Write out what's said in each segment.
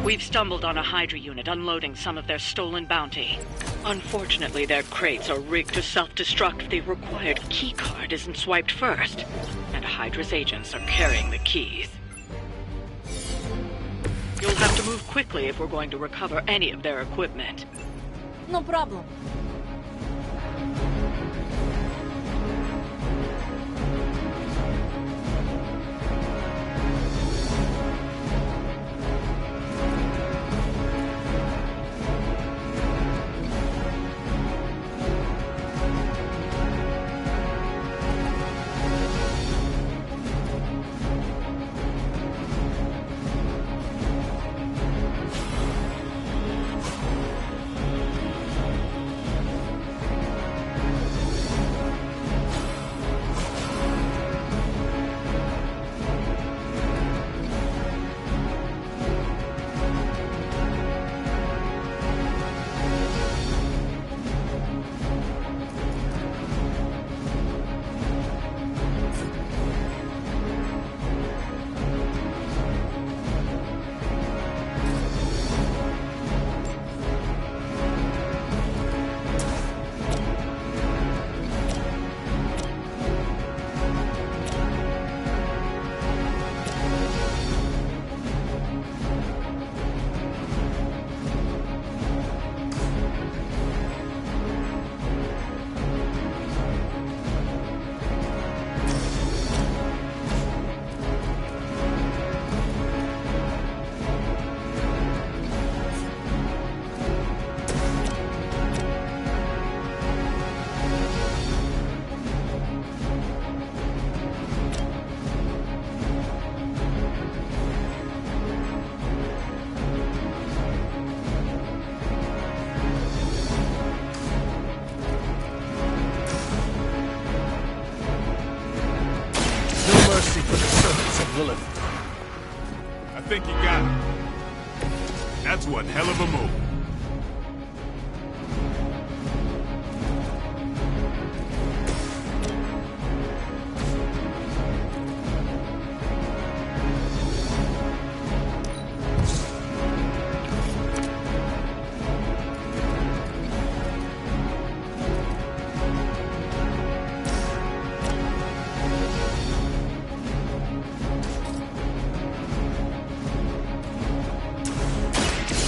We've stumbled on a Hydra unit unloading some of their stolen bounty. Unfortunately, their crates are rigged to self-destruct if the required keycard isn't swiped first. And Hydra's agents are carrying the keys. You'll have to move quickly if we're going to recover any of their equipment. No problem. I think you got it. That's one hell of a move.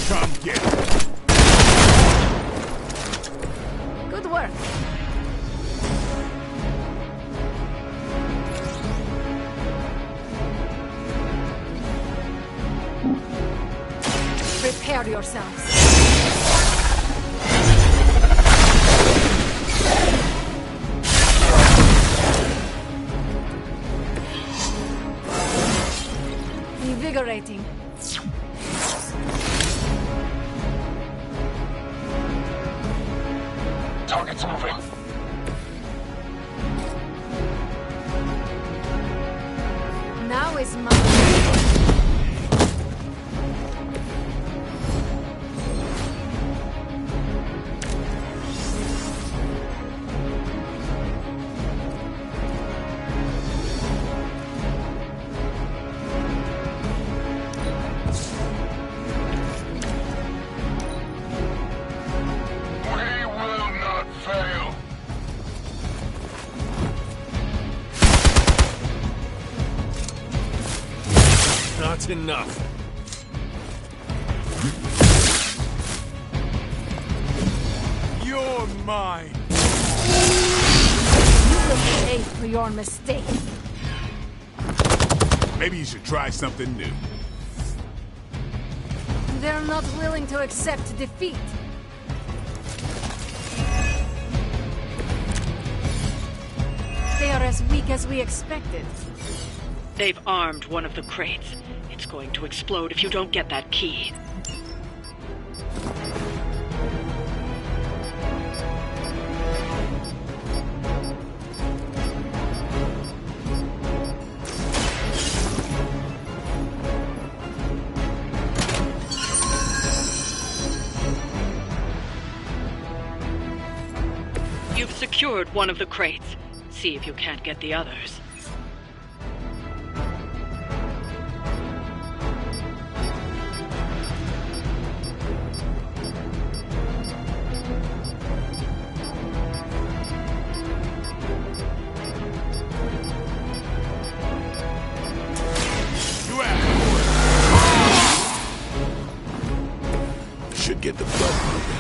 Come get it. Good work. Prepare yourselves. Invigorating. Target's moving. Now is my... We will not fail. Not enough. You're mine. You will pay for your mistake. Maybe you should try something new. They're not willing to accept defeat. They are as weak as we expected. They've armed one of the crates. It's going to explode if you don't get that key. You've secured one of the crates. See if you can't get the others. get the blood moving.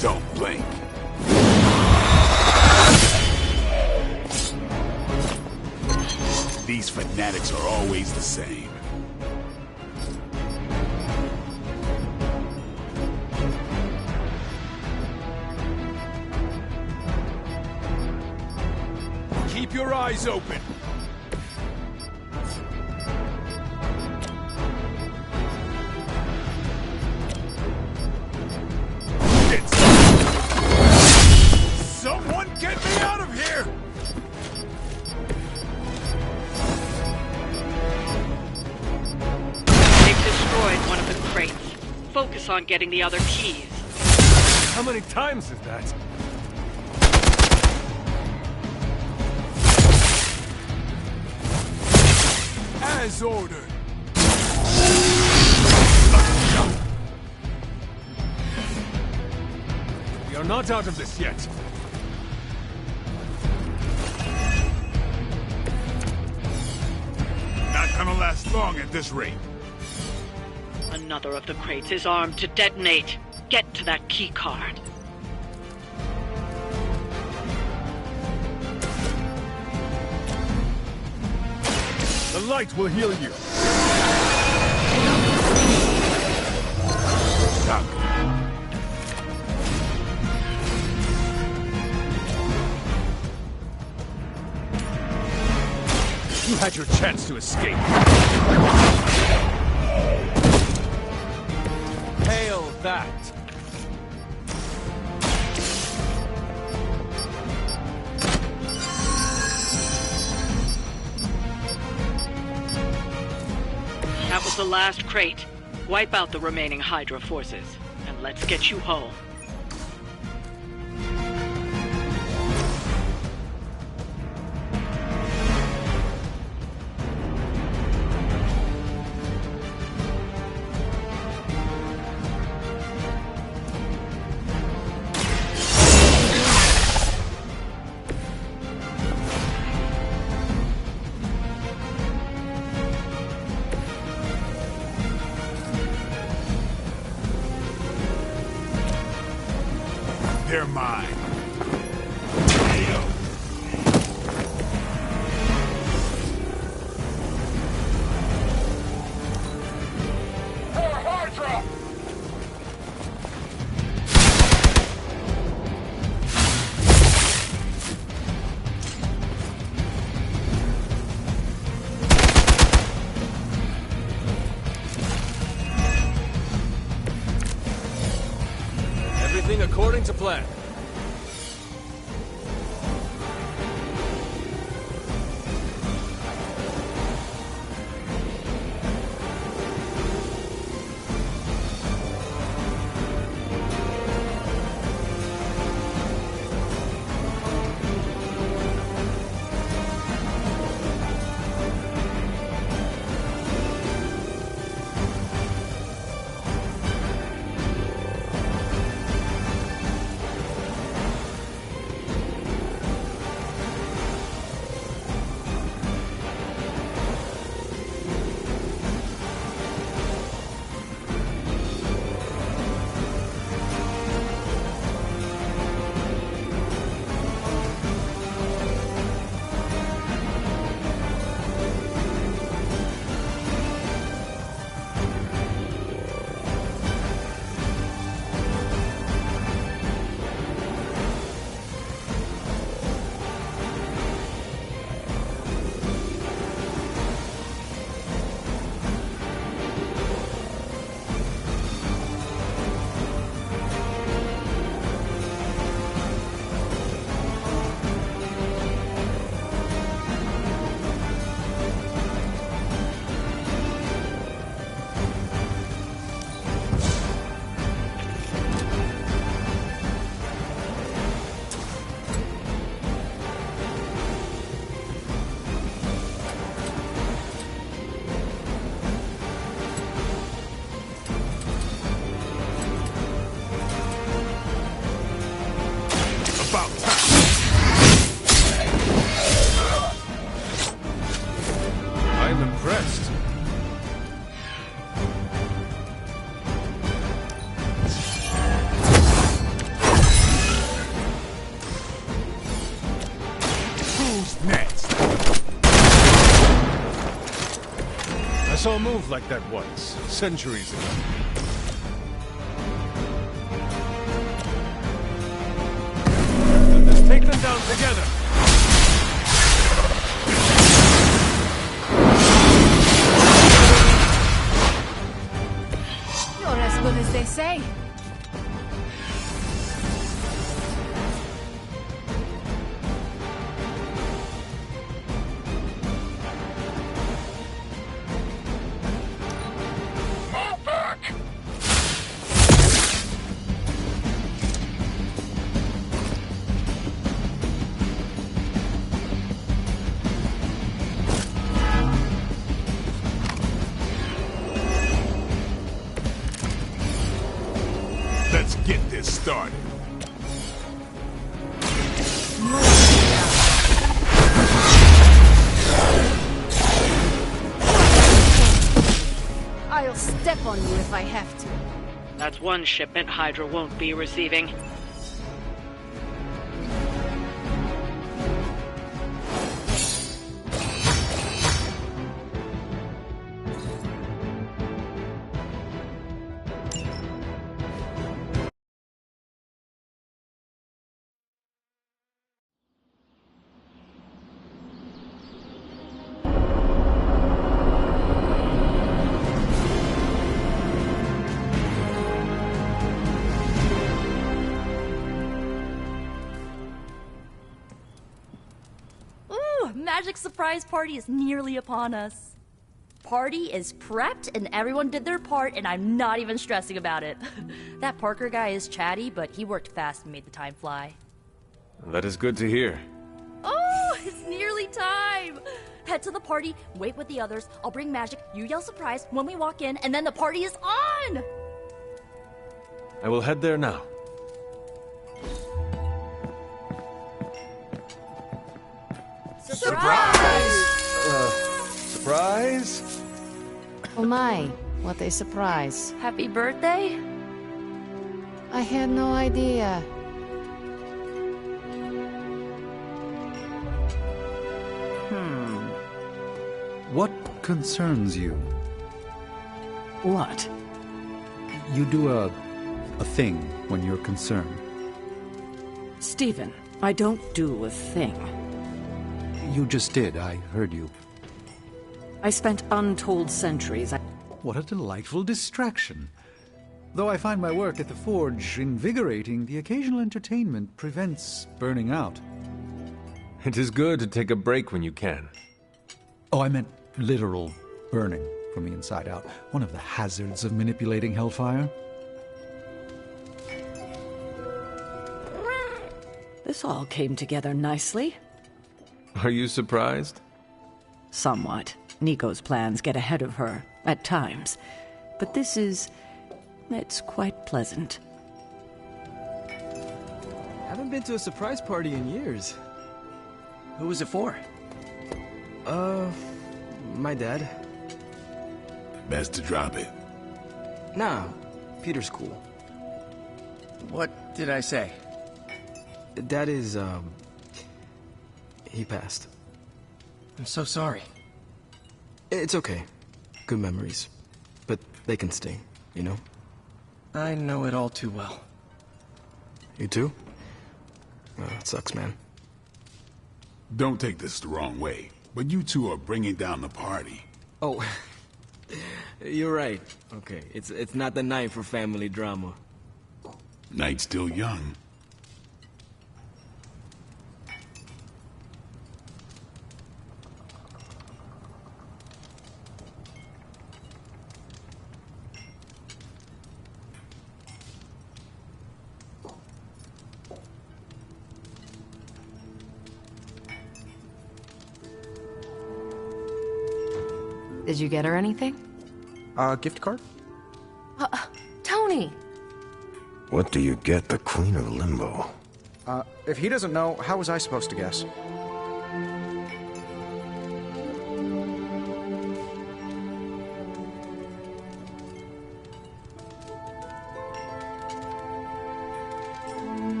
Don't blink. These fanatics are always the same. Keep your eyes open. Someone get me out of here! They've destroyed one of the crates. Focus on getting the other keys. How many times is that? As ordered. We are not out of this yet. Not gonna last long at this rate. Another of the crates is armed to detonate. Get to that key card. The light will heal you. Stuck. You had your chance to escape. Hail that. That was the last crate. Wipe out the remaining Hydra forces, and let's get you home. They're mine. More Hydra! Everything according to plan. saw a move like that once, centuries ago. Let's take them down together. You're as good as they say. Move back! Let's get this started. I'll step on you if I have to. That's one shipment Hydra won't be receiving. Magic surprise party is nearly upon us. Party is prepped and everyone did their part and I'm not even stressing about it. That Parker guy is chatty, but he worked fast and made the time fly. That is good to hear. Oh, it's nearly time! Head to the party, wait with the others, I'll bring magic, you yell surprise when we walk in, and then the party is on! I will head there now. Surprise? Oh my, what a surprise. Happy birthday? I had no idea. What concerns you? What? You do a thing when you're concerned. Stephen, I don't do a thing. You just did, I heard you. I spent untold centuries. What a delightful distraction. Though I find my work at the Forge invigorating, the occasional entertainment prevents burning out. It is good to take a break when you can. Oh, I meant literal burning from the inside out. One of the hazards of manipulating hellfire. This all came together nicely. Are you surprised? Somewhat. Nico's plans get ahead of her, at times. But it's quite pleasant. Haven't been to a surprise party in years. Who was it for? My dad. Best to drop it. Nah, Peter's cool. What did I say? Dad is, he passed. I'm so sorry. It's okay. Good memories. But they can stay, you know? I know it all too well. You too? It sucks, man. Don't take this the wrong way, but you two are bringing down the party. Oh, you're right. Okay, it's not the night for family drama. Night's still young. Did you get her anything? Gift card? Tony! What do you get the Queen of Limbo? If he doesn't know, how was I supposed to guess?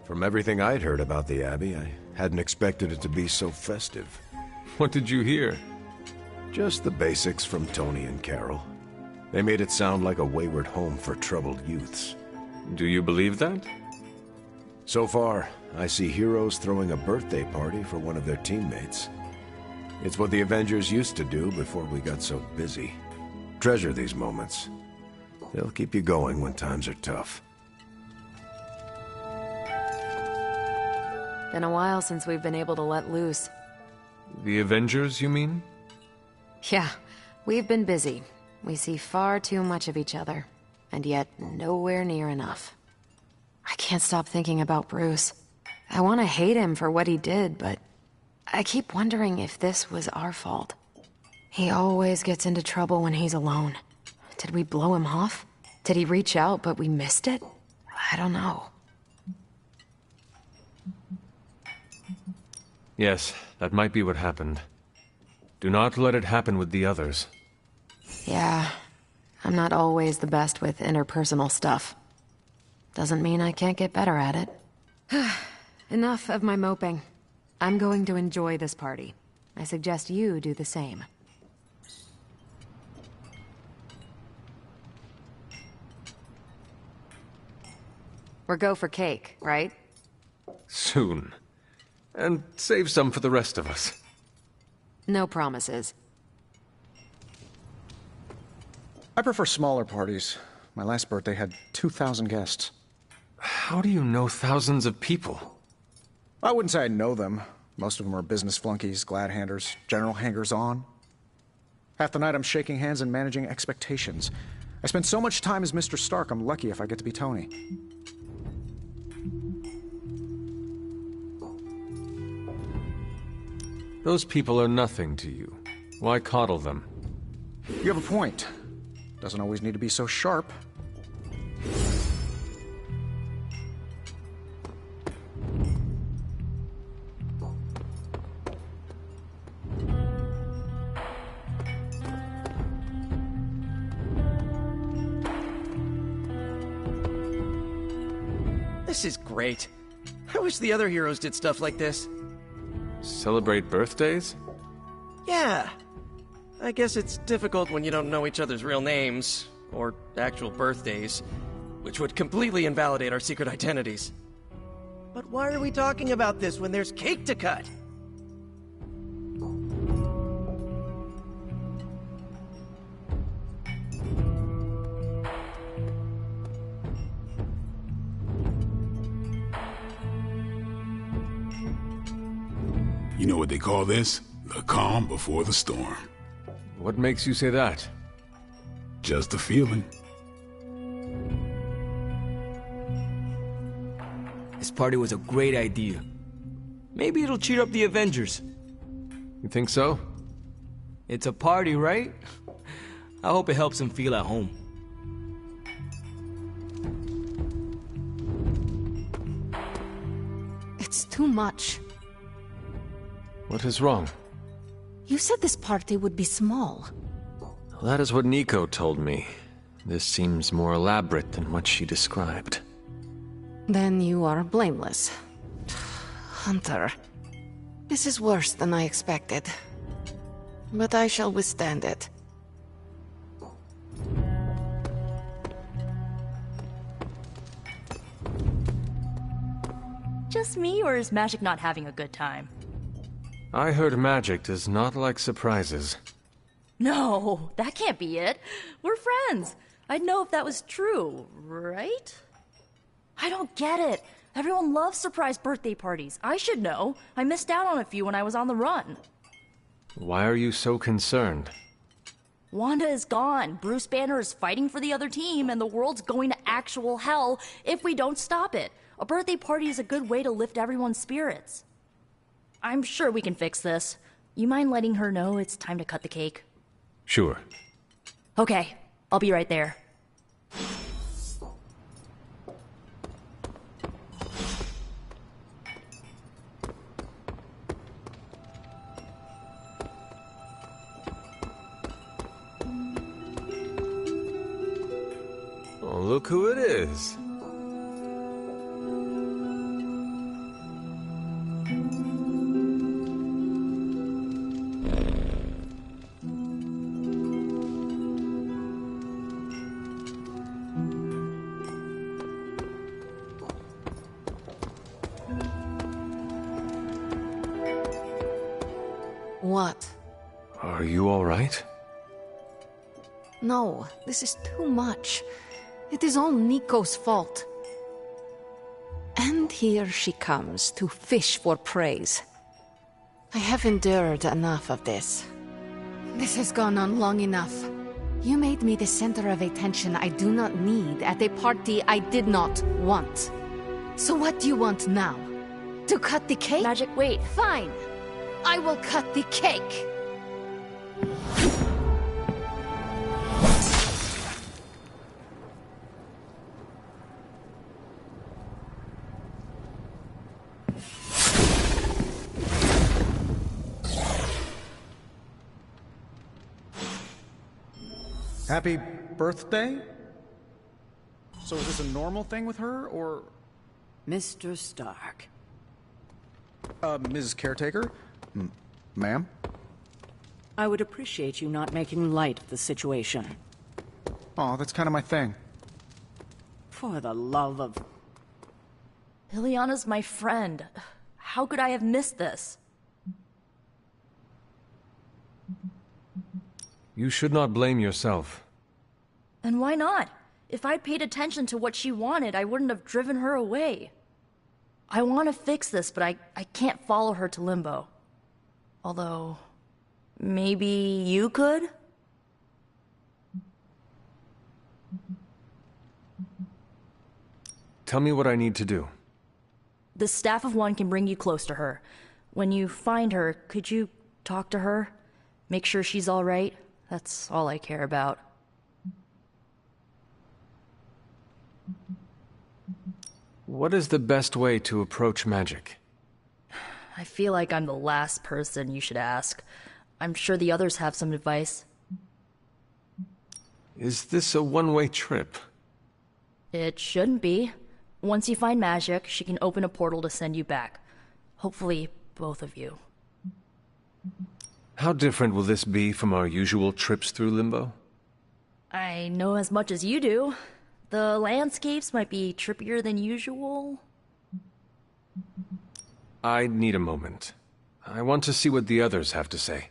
From everything I'd heard about the Abbey, I hadn't expected it to be so festive. What did you hear? Just the basics from Tony and Carol. They made it sound like a wayward home for troubled youths. Do you believe that? So far, I see heroes throwing a birthday party for one of their teammates. It's what the Avengers used to do before we got so busy. Treasure these moments. They'll keep you going when times are tough. Been a while since we've been able to let loose. The Avengers, you mean? Yeah, we've been busy. We see far too much of each other, and yet nowhere near enough. I can't stop thinking about Bruce. I want to hate him for what he did, but I keep wondering if this was our fault. He always gets into trouble when he's alone. Did we blow him off? Did he reach out, but we missed it? I don't know. Yes, that might be what happened. Do not let it happen with the others. Yeah, I'm not always the best with interpersonal stuff. Doesn't mean I can't get better at it. Enough of my moping. I'm going to enjoy this party. I suggest you do the same. We're go for cake, right? Soon. And save some for the rest of us. No promises. I prefer smaller parties. My last birthday had 2,000 guests. How do you know thousands of people? I wouldn't say I know them. Most of them are business flunkies, glad-handers, general hangers-on. Half the night I'm shaking hands and managing expectations. I spend so much time as Mr. Stark, I'm lucky if I get to be Tony. Those people are nothing to you. Why coddle them? You have a point. Doesn't always need to be so sharp. This is great. I wish the other heroes did stuff like this. Celebrate birthdays? Yeah. I guess it's difficult when you don't know each other's real names, or actual birthdays, which would completely invalidate our secret identities. But why are we talking about this when there's cake to cut? You know what they call this? The calm before the storm. What makes you say that? Just a feeling. This party was a great idea. Maybe it'll cheer up the Avengers. You think so? It's a party, right? I hope it helps them feel at home. It's too much. What is wrong? You said this party would be small. That is what Nico told me. This seems more elaborate than what she described. Then you are blameless. Hunter, this is worse than I expected. But I shall withstand it. Just me, or is Magic not having a good time? I heard magic does not like surprises. No, that can't be it. We're friends. I'd know if that was true, right? I don't get it. Everyone loves surprise birthday parties. I should know. I missed out on a few when I was on the run. Why are you so concerned? Wanda is gone. Bruce Banner is fighting for the other team, and the world's going to actual hell if we don't stop it. A birthday party is a good way to lift everyone's spirits. I'm sure we can fix this. You mind letting her know it's time to cut the cake? Sure. Okay, I'll be right there. Oh, look who it is. What? Are you all right? No, this is too much. It is all Nico's fault. And here she comes to fish for praise. I have endured enough of this. This has gone on long enough. You made me the center of attention I do not need at a party I did not want. So what do you want now? To cut the cake? Magic, wait. Fine. I will cut the cake. Happy birthday? So is this a normal thing with her, or... Mr. Stark. Ms. Caretaker? Ma'am? I would appreciate you not making light of the situation. Aw, that's kind of my thing. For the love of... Liliana's my friend. How could I have missed this? You should not blame yourself. And why not? If I'd paid attention to what she wanted, I wouldn't have driven her away. I want to fix this, but I can't follow her to Limbo. Although, maybe you could? Tell me what I need to do. The Staff of One can bring you close to her. When you find her, could you talk to her? Make sure she's all right? That's all I care about. What is the best way to approach magic? I feel like I'm the last person you should ask. I'm sure the others have some advice. Is this a one-way trip? It shouldn't be. Once you find magic, she can open a portal to send you back. Hopefully, both of you. How different will this be from our usual trips through Limbo? I know as much as you do. The landscapes might be trippier than usual. I need a moment. I want to see what the others have to say.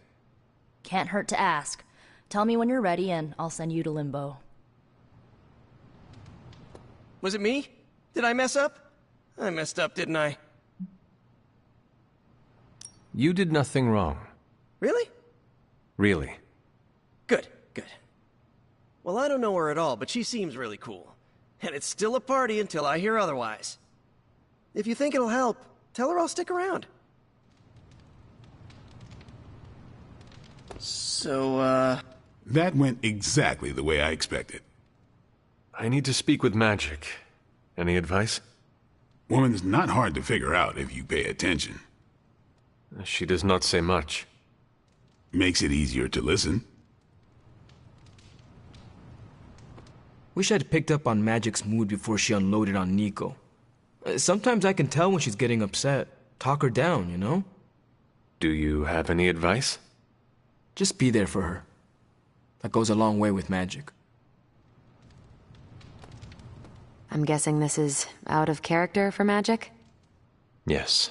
Can't hurt to ask. Tell me when you're ready and I'll send you to Limbo. Was it me? Did I mess up? I messed up, didn't I? You did nothing wrong. Really? Really. Good, good. Well, I don't know her at all, but she seems really cool. And it's still a party until I hear otherwise. If you think it'll help, tell her I'll stick around. So, That went exactly the way I expected. I need to speak with Magic. Any advice? Woman's not hard to figure out if you pay attention. She does not say much. Makes it easier to listen. Wish I'd picked up on Magic's mood before she unloaded on Nico. Sometimes I can tell when she's getting upset. Talk her down, you know? Do you have any advice? Just be there for her. That goes a long way with Magic. I'm guessing this is out of character for Magic? Yes,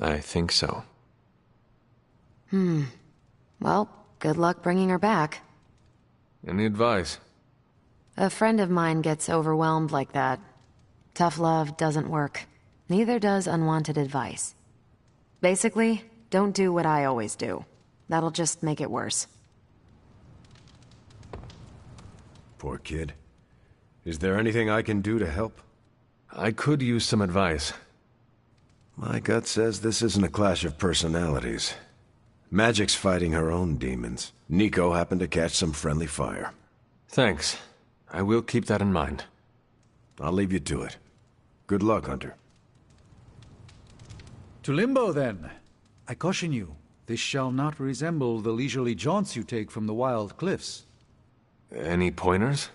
I think so. Well, good luck bringing her back. Any advice? A friend of mine gets overwhelmed like that. Tough love doesn't work. Neither does unwanted advice. Basically, don't do what I always do. That'll just make it worse. Poor kid. Is there anything I can do to help? I could use some advice. My gut says this isn't a clash of personalities. Magic's fighting her own demons. Nico happened to catch some friendly fire. Thanks. I will keep that in mind. I'll leave you to it. Good luck, Hunter. To Limbo, then. I caution you, this shall not resemble the leisurely jaunts you take from the wild cliffs. Any pointers?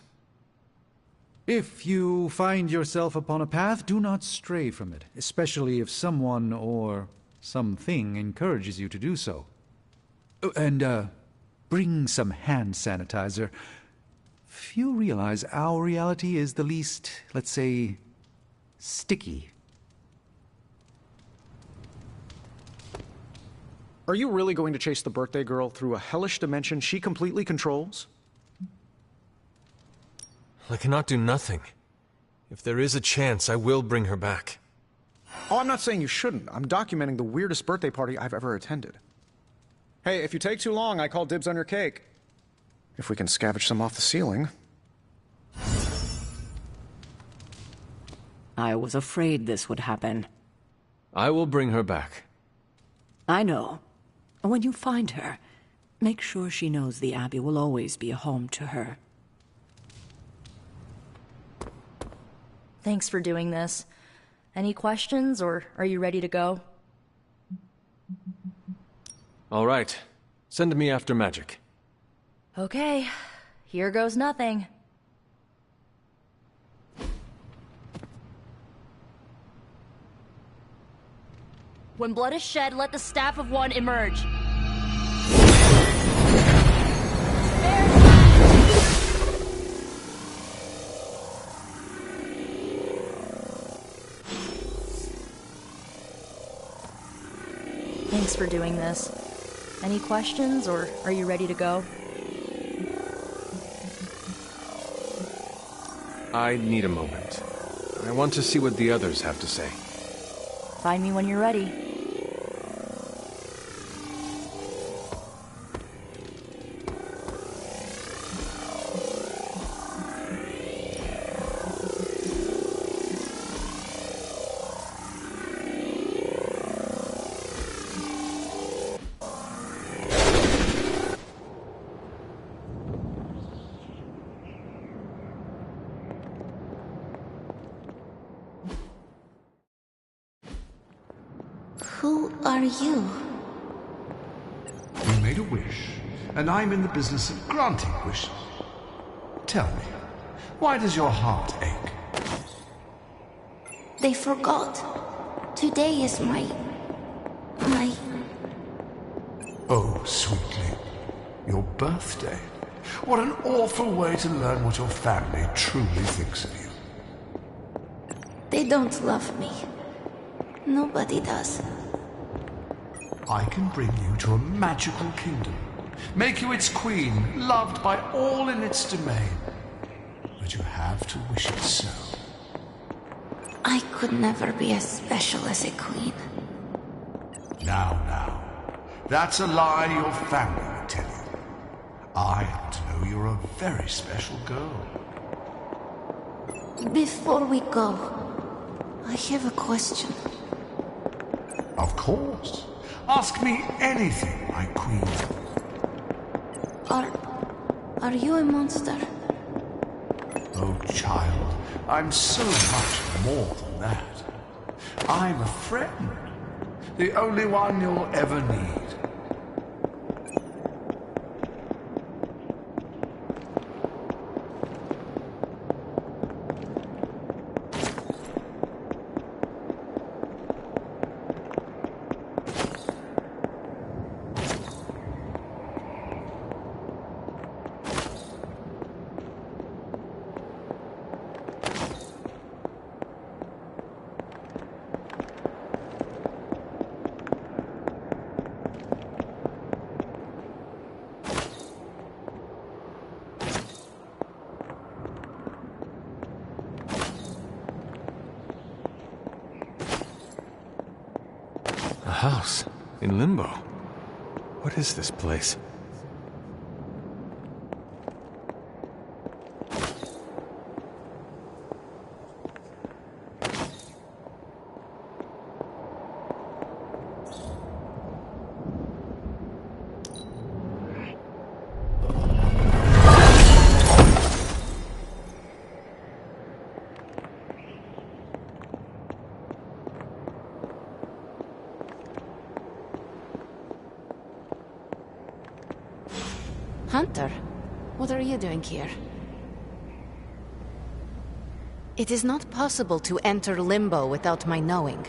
If you find yourself upon a path, do not stray from it, especially if someone or something encourages you to do so. Oh, and, bring some hand sanitizer. Few realize our reality is the least, let's say, sticky. Are you really going to chase the birthday girl through a hellish dimension she completely controls? I cannot do nothing. If there is a chance, I will bring her back. Oh, I'm not saying you shouldn't. I'm documenting the weirdest birthday party I've ever attended. Hey, if you take too long, I call dibs on your cake. If we can scavenge some off the ceiling. I was afraid this would happen. I will bring her back. I know. When you find her, make sure she knows the Abbey will always be a home to her. Thanks for doing this. Any questions, or are you ready to go? All right. Send me after magic. Okay. Here goes nothing. When blood is shed, let the staff of one emerge. Thanks for doing this. Any questions, or are you ready to go? I need a moment. I want to see what the others have to say. Find me when you're ready. Who are you? You made a wish, and I'm in the business of granting wishes. Tell me, why does your heart ache? They forgot. Today is my... Oh, sweetly. Your birthday. What an awful way to learn what your family truly thinks of you. They don't love me. Nobody does. I can bring you to a magical kingdom, make you its queen, loved by all in its domain. But you have to wish it so. I could never be as special as a queen. Now. That's a lie your family would tell you. I happen to know you're a very special girl. Before we go, I have a question. Of course. Ask me anything, my queen. Are you a monster? Oh, child, I'm so much more than that. I'm a friend. The only one you'll ever need. A house in Limbo. What is this place? Hunter, what are you doing here? It is not possible to enter Limbo without my knowing.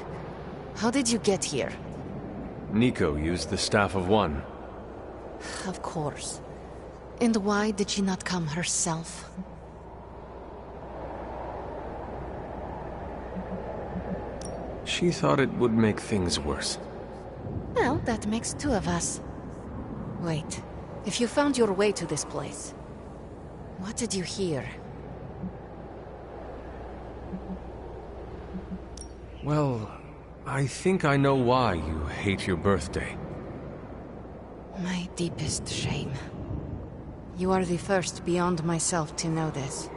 How did you get here? Nico used the Staff of One. Of course. And why did she not come herself? She thought it would make things worse. Well, that makes two of us. Wait, if you found your way to this place, what did you hear? Well, I think I know why you hate your birthday. My deepest shame. You are the first beyond myself to know this.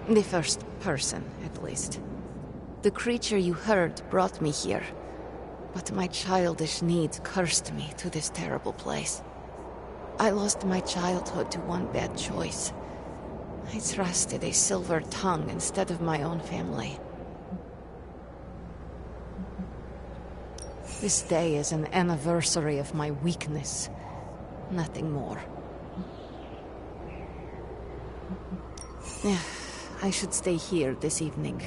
The first person, at least. The creature you heard brought me here, but my childish needs cursed me to this terrible place. I lost my childhood to one bad choice. I trusted a silver tongue instead of my own family. This day is an anniversary of my weakness. Nothing more. I should stay here this evening.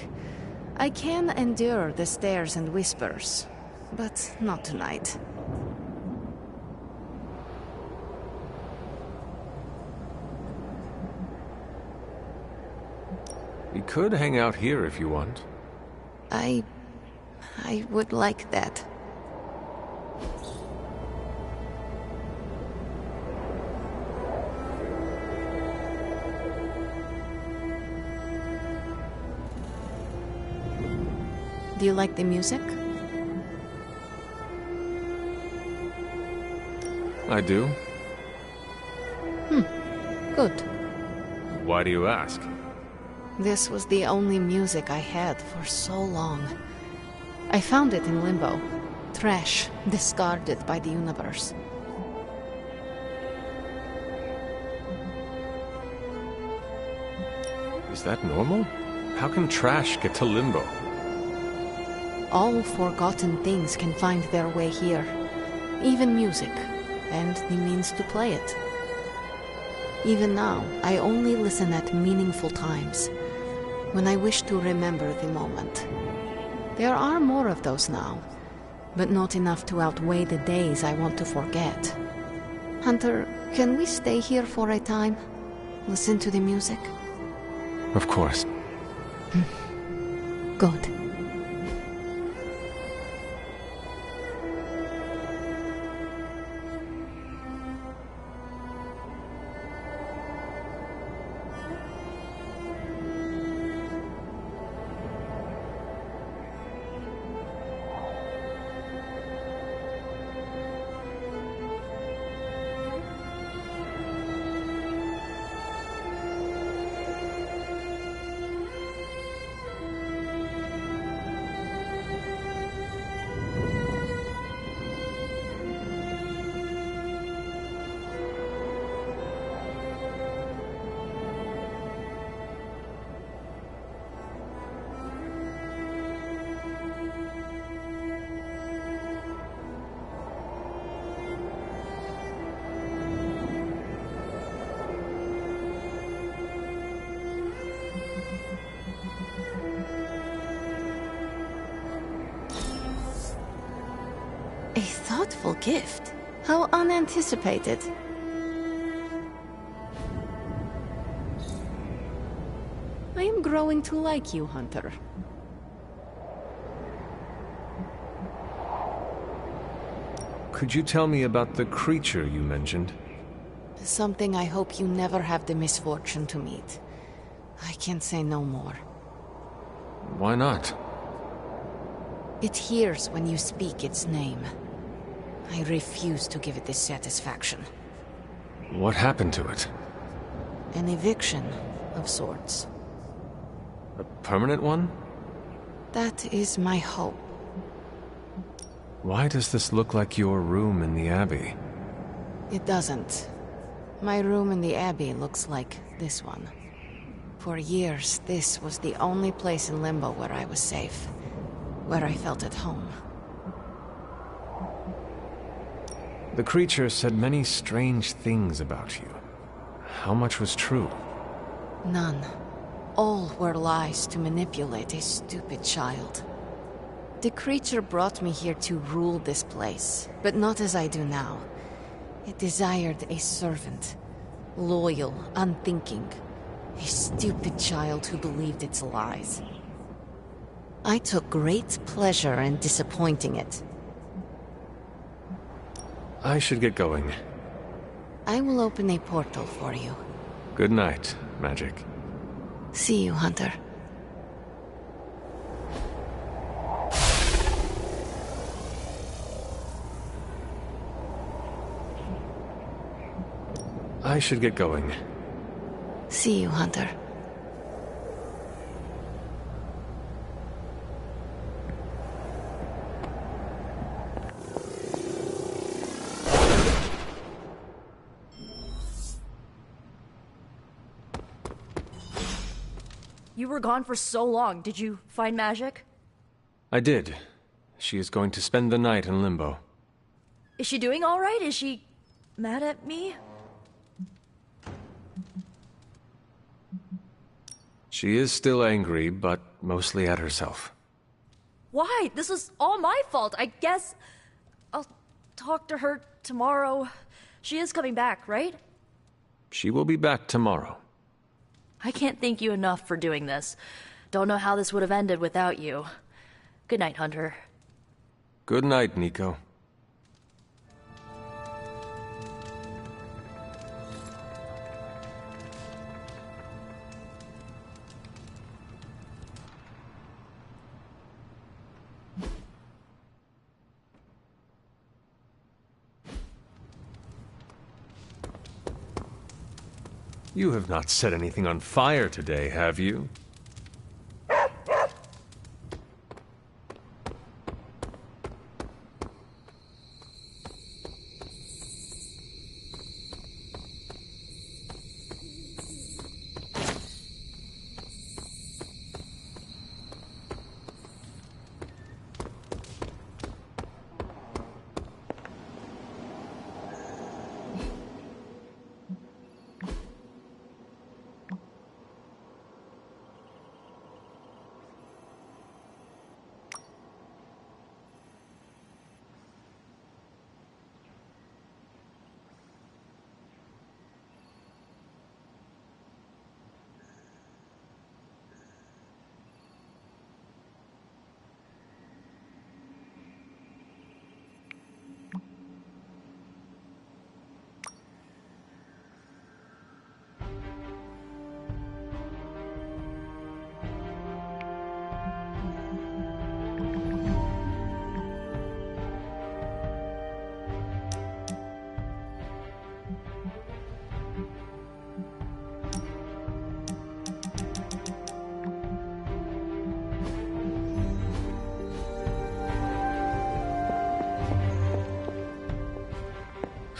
I can endure the stares and whispers, but not tonight. We could hang out here if you want. I would like that. Do you like the music? I do. Good. Why do you ask? This was the only music I had for so long. I found it in limbo. Trash, discarded by the universe. Is that normal? How can trash get to limbo? All forgotten things can find their way here. Even music, and the means to play it. Even now, I only listen at meaningful times, when I wish to remember the moment. There are more of those now, but not enough to outweigh the days I want to forget. Hunter, can we stay here for a time? Listen to the music? Of course. Good. A thoughtful gift. How unanticipated. I am growing to like you, Hunter. Could you tell me about the creature you mentioned? Something I hope you never have the misfortune to meet. I can say no more. Why not? It hears when you speak its name. I refuse to give it this satisfaction. What happened to it? An eviction of sorts. A permanent one? That is my hope. Why does this look like your room in the Abbey? It doesn't. My room in the Abbey looks like this one. For years, this was the only place in Limbo where I was safe. Where I felt at home. The creature said many strange things about you. How much was true? None. All were lies to manipulate a stupid child. The creature brought me here to rule this place, but not as I do now. It desired a servant. Loyal, unthinking. A stupid child who believed its lies. I took great pleasure in disappointing it. I should get going. I will open a portal for you. Good night, Magic. See you, Hunter. I should get going. See you, Hunter. You were gone for so long. Did you find Magic? I did. She is going to spend the night in Limbo. Is she doing all right? Is she mad at me? She is still angry, but mostly at herself. Why? This was all my fault. I guess I'll talk to her tomorrow. She is coming back, right? She will be back tomorrow. I can't thank you enough for doing this. Don't know how this would have ended without you. Good night, Hunter. Good night, Nico. You have not set anything on fire today, have you?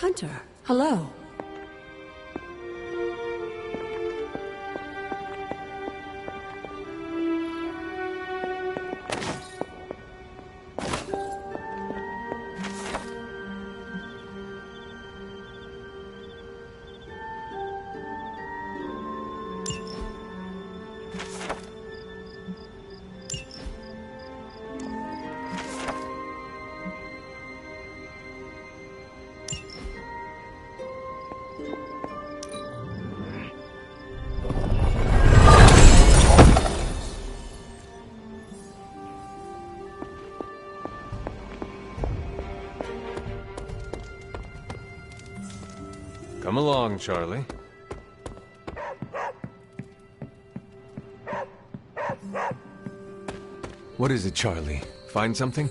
Hunter, hello. Come along, Charlie. What is it, Charlie? Find something?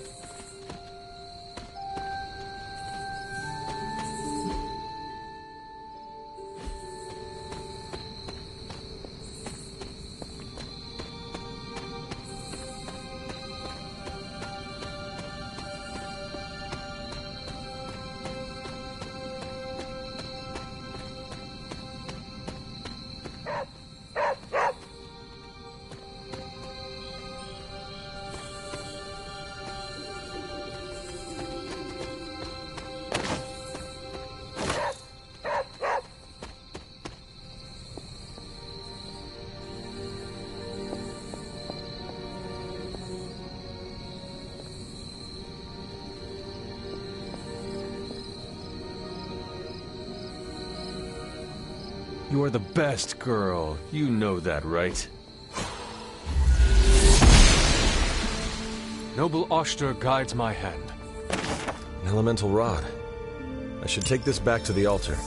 You are the best girl. You know that, right? Noble Oshter guides my hand. An elemental rod. I should take this back to the altar.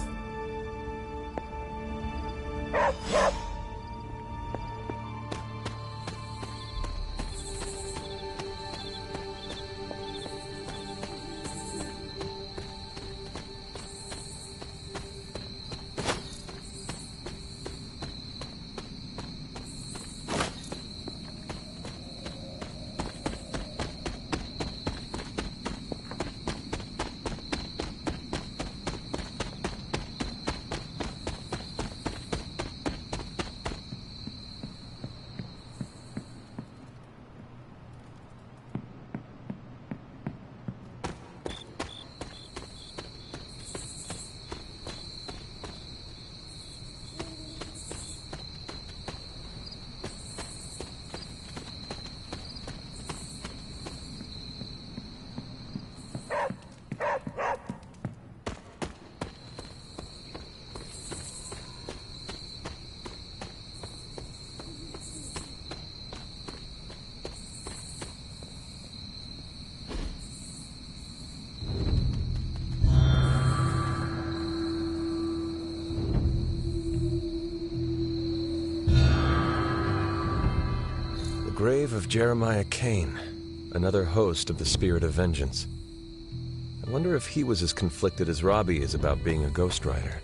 Grave of Jeremiah Kane, another host of the Spirit of Vengeance. I wonder if he was as conflicted as Robbie is about being a Ghost Rider.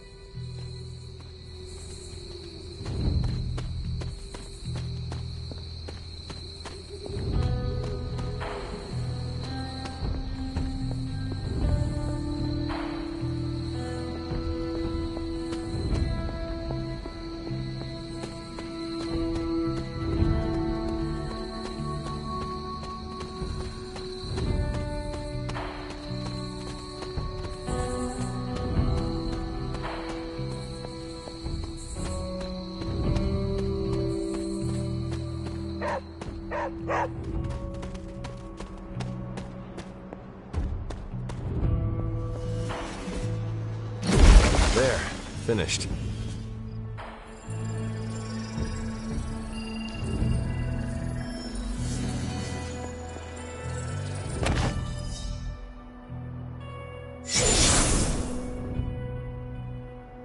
There, finished.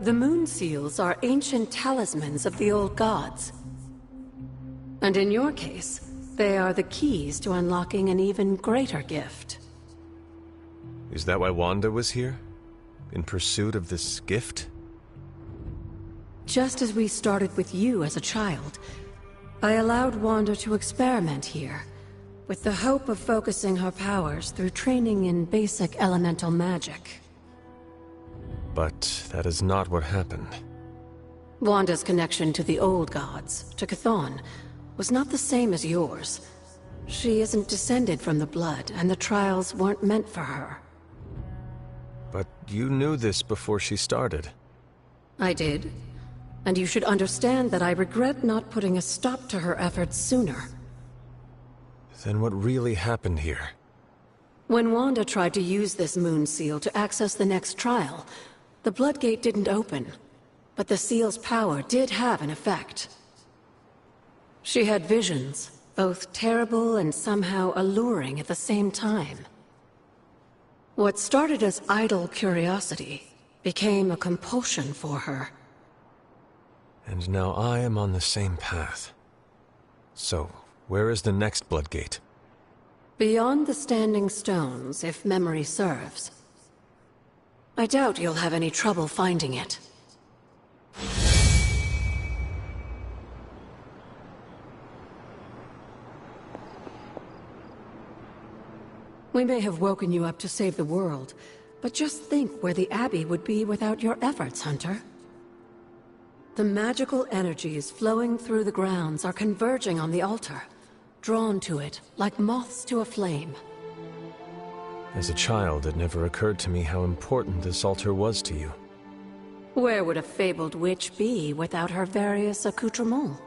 The moon seals are ancient talismans of the old gods. And in your case, they are the keys to unlocking an even greater gift. Is that why Wanda was here? In pursuit of this gift? Just as we started with you as a child, I allowed Wanda to experiment here, with the hope of focusing her powers through training in basic elemental magic. But that is not what happened. Wanda's connection to the old gods, to Chthon, was not the same as yours. She isn't descended from the blood, and the trials weren't meant for her. But you knew this before she started. I did. And you should understand that I regret not putting a stop to her efforts sooner. Then what really happened here? When Wanda tried to use this moon seal to access the next trial, the Bloodgate didn't open. But the seal's power did have an effect. She had visions, both terrible and somehow alluring at the same time. What started as idle curiosity became a compulsion for her. And now I am on the same path. So, where is the next Bloodgate? Beyond the Standing Stones, if memory serves. I doubt you'll have any trouble finding it. We may have woken you up to save the world, but just think where the Abbey would be without your efforts, Hunter. The magical energies flowing through the grounds are converging on the altar, drawn to it like moths to a flame. As a child, it never occurred to me how important this altar was to you. Where would a fabled witch be without her various accoutrements?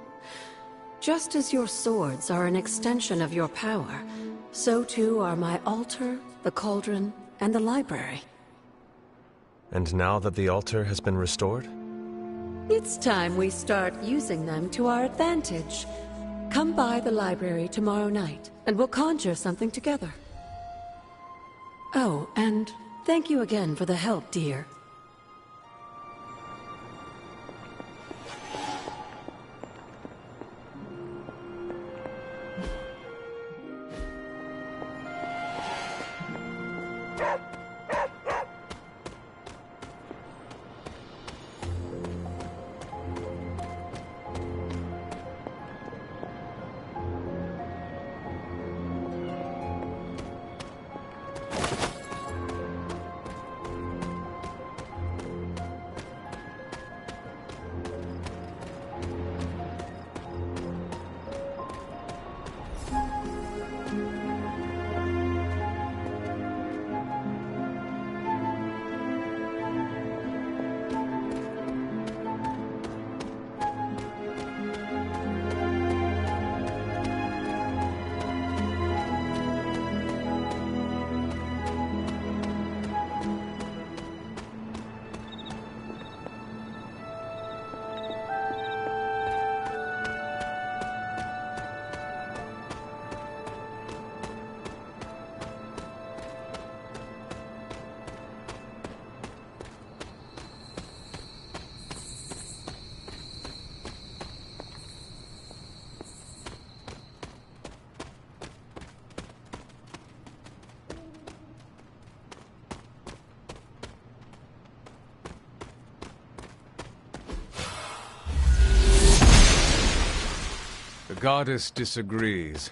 Just as your swords are an extension of your power, so too are my altar, the cauldron, and the library. And now that the altar has been restored? It's time we start using them to our advantage. Come by the library tomorrow night, and we'll conjure something together. Oh, and thank you again for the help, dear. The goddess disagrees.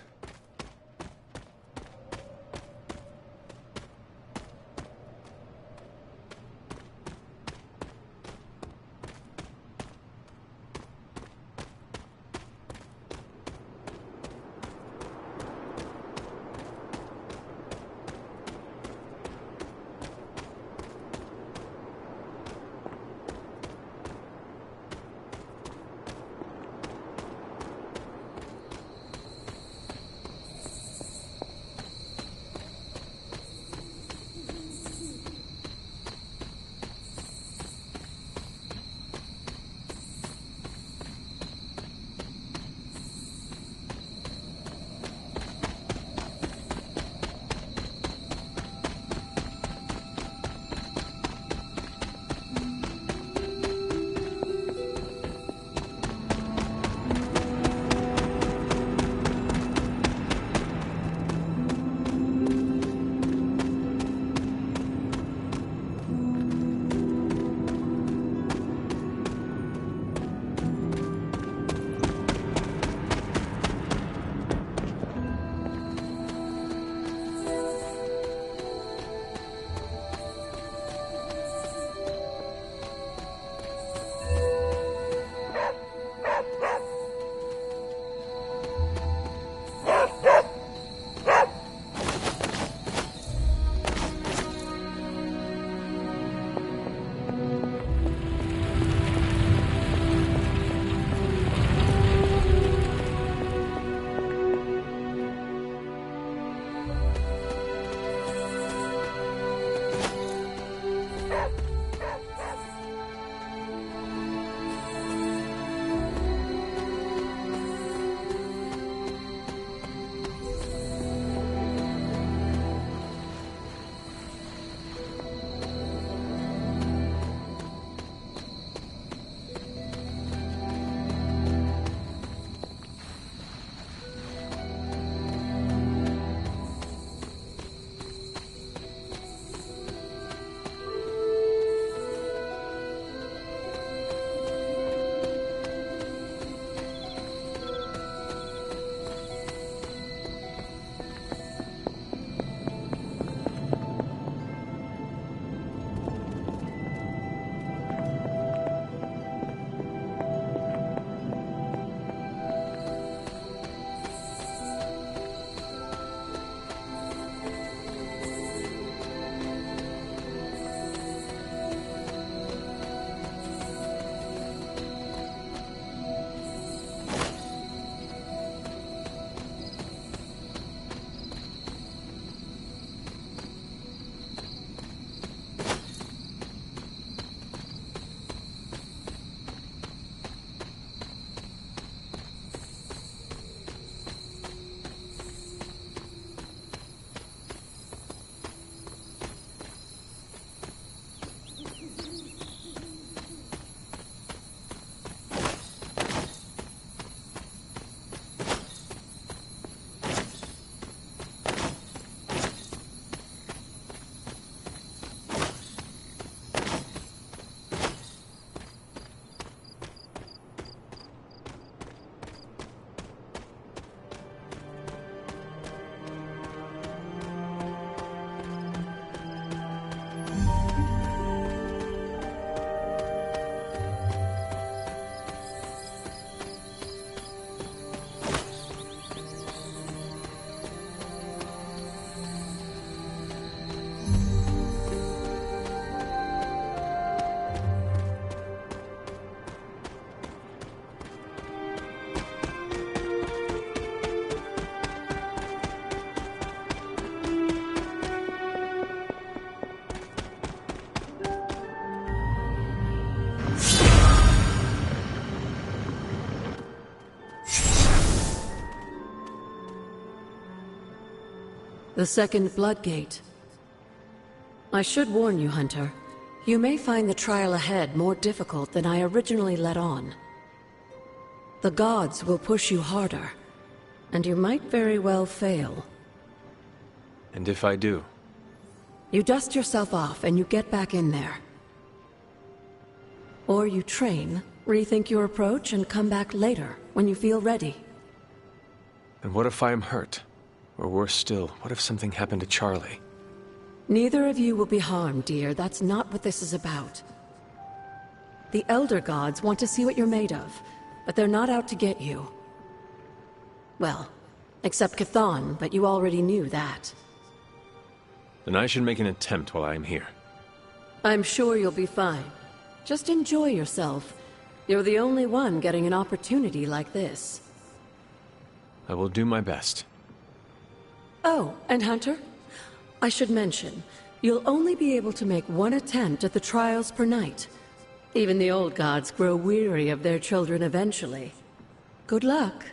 The second Bloodgate. I should warn you, Hunter. You may find the trial ahead more difficult than I originally let on. The gods will push you harder, and you might very well fail. And if I do? You dust yourself off and you get back in there. Or you train, rethink your approach, and come back later, when you feel ready. And what if I am hurt? Or worse still, what if something happened to Charlie? Neither of you will be harmed, dear. That's not what this is about. The Elder Gods want to see what you're made of, but they're not out to get you. Well, except Cathan, but you already knew that. Then I should make an attempt while I am here. I'm sure you'll be fine. Just enjoy yourself. You're the only one getting an opportunity like this. I will do my best. Oh, and Hunter? I should mention, you'll only be able to make one attempt at the trials per night. Even the old gods grow weary of their children eventually. Good luck.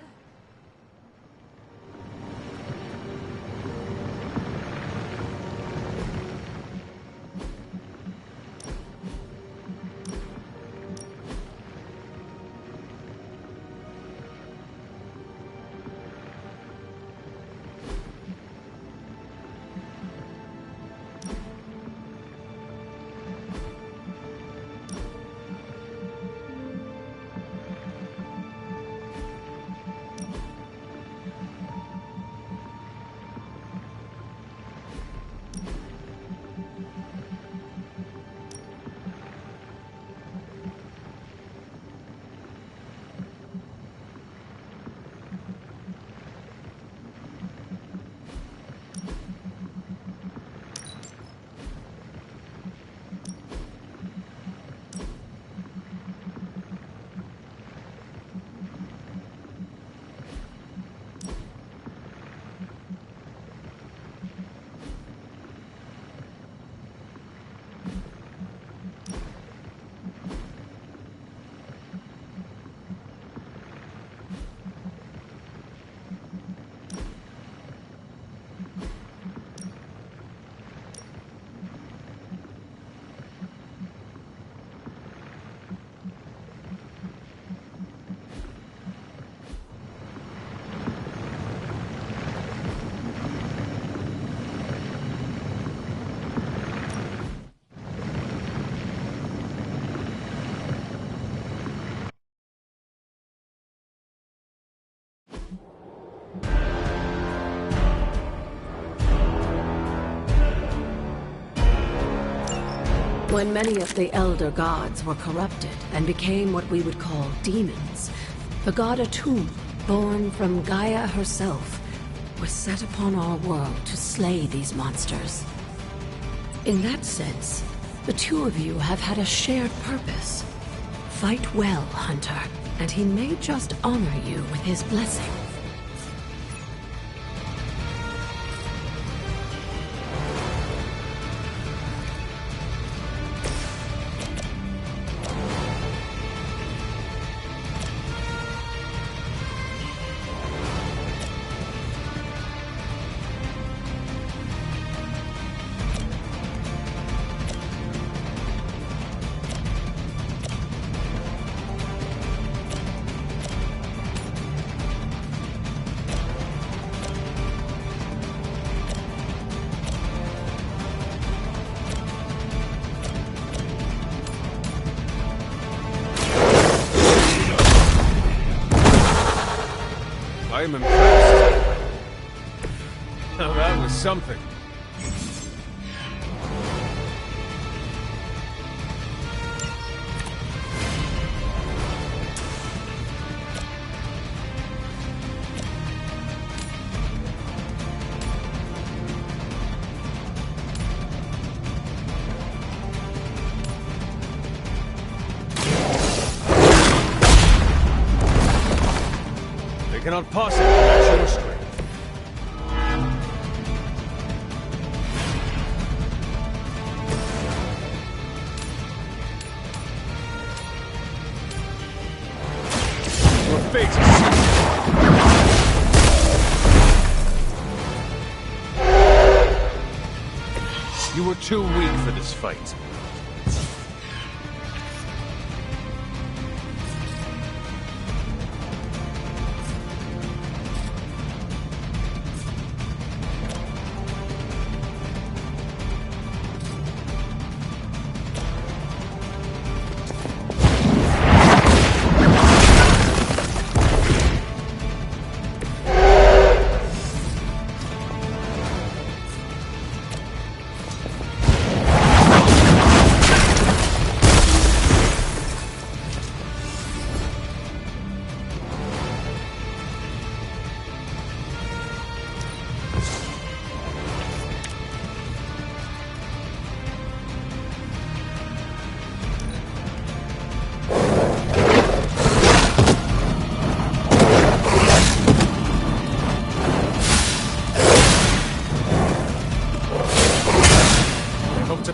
When many of the Elder Gods were corrupted and became what we would call demons, the god Atum, born from Gaia herself, was set upon our world to slay these monsters. In that sense, the two of you have had a shared purpose. Fight well, Hunter, and he may just honor you with his blessing. I'm impressed. Now that was something. Cannot possibly match your strength. Your fate is sealed. too weak for this fight.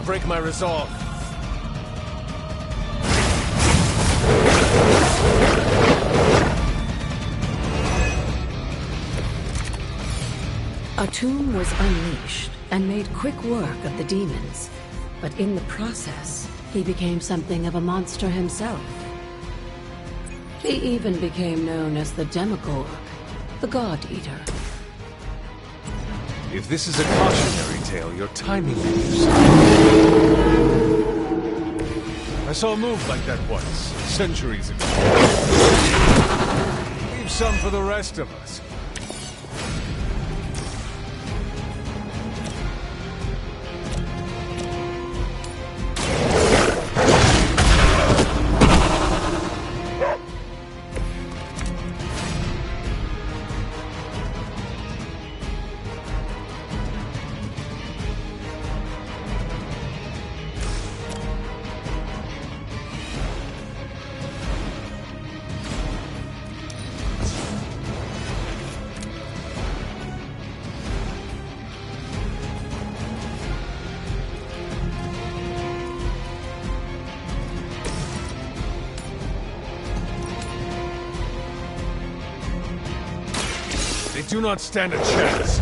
Break my resolve. A tomb was unleashed and made quick work of the demons, but in the process, he became something of a monster himself. He even became known as the Demogorg, the God Eater. If this is a cautionary tale, your timing is... I saw a move like that once, centuries ago. Leave some for the rest of us. They do not stand a chance.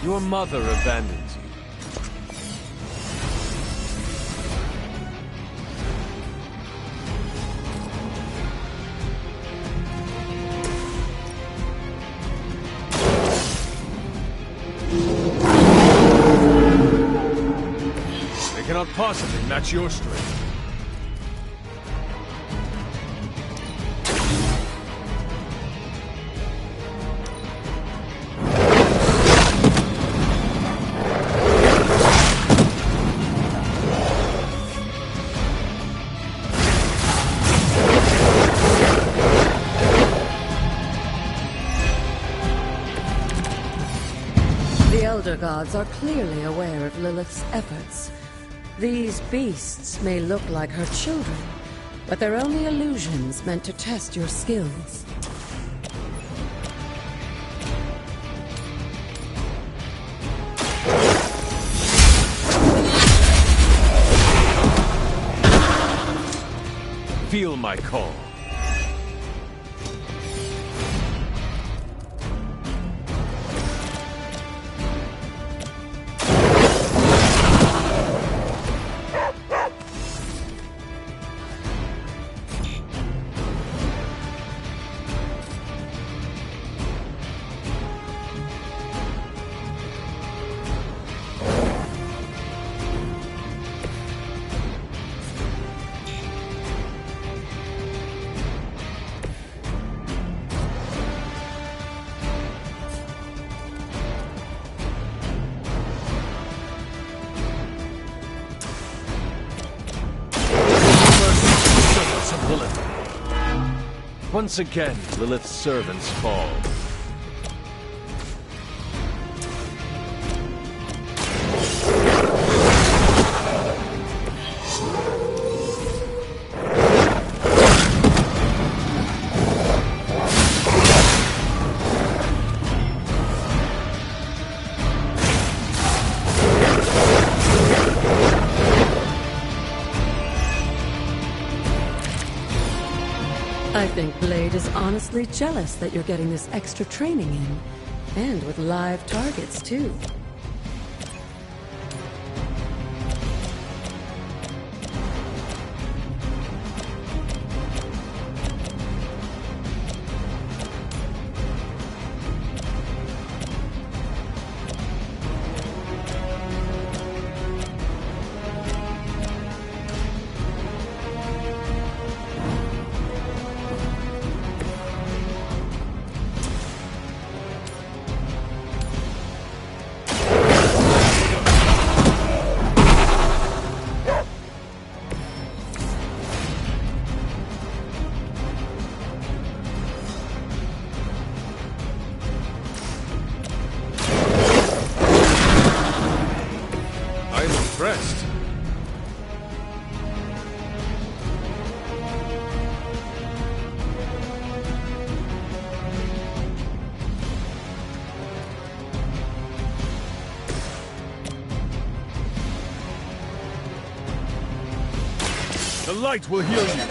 Your mother abandons you. Cannot possibly match your strength. The Elder Gods are clearly aware of Lilith's efforts. These beasts may look like her children, but they're only illusions meant to test your skills. Feel my call. Once again, Lilith's servants fall. think Blade is honestly jealous that you're getting this extra training in. And with live targets, too. Impressed. The light will heal you.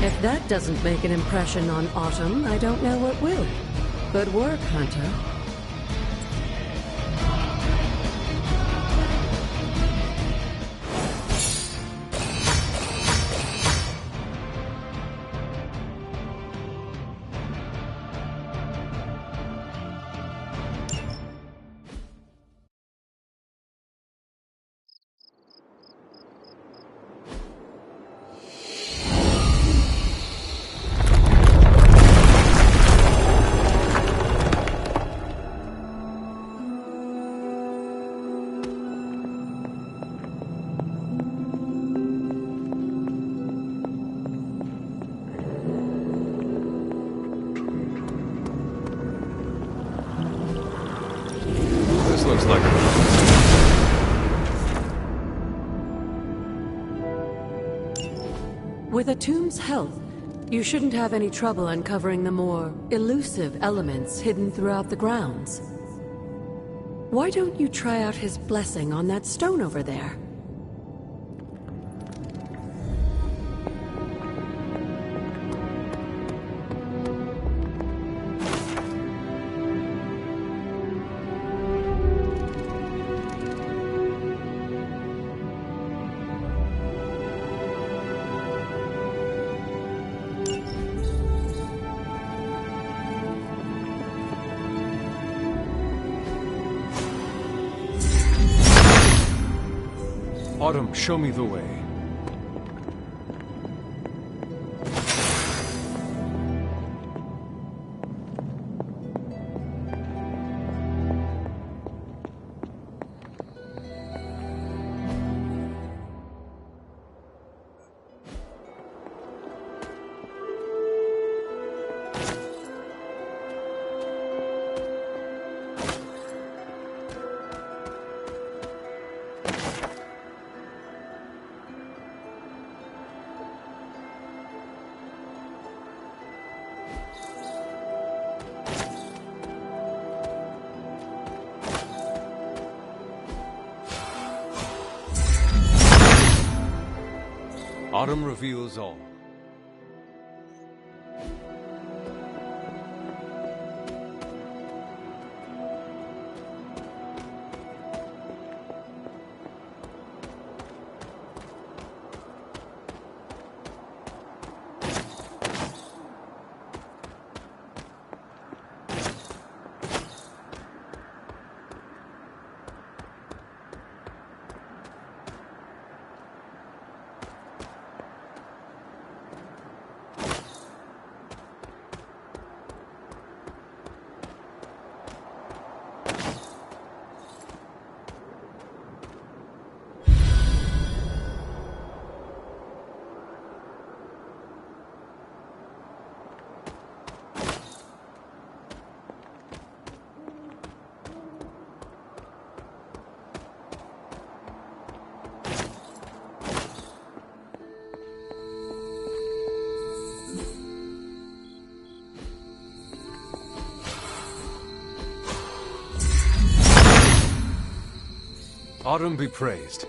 If that doesn't make an impression on Autumn, I don't know what will. Good work, Hunter. Looks like a... With Atum's help, you shouldn't have any trouble uncovering the more elusive elements hidden throughout the grounds. Why don't you try out his blessing on that stone over there? Autumn, show me the way. Autumn reveals all. Autumn be praised.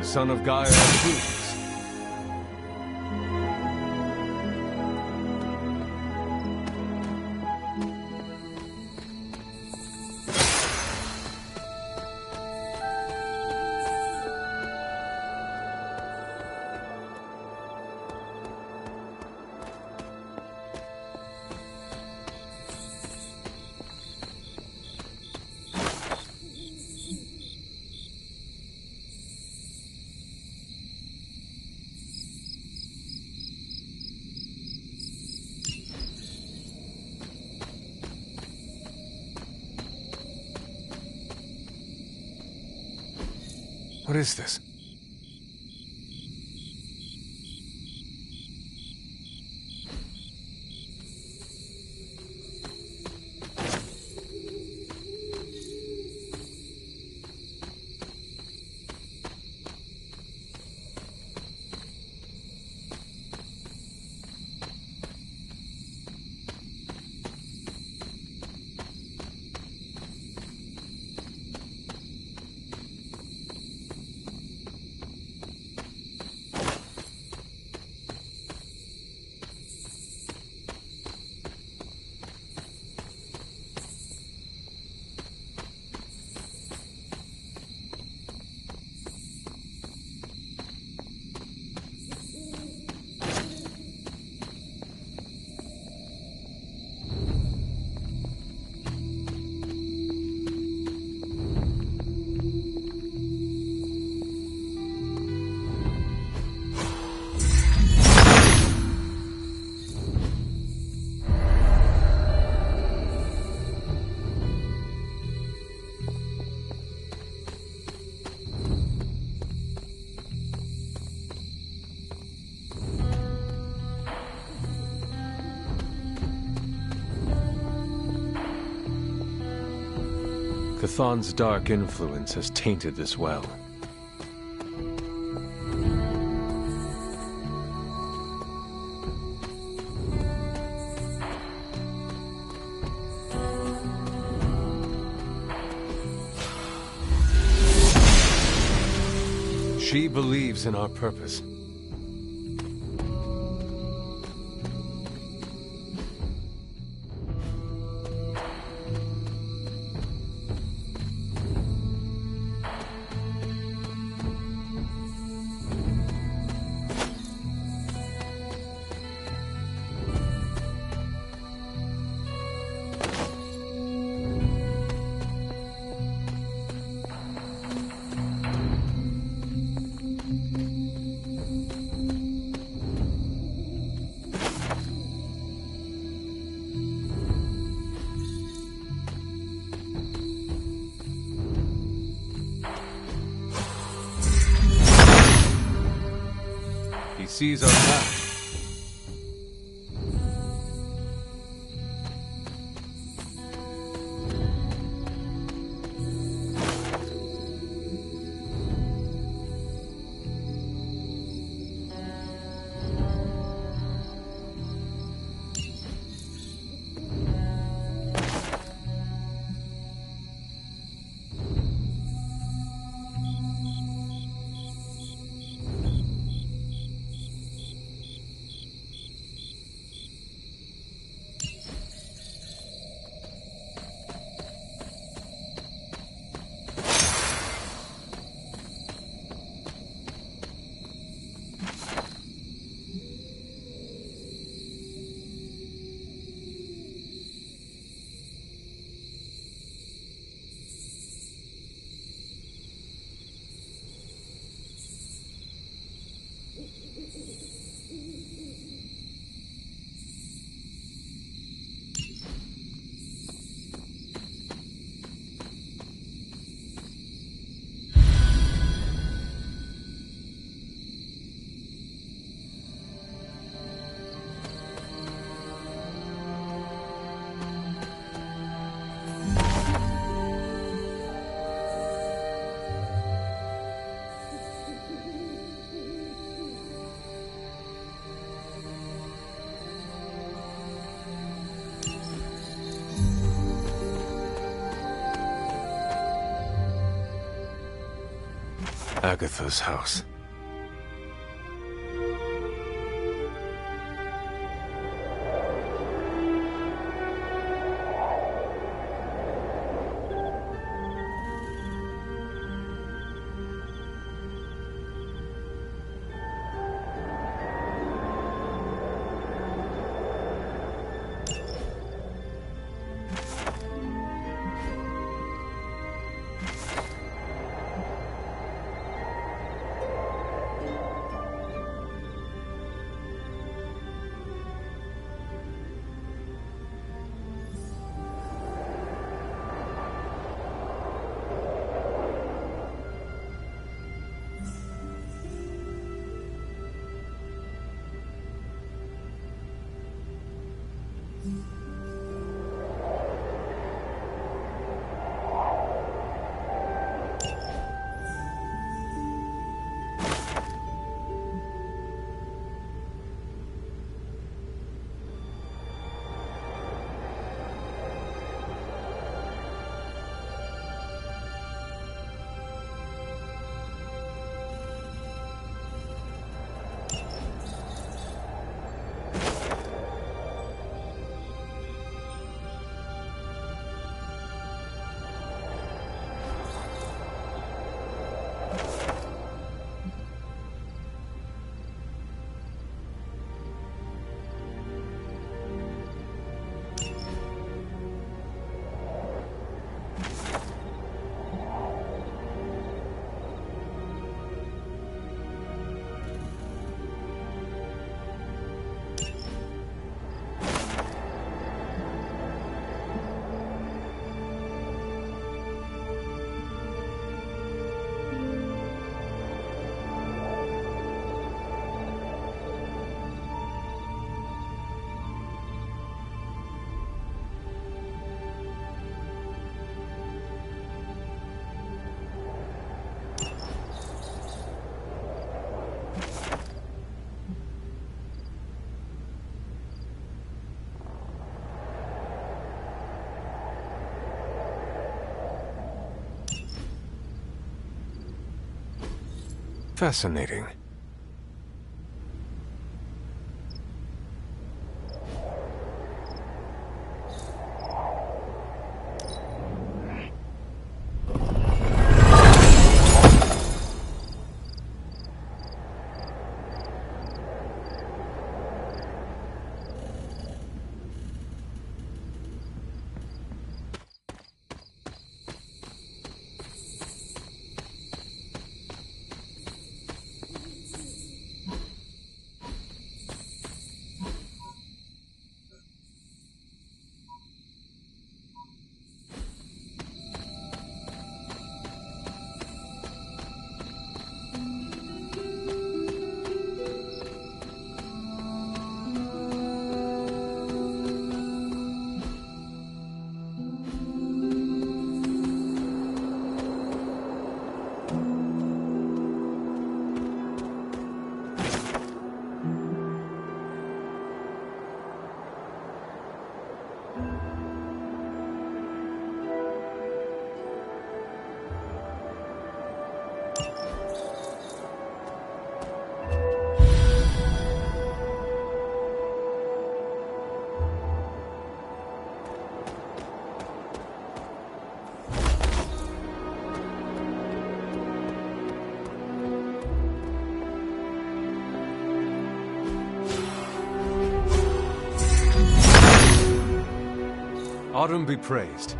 Son of Gaia approves. What is this? Chthon's dark influence has tainted this well. She believes in our purpose. He sees our path. Agatha's house. Fascinating. Autumn be praised.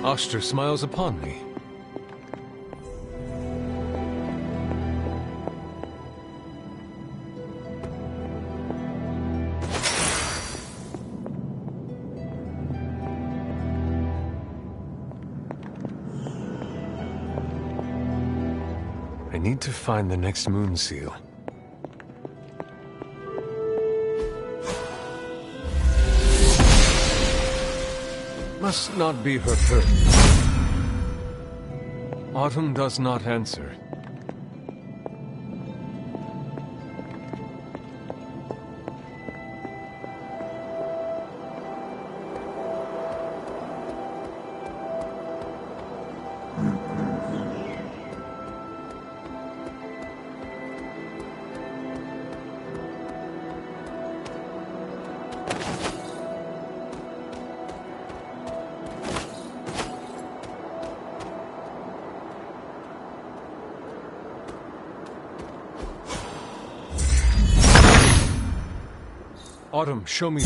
Oster smiles upon me. I need to find the next moon seal. Must not be her turn. Autumn does not answer. Autumn, show me.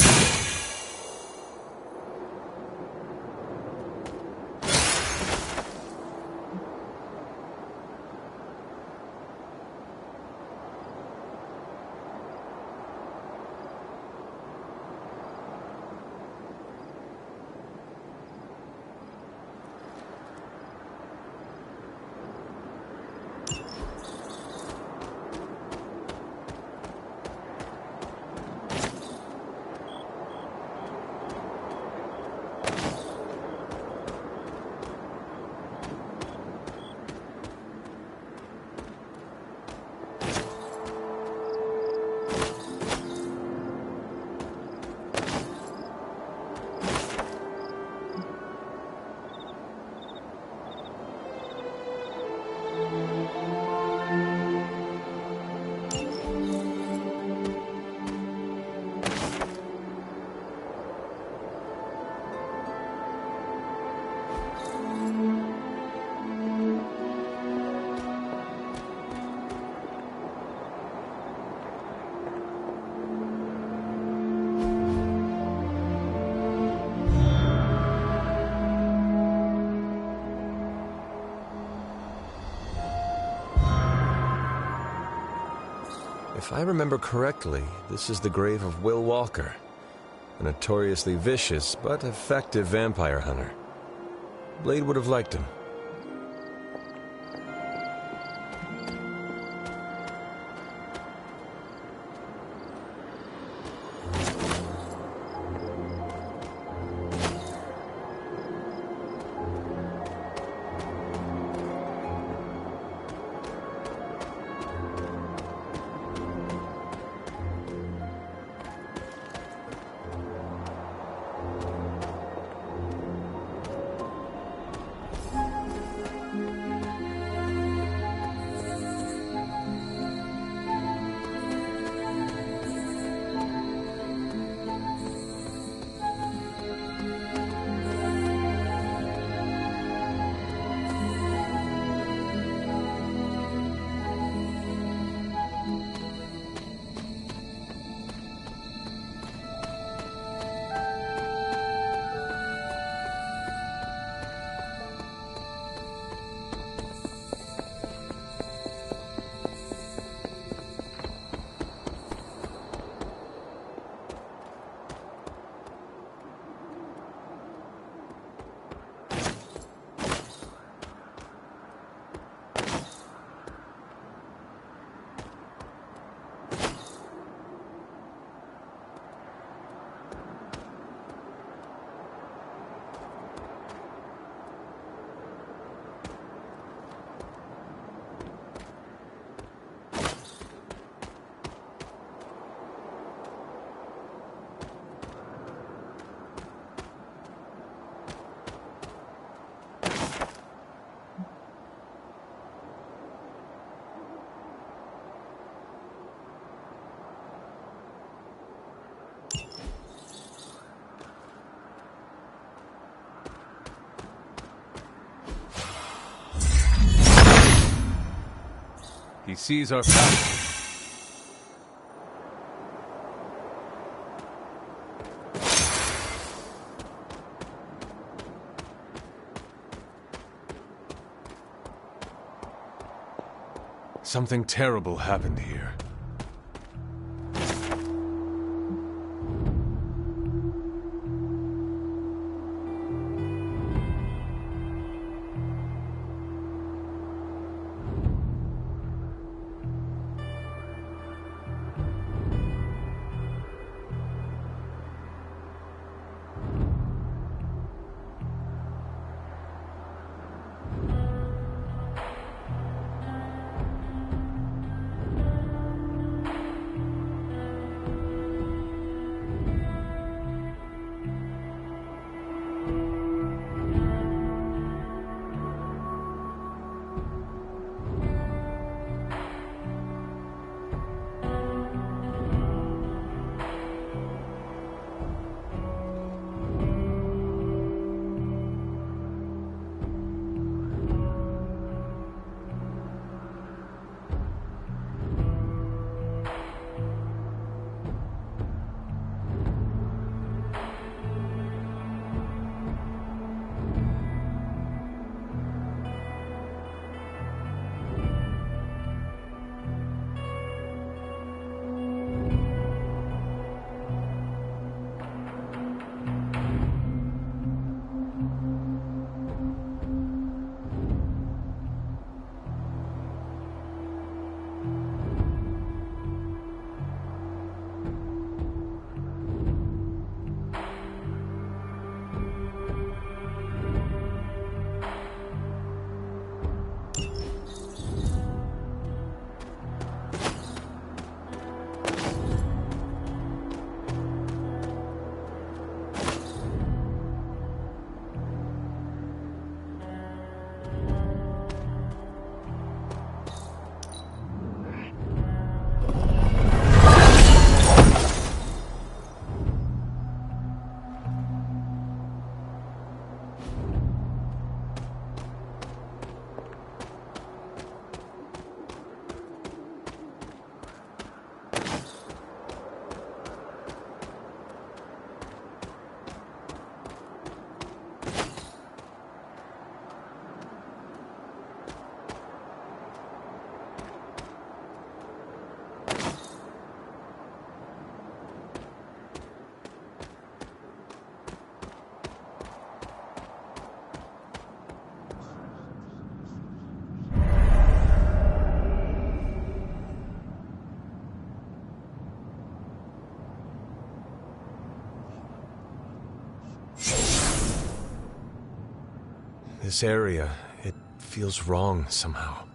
If I remember correctly, this is the grave of Will Walker, a notoriously vicious but effective vampire hunter. Blade would have liked him. He sees our path. Something terrible happened here. This area, it feels wrong somehow.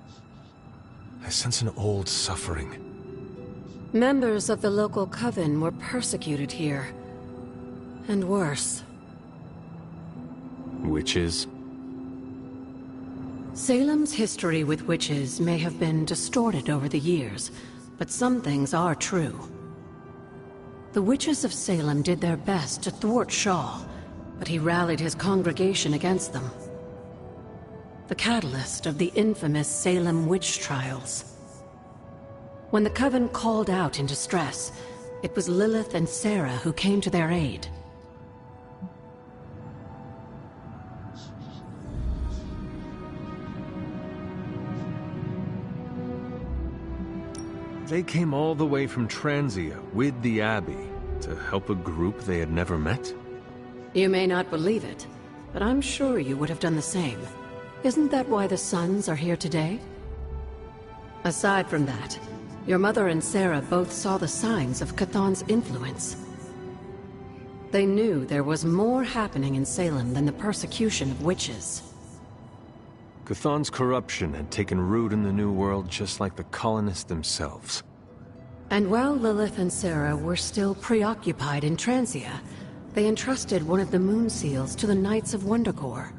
I sense an old suffering. Members of the local coven were persecuted here. And worse. Witches? Salem's history with witches may have been distorted over the years, but some things are true. The witches of Salem did their best to thwart Shaw, but he rallied his congregation against them. The catalyst of the infamous Salem witch trials. When the Coven called out in distress, it was Lilith and Sarah who came to their aid. They came all the way from Transia with the Abbey to help a group they had never met? You may not believe it, but I'm sure you would have done the same. Isn't that why the Sons are here today? Aside from that, your mother and Sarah both saw the signs of Chthon's influence. They knew there was more happening in Salem than the persecution of witches. Chthon's corruption had taken root in the New World just like the colonists themselves. And while Lilith and Sarah were still preoccupied in Transia, they entrusted one of the Moon Seals to the Knights of Wondercore,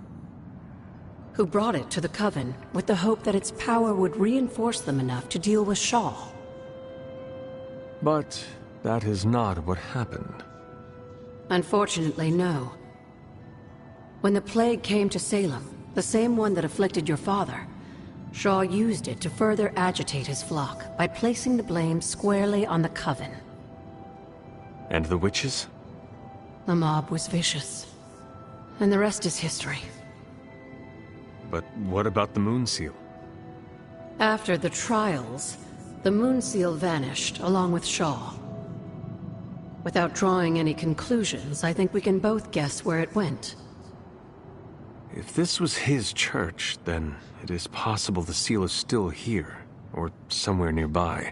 who brought it to the Coven with the hope that its power would reinforce them enough to deal with Shaw. But that is not what happened. Unfortunately, no. When the plague came to Salem, the same one that afflicted your father, Shaw used it to further agitate his flock by placing the blame squarely on the Coven. And the witches? The mob was vicious. And the rest is history. But what about the Moon Seal? After the trials, the Moon Seal vanished along with Shaw. Without drawing any conclusions, I think we can both guess where it went. If this was his church, then it is possible the seal is still here, or somewhere nearby.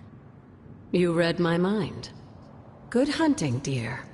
You read my mind. Good hunting, dear.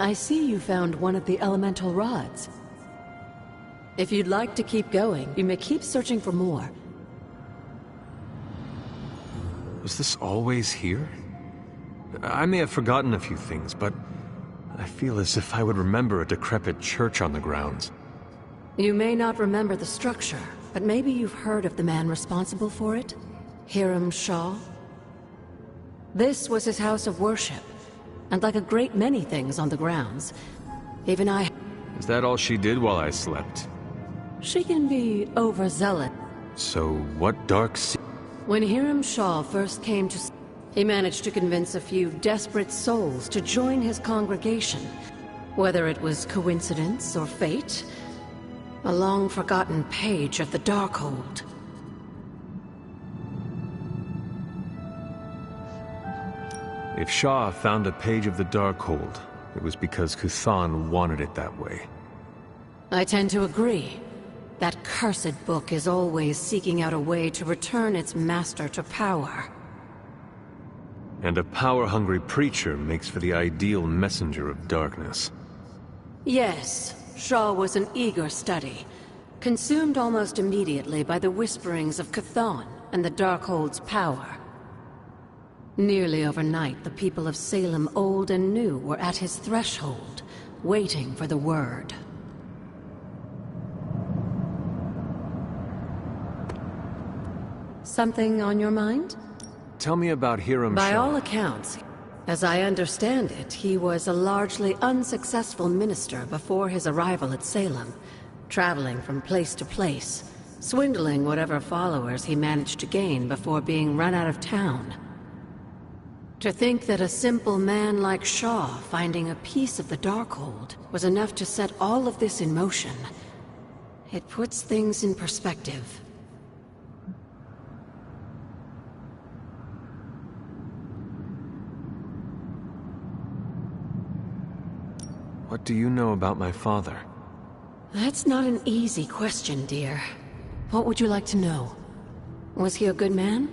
I see you found one of the elemental rods. If you'd like to keep going, you may keep searching for more. Was this always here? I may have forgotten a few things, but I feel as if I would remember a decrepit church on the grounds. You may not remember the structure, but maybe you've heard of the man responsible for it? Hiram Shaw? This was his house of worship, and like a great many things on the grounds, even I... Is that all she did while I slept? She can be overzealous. So what dark sea... When Hiram Shaw first came to... He managed to convince a few desperate souls to join his congregation. Whether it was coincidence or fate, a long-forgotten page of the Darkhold. If Shaw found a page of the Darkhold, it was because Chthon wanted it that way. I tend to agree. That cursed book is always seeking out a way to return its master to power. And a power-hungry preacher makes for the ideal messenger of darkness. Yes, Shaw was an eager study, consumed almost immediately by the whisperings of Chthon and the Darkhold's power. Nearly overnight, the people of Salem, old and new, were at his threshold, waiting for the word. Something on your mind? Tell me about Hiram By Shaw. all accounts, as I understand it, he was a largely unsuccessful minister before his arrival at Salem, traveling from place to place, swindling whatever followers he managed to gain before being run out of town. To think that a simple man like Shaw finding a piece of the Darkhold was enough to set all of this in motion, it puts things in perspective. What do you know about my father? That's not an easy question, dear. What would you like to know? Was he a good man?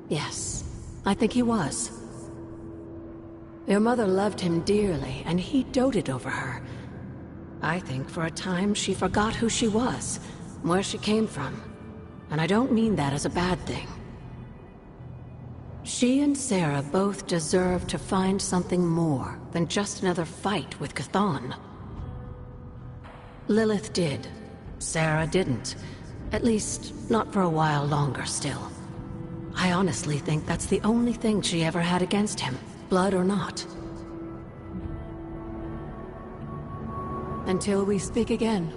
Yes, I think he was. Your mother loved him dearly, and he doted over her. I think for a time she forgot who she was, where she came from. And I don't mean that as a bad thing. She and Sarah both deserve to find something more than just another fight with Chthon. Lilith did. Sarah didn't. At least, not for a while longer still. I honestly think that's the only thing she ever had against him, blood or not. Until we speak again.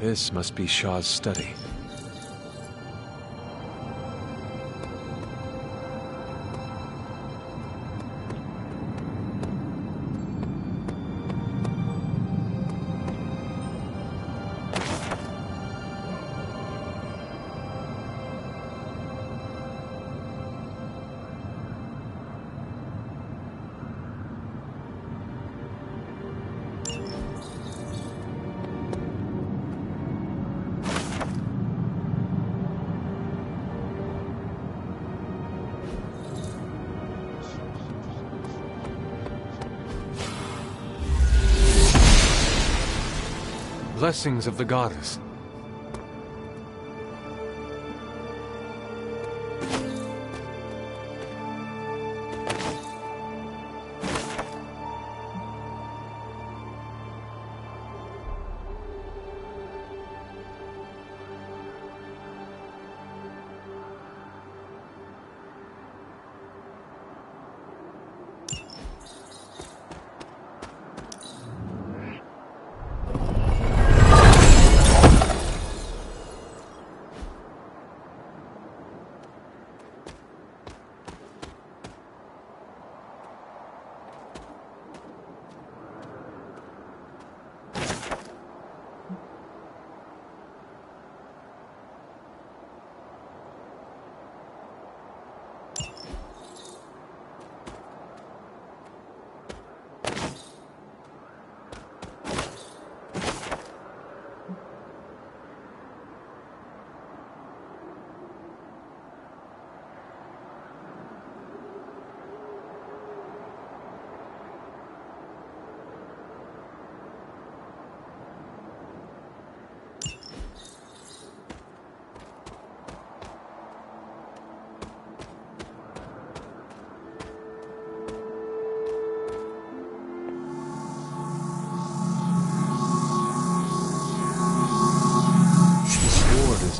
This must be Shaw's study. Blessings of the goddess.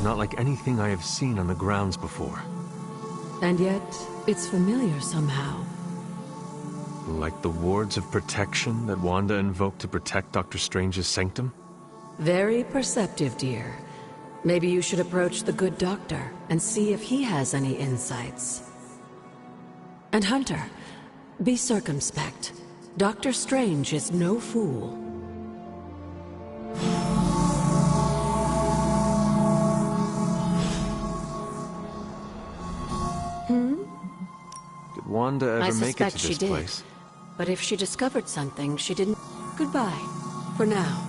Not like anything I have seen on the grounds before. And yet, it's familiar somehow. Like the wards of protection that Wanda invoked to protect Dr. Strange's sanctum? Very perceptive, dear. Maybe you should approach the good doctor and see if he has any insights. And Hunter, be circumspect. Dr. Strange is no fool. Did Wanda ever make it to this she did. place? But if she discovered something, she didn't... Goodbye. For now.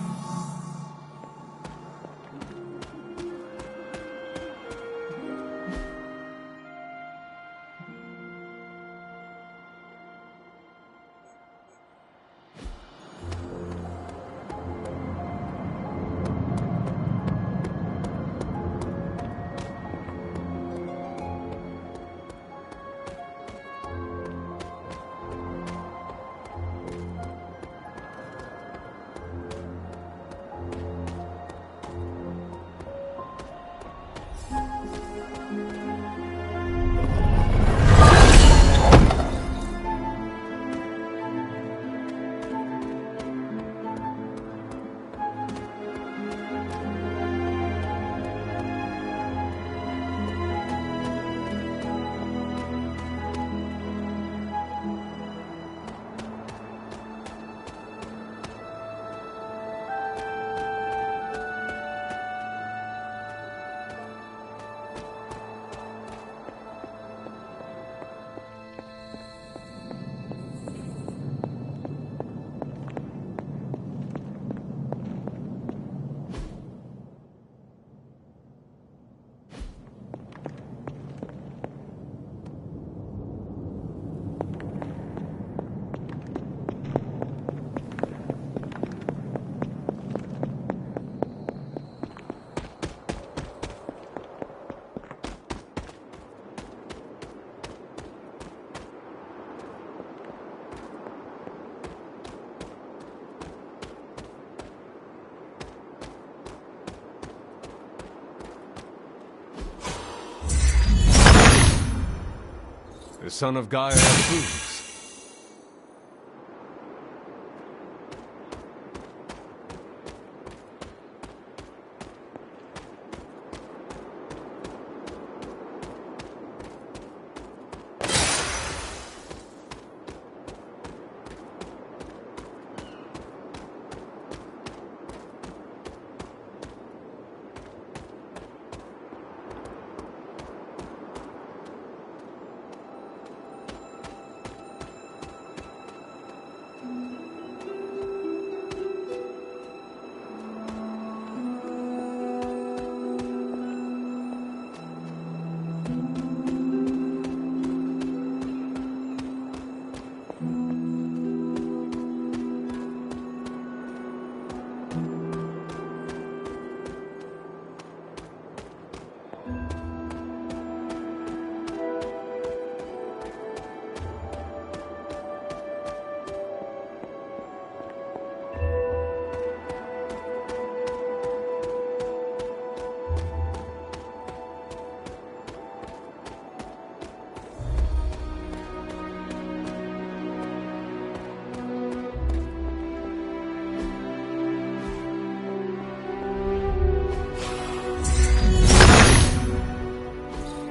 The son of Gaia approves.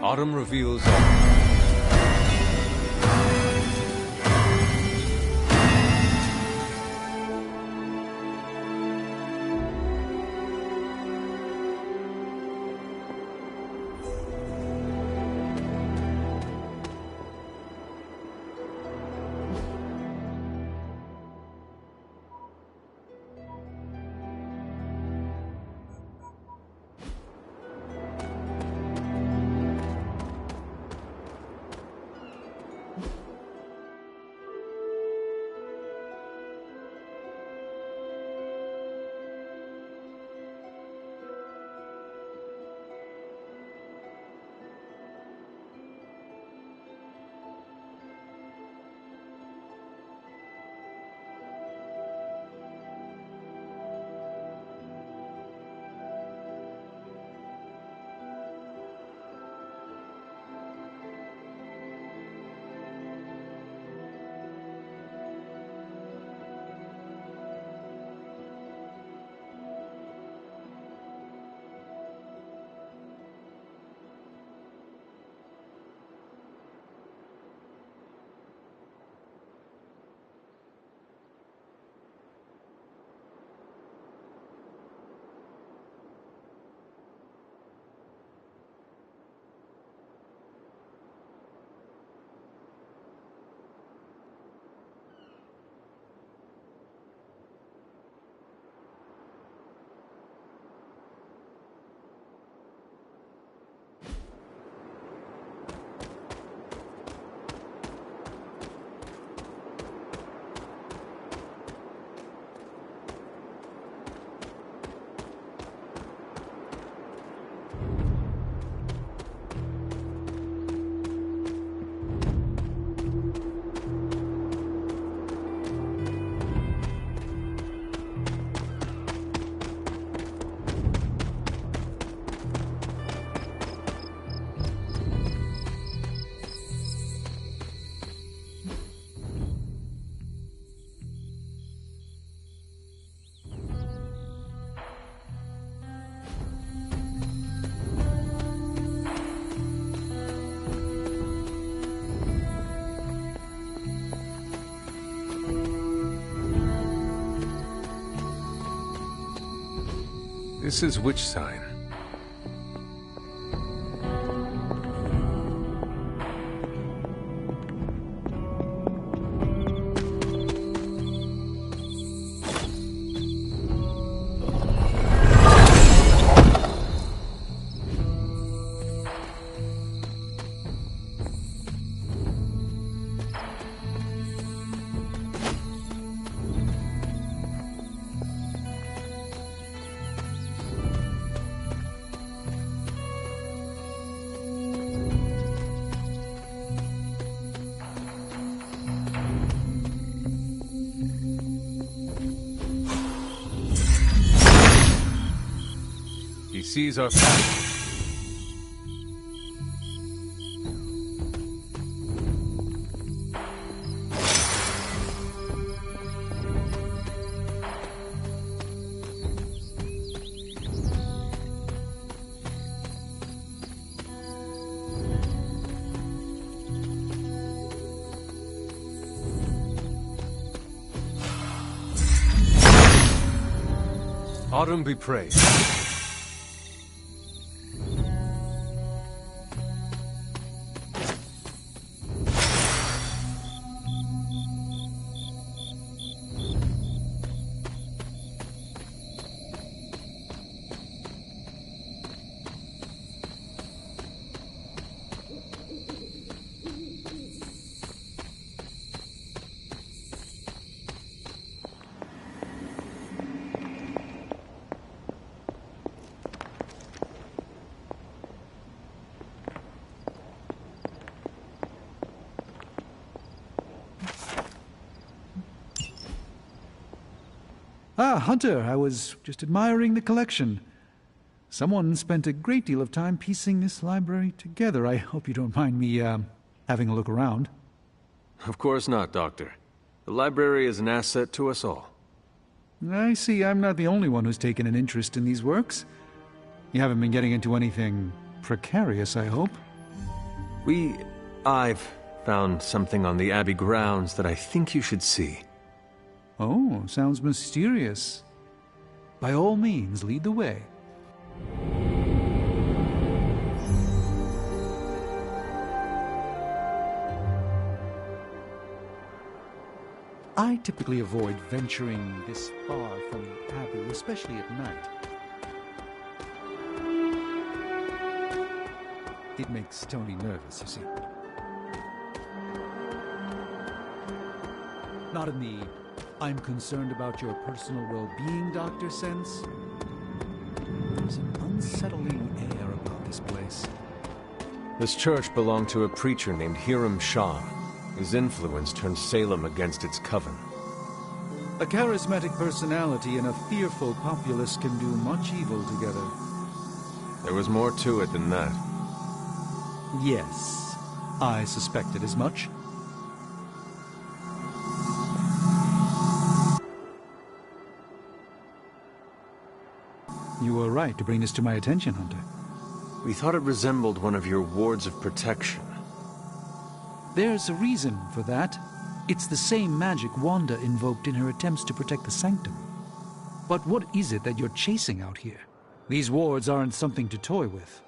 Autumn reveals all. This is which sign? He sees our path. Autumn be praised. Ah, Hunter, I was just admiring the collection. Someone spent a great deal of time piecing this library together. I hope you don't mind me, having a look around. Of course not, Doctor. The library is an asset to us all. I see I'm not the only one who's taken an interest in these works. You haven't been getting into anything precarious, I hope? I've found something on the Abbey grounds that I think you should see. Oh, sounds mysterious. By all means, lead the way. I typically avoid venturing this far from the Abbey, especially at night. It makes Tony nervous, you see. Not in the "I'm concerned about your personal well-being, Doctor" sense. There's an unsettling air about this place. This church belonged to a preacher named Hiram Shah. His influence turned Salem against its coven. A charismatic personality and a fearful populace can do much evil together. There was more to it than that. Yes, I suspected as much. You were right to bring this to my attention, Hunter. We thought it resembled one of your wards of protection. There's a reason for that. It's the same magic Wanda invoked in her attempts to protect the Sanctum. But what is it that you're chasing out here? These wards aren't something to toy with.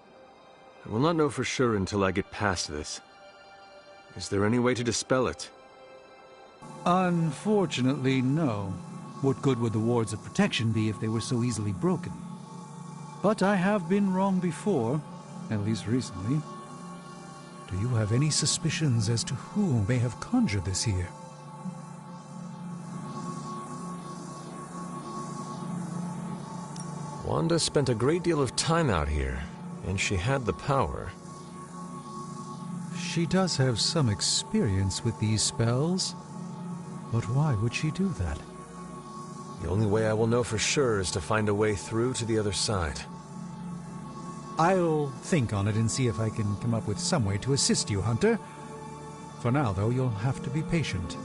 I will not know for sure until I get past this. Is there any way to dispel it? Unfortunately, no. What good would the wards of protection be if they were so easily broken? But I have been wrong before, at least recently. Do you have any suspicions as to who may have conjured this here? Wanda spent a great deal of time out here, and she had the power. She does have some experience with these spells, but why would she do that? The only way I will know for sure is to find a way through to the other side. I'll think on it and see if I can come up with some way to assist you, Hunter. For now, though, you'll have to be patient.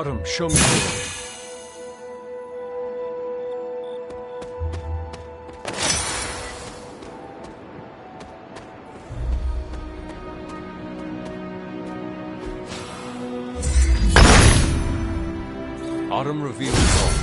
Autumn, show me the way. Autumn reveals all.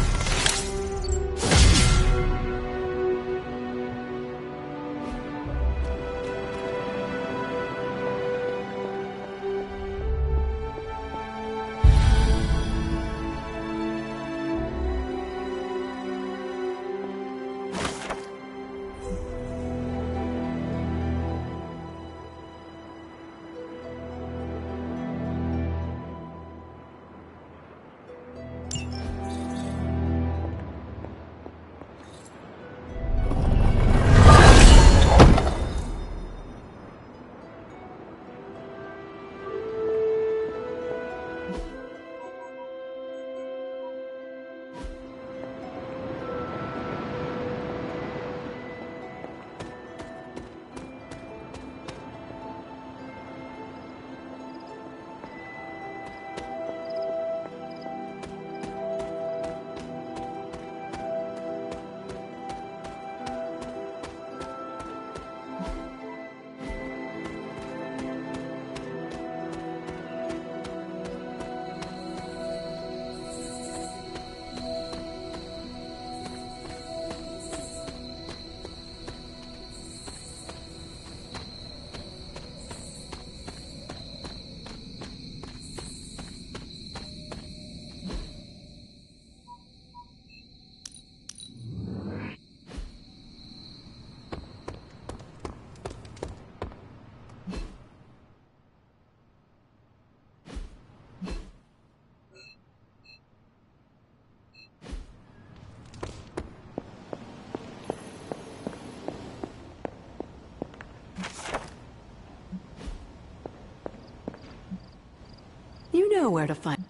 You know where to find.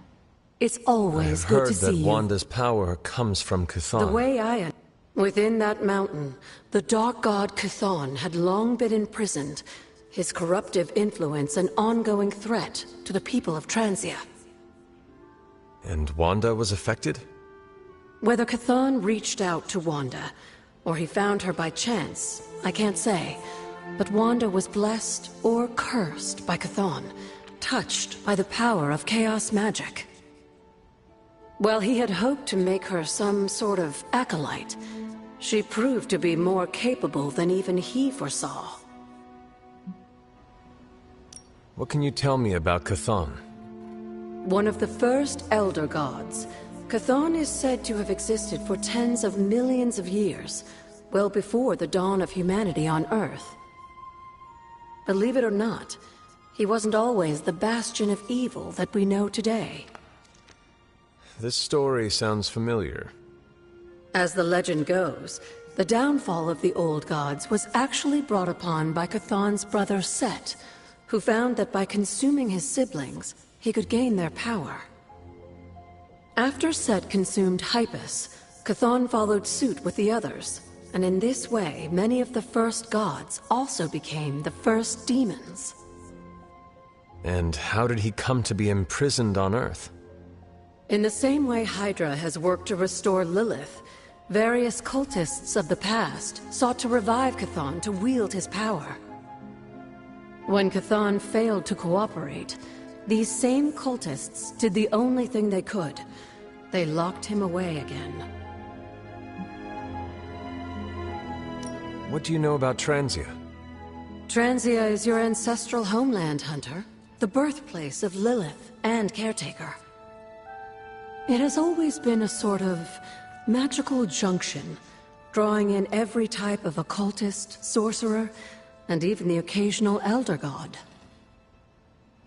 It's always good to see you. I've heard that Wanda's power comes from Chthon. The way I... Within that mountain, the dark god Chthon had long been imprisoned, his corruptive influence an ongoing threat to the people of Transia. And Wanda was affected? Whether Chthon reached out to Wanda, or he found her by chance, I can't say. But Wanda was blessed or cursed by Chthon, touched by the power of chaos magic. While he had hoped to make her some sort of acolyte, she proved to be more capable than even he foresaw. What can you tell me about Chthon? One of the first Elder Gods, Chthon is said to have existed for tens of millions of years, well before the dawn of humanity on Earth. Believe it or not, he wasn't always the bastion of evil that we know today. This story sounds familiar. As the legend goes, the downfall of the old gods was actually brought upon by Chthon's brother Set, who found that by consuming his siblings, he could gain their power. After Set consumed Hypus, Chthon followed suit with the others, and in this way, many of the first gods also became the first demons. And how did he come to be imprisoned on Earth? In the same way Hydra has worked to restore Lilith, various cultists of the past sought to revive Chthon to wield his power. When Chthon failed to cooperate, these same cultists did the only thing they could. They locked him away again. What do you know about Transia? Transia is your ancestral homeland, Hunter. The birthplace of Lilith and Caretaker. It has always been a sort of magical junction, drawing in every type of occultist, sorcerer, and even the occasional Elder God.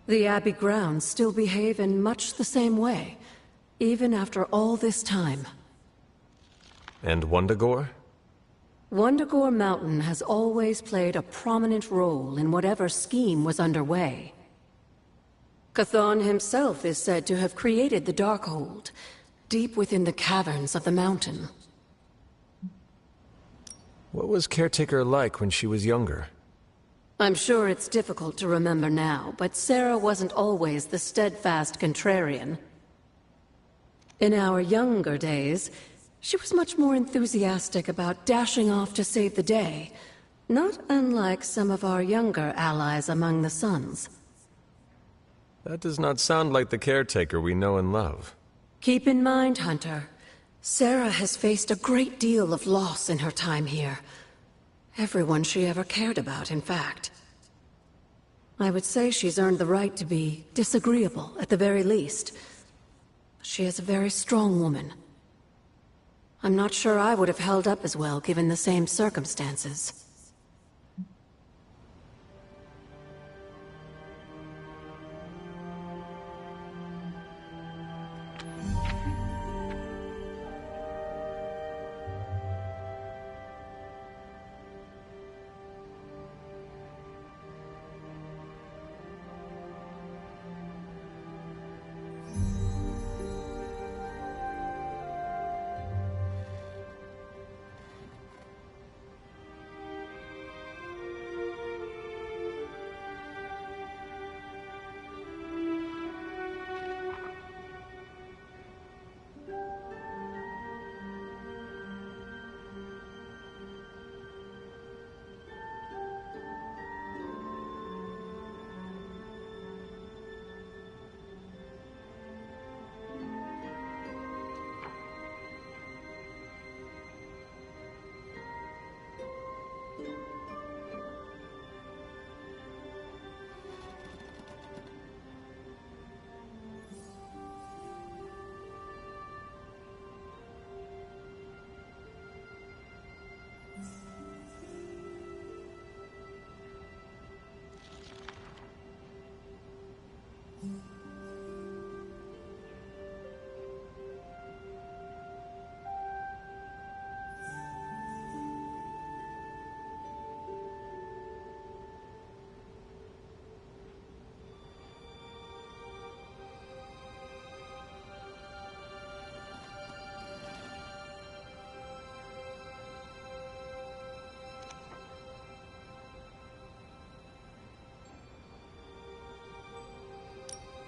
The Abbey grounds still behave in much the same way, even after all this time. And Wundagore? Wundagore Mountain has always played a prominent role in whatever scheme was underway. Chthon himself is said to have created the Darkhold, deep within the caverns of the mountain. What was Caretaker like when she was younger? I'm sure it's difficult to remember now, but Sarah wasn't always the steadfast contrarian. In our younger days, she was much more enthusiastic about dashing off to save the day, not unlike some of our younger allies among the Suns. That does not sound like the caretaker we know and love. Keep in mind, Hunter, Sarah has faced a great deal of loss in her time here. Everyone she ever cared about, in fact. I would say she's earned the right to be disagreeable, at the very least. She is a very strong woman. I'm not sure I would have held up as well given the same circumstances.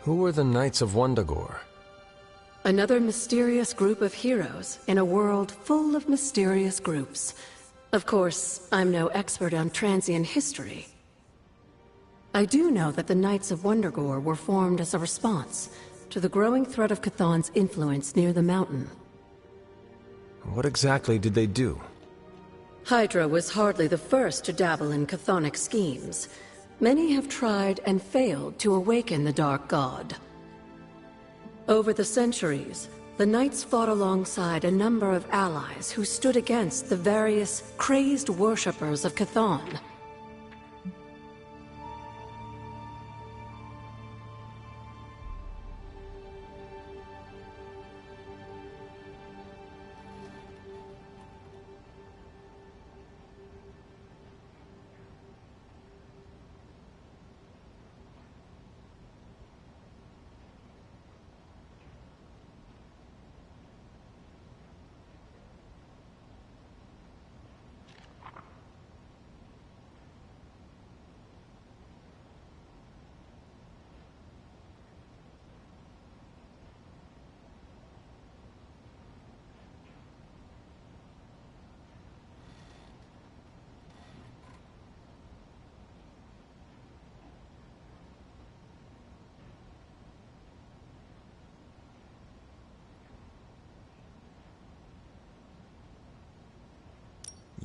Who were the Knights of Wundagore? Another mysterious group of heroes in a world full of mysterious groups. Of course, I'm no expert on transient history. I do know that the Knights of Wundagore were formed as a response to the growing threat of Chthon's influence near the mountain. What exactly did they do? Hydra was hardly the first to dabble in chthonic schemes. Many have tried and failed to awaken the Dark God. Over the centuries, the Knights fought alongside a number of allies who stood against the various crazed worshippers of Chthon.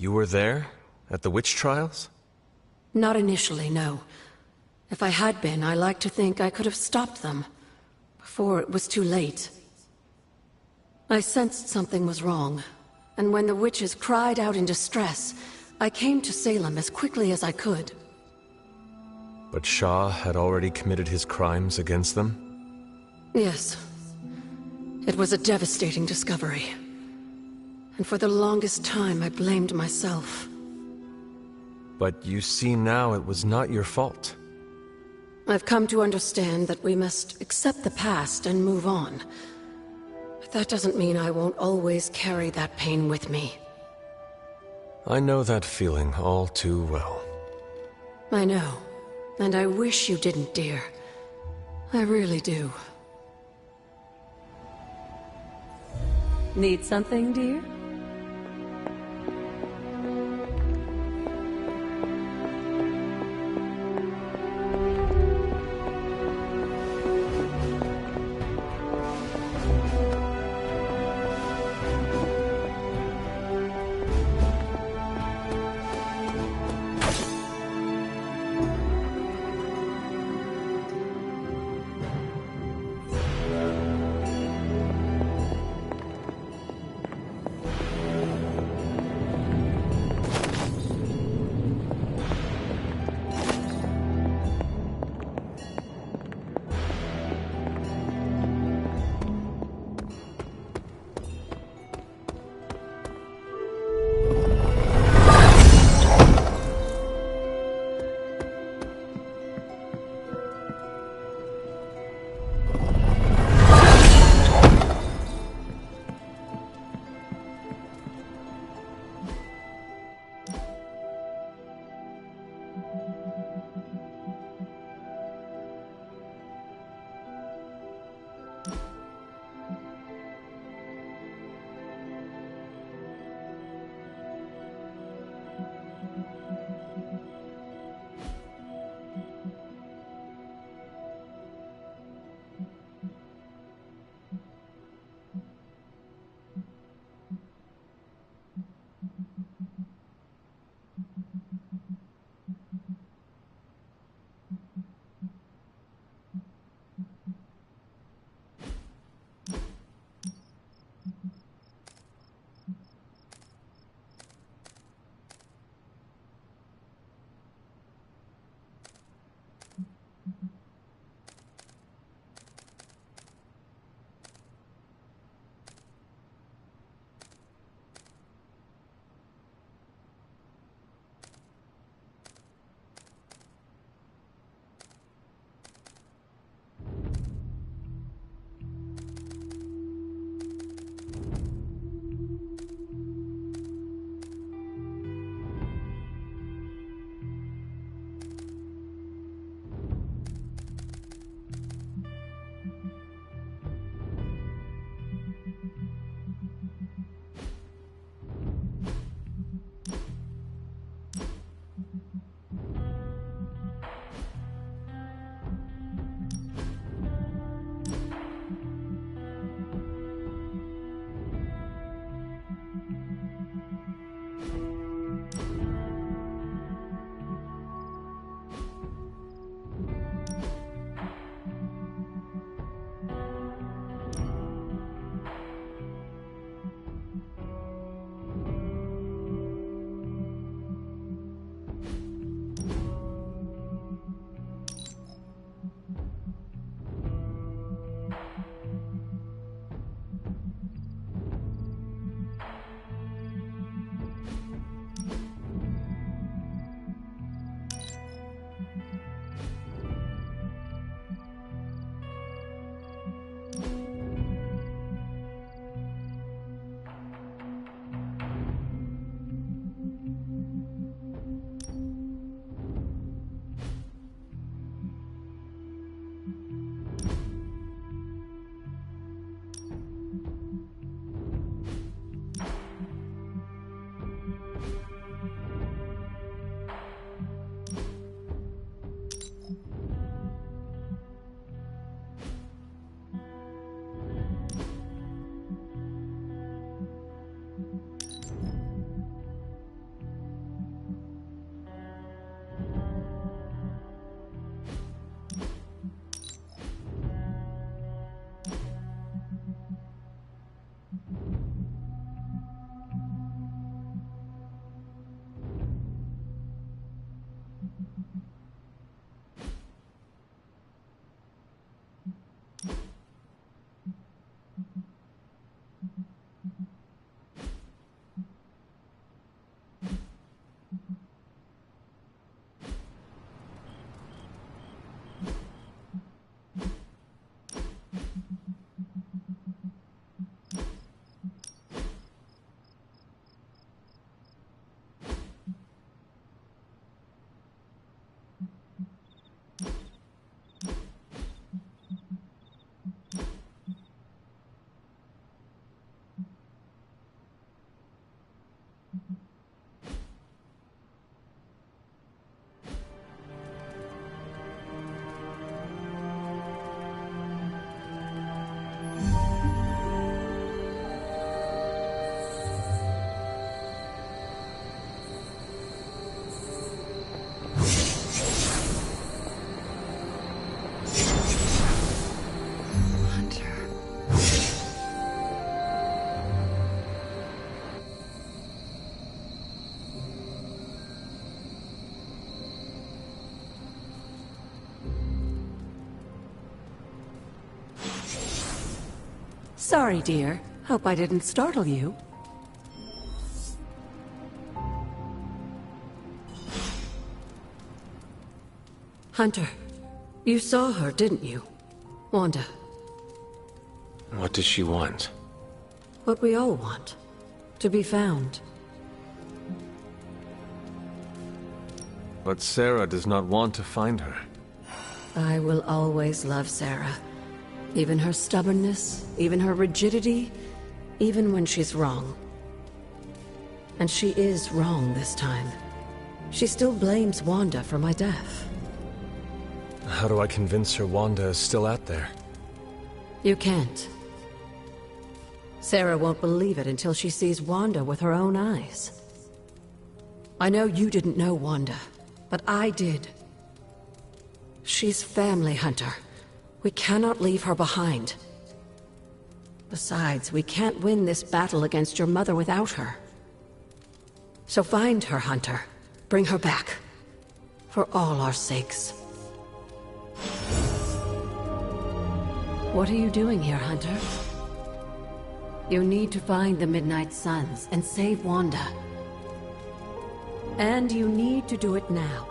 You were there? At the witch trials? Not initially, no. If I had been, I like to think I could have stopped them. Before it was too late. I sensed something was wrong. And when the witches cried out in distress, I came to Salem as quickly as I could. But Shah had already committed his crimes against them? Yes. It was a devastating discovery. And for the longest time, I blamed myself. But you see now it was not your fault. I've come to understand that we must accept the past and move on. But that doesn't mean I won't always carry that pain with me. I know that feeling all too well. I know. And I wish you didn't, dear. I really do. Need something, dear? Sorry, dear. Hope I didn't startle you. Hunter, you saw her, didn't you? Wanda. What does she want? What we all want. To be found. But Sarah does not want to find her. I will always love Sarah. Even her stubbornness, even her rigidity, even when she's wrong. And she is wrong this time. She still blames Wanda for my death. How do I convince her Wanda is still out there? You can't. Sarah won't believe it until she sees Wanda with her own eyes. I know you didn't know Wanda, but I did. She's family, Hunter. We cannot leave her behind. Besides, we can't win this battle against your mother without her. So find her, Hunter. Bring her back. For all our sakes. What are you doing here, Hunter? You need to find the Midnight Suns and save Wanda. And you need to do it now.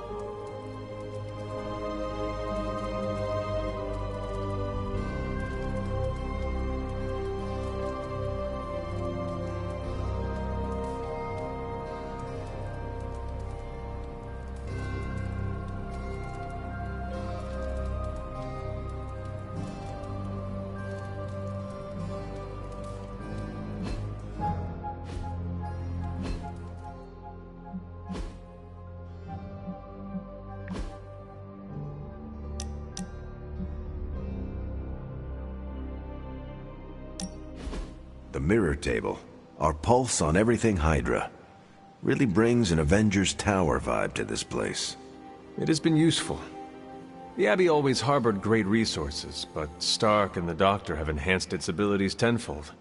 The mirror table, our pulse on everything Hydra, really brings an Avengers Tower vibe to this place. It has been useful. The Abbey always harbored great resources, but Stark and the Doctor have enhanced its abilities tenfold.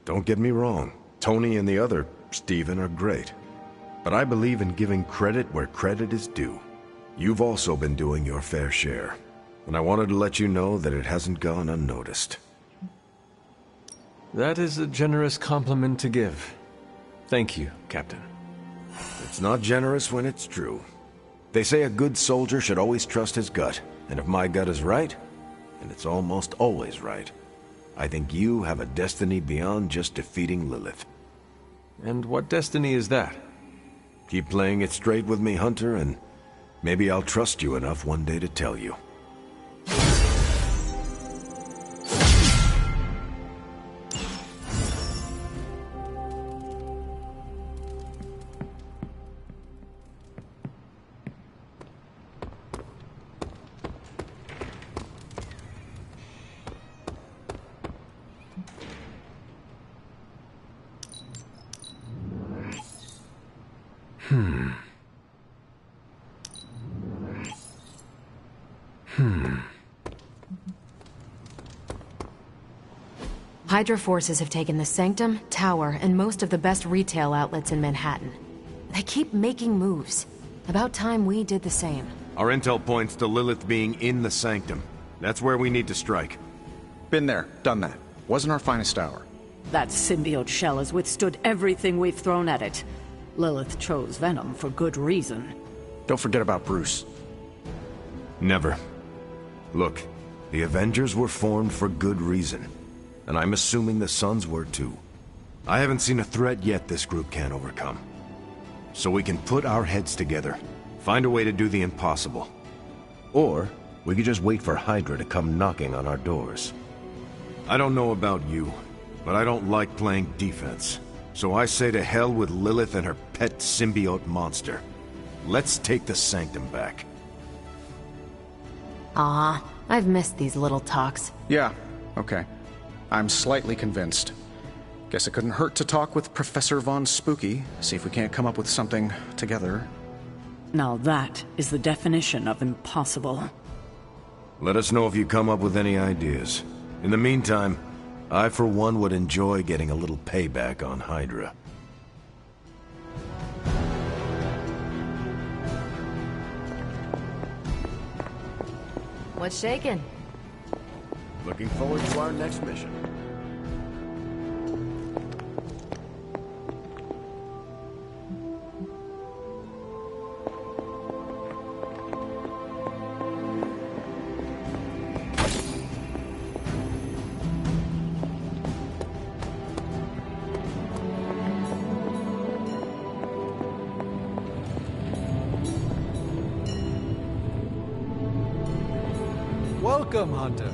Don't get me wrong, Tony and the other Stephen are great. But I believe in giving credit where credit is due. You've also been doing your fair share, and I wanted to let you know that it hasn't gone unnoticed. That is a generous compliment to give. Thank you, Captain. It's not generous when it's true. They say a good soldier should always trust his gut, and if my gut is right, and it's almost always right, I think you have a destiny beyond just defeating Lilith. And what destiny is that? Keep playing it straight with me, Hunter, and maybe I'll trust you enough one day to tell you. Hydra forces have taken the Sanctum, Tower, and most of the best retail outlets in Manhattan. They keep making moves. About time we did the same. Our intel points to Lilith being in the Sanctum. That's where we need to strike. Been there, done that. Wasn't our finest hour. That symbiote shell has withstood everything we've thrown at it. Lilith chose Venom for good reason. Don't forget about Bruce. Never. Look, the Avengers were formed for good reason. And I'm assuming the Suns were too. I haven't seen a threat yet this group can't overcome. So we can put our heads together, find a way to do the impossible. Or we could just wait for Hydra to come knocking on our doors. I don't know about you, but I don't like playing defense. So I say to hell with Lilith and her pet symbiote monster. Let's take the Sanctum back. Ah, I've missed these little talks. Yeah, okay. I'm slightly convinced. Guess it couldn't hurt to talk with Professor Von Spooky, see if we can't come up with something together. Now that is the definition of impossible. Let us know if you come up with any ideas. In the meantime, I for one would enjoy getting a little payback on Hydra. What's shaking? Looking forward to our next mission. Welcome, Hunter.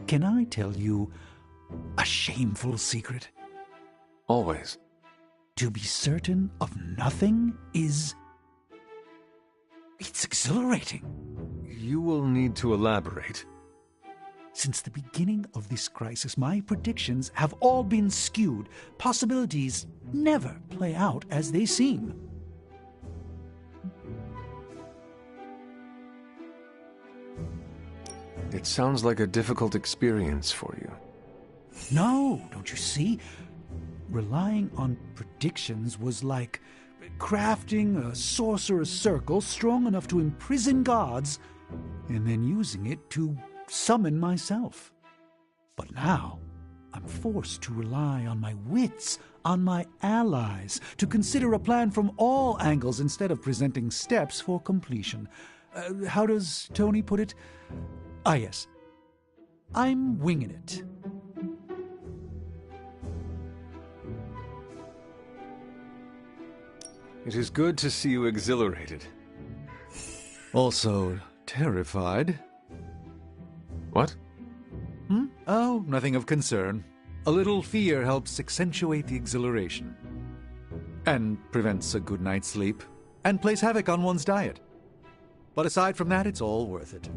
Can I tell you a shameful secret? Always. To be certain of nothing is... it's exhilarating. You will need to elaborate. Since the beginning of this crisis, my predictions have all been skewed. Possibilities never play out as they seem. It sounds like a difficult experience for you. No, don't you see? Relying on predictions was like crafting a sorcerer's circle strong enough to imprison gods and then using it to summon myself. But now, I'm forced to rely on my wits, on my allies, to consider a plan from all angles instead of presenting steps for completion. How does Tony put it? Ah, yes. I'm winging it. It is good to see you exhilarated. Also terrified. What? Oh, nothing of concern. A little fear helps accentuate the exhilaration. And prevents a good night's sleep. And plays havoc on one's diet. But aside from that, it's all worth it.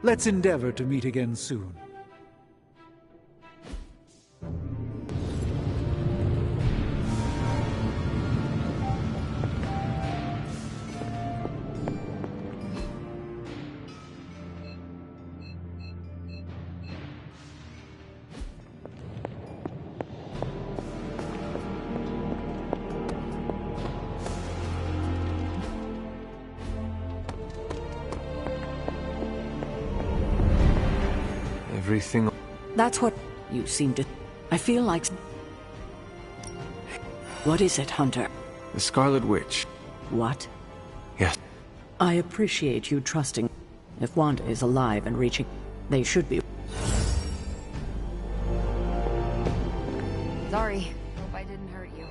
Let's endeavor to meet again soon. Everything... That's what you seem to... I feel like... What is it, Hunter? The Scarlet Witch. What? Yes. I appreciate you trusting. If Wanda is alive and reaching, they should be. Sorry. Hope I didn't hurt you.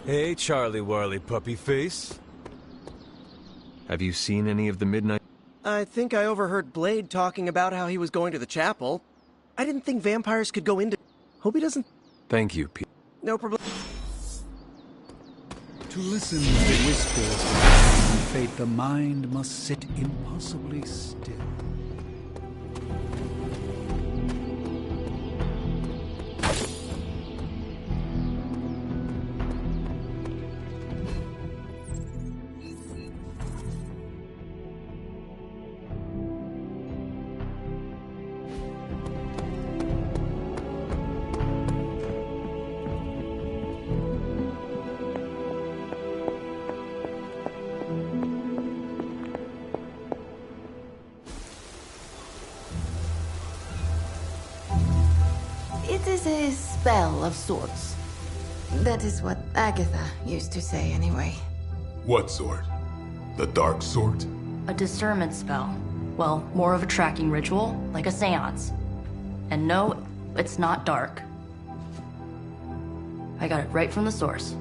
Hey, Charlie Warley puppy face. Have you seen any of the Midnight... I think I overheard Blade talking about how he was going to the chapel. I didn't think vampires could go into... Hope he doesn't... Thank you, Pete. No problem. To listen to the whispers of fate, the mind must sit impossibly still. It is a spell of sorts. That is what Agatha used to say, anyway. What sort? The dark sort? A discernment spell. Well, more of a tracking ritual, like a seance. And no, it's not dark. I got it right from the source.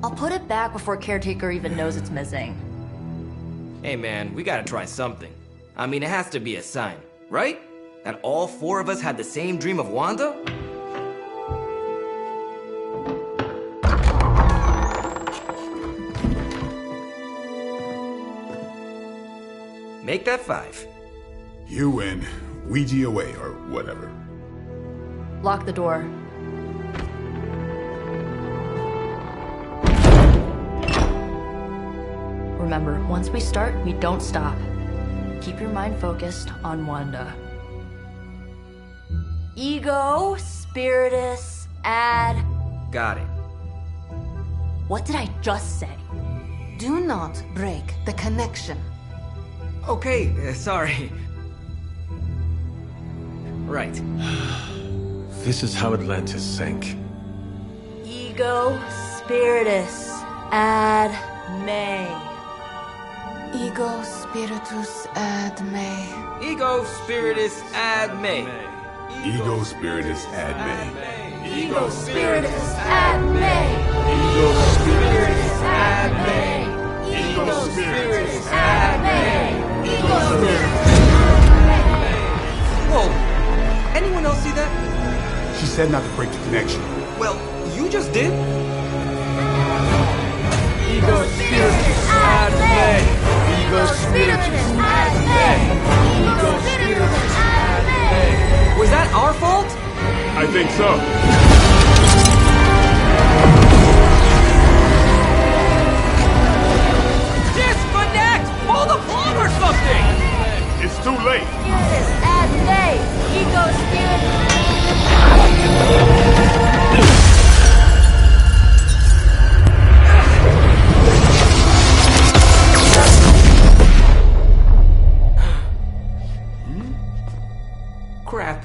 I'll put it back before Caretaker even knows it's missing. Hey man, we gotta try something. I mean, it has to be a sign, right? That all four of us had the same dream of Wanda? Make that 5. You win. Ouija away, or whatever. Lock the door. Remember, once we start, we don't stop. Keep your mind focused on Wanda. Ego, Spiritus, add... Got it. What did I just say? Do not break the connection. Okay, sorry. Right. This is how Atlantis sank. Ego, Spiritus, ad me. Ego spiritus ad me. Ego spiritus ad me. Ego spiritus ad me. Ego spiritus ad me. Ego spiritus ad me. Ego spiritus ad me. Ego spiritus. Whoa! Anyone else see that? She said not to break the connection. Well, you just did. Ego spiritus ad me. Ego spiritus ad me. Ego spiritus ad me. Was that our fault? I think so. Disconnect! Pull the plug or something! It's too late. Spiritus ad me. Ego spiritus. Crap.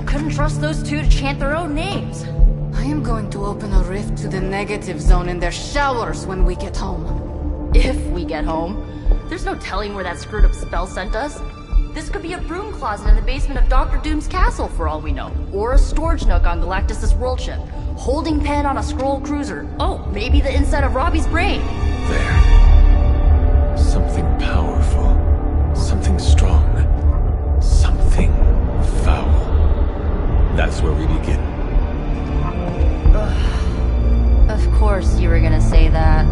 Couldn't trust those two to chant their own names. I am going to open a rift to the negative zone in their showers when we get home. If we get home. There's no telling where that screwed up spell sent us. This could be a broom closet in the basement of Dr. Doom's castle for all we know. Or a storage nook on Galactus' world ship. Holding pen on a scroll cruiser. Oh, maybe the inside of Robbie's brain. There. Something powerful. Something strong. Something foul. That's where we begin. Of course you were gonna say that.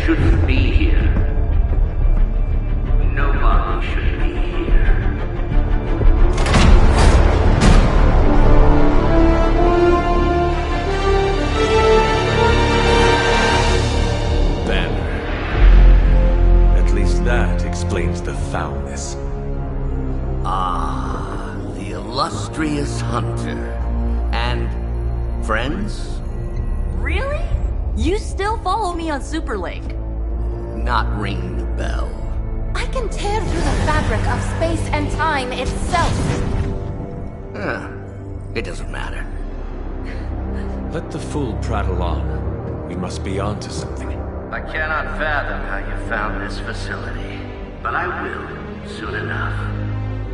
Shouldn't be here. Nobody should be here. Banner. At least that explains the foulness. Ah, the illustrious hunter. And friends? Really? You still follow me on Superlink? Not ring the bell. I can tear through the fabric of space and time itself. It doesn't matter. Let the fool prattle on. We must be onto something. I cannot fathom how you found this facility, but I will soon enough.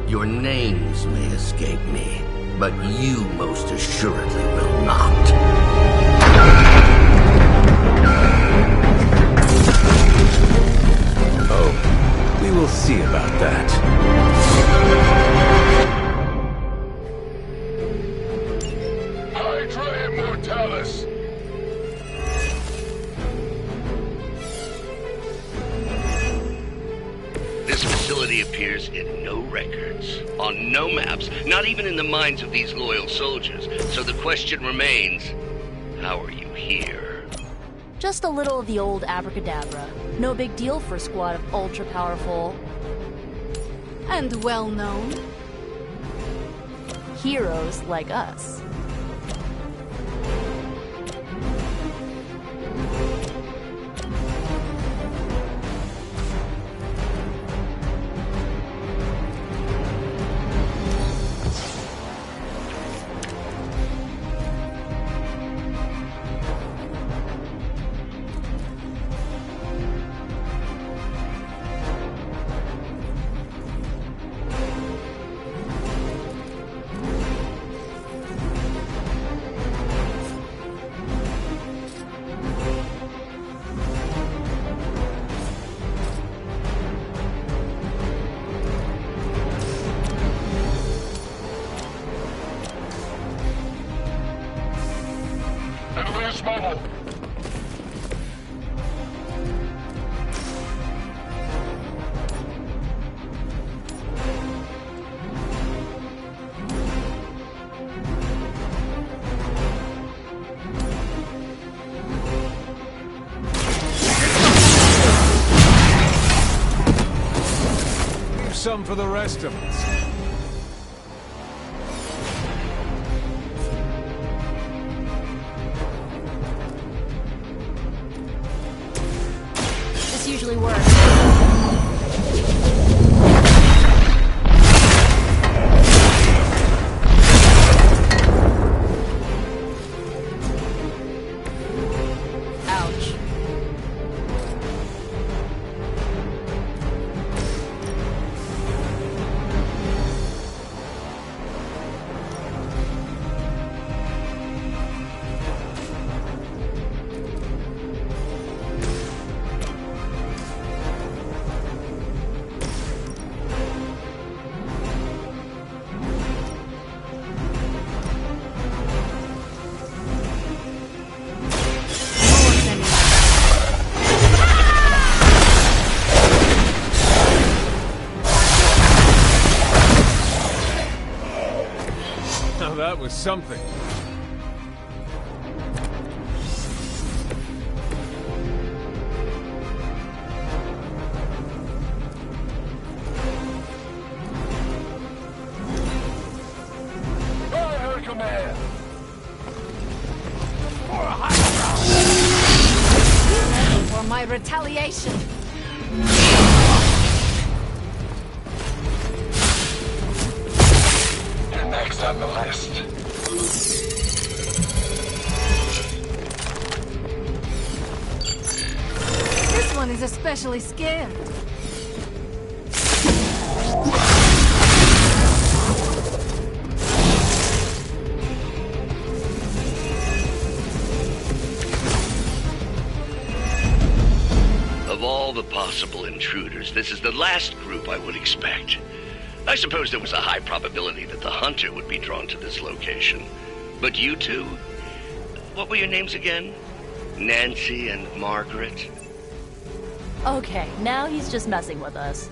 Your names may escape me, but you most assuredly will not. Oh, we will see about that. Hydra Immortalis! This facility appears in no records, on no maps, not even in the minds of these loyal soldiers. So the question remains, how are you here? Just a little of the old abracadabra. No big deal for a squad of ultra-powerful... and well-known heroes like us. Mobile. Leave some for the rest of us. Usually works. Ouch. Now that was something. Fire command! for my retaliation. really scared. Of all the possible intruders, this is the last group I would expect. I suppose there was a high probability that the hunter would be drawn to this location. But you two? What were your names again? Nancy and Margaret? Okay, now he's just messing with us.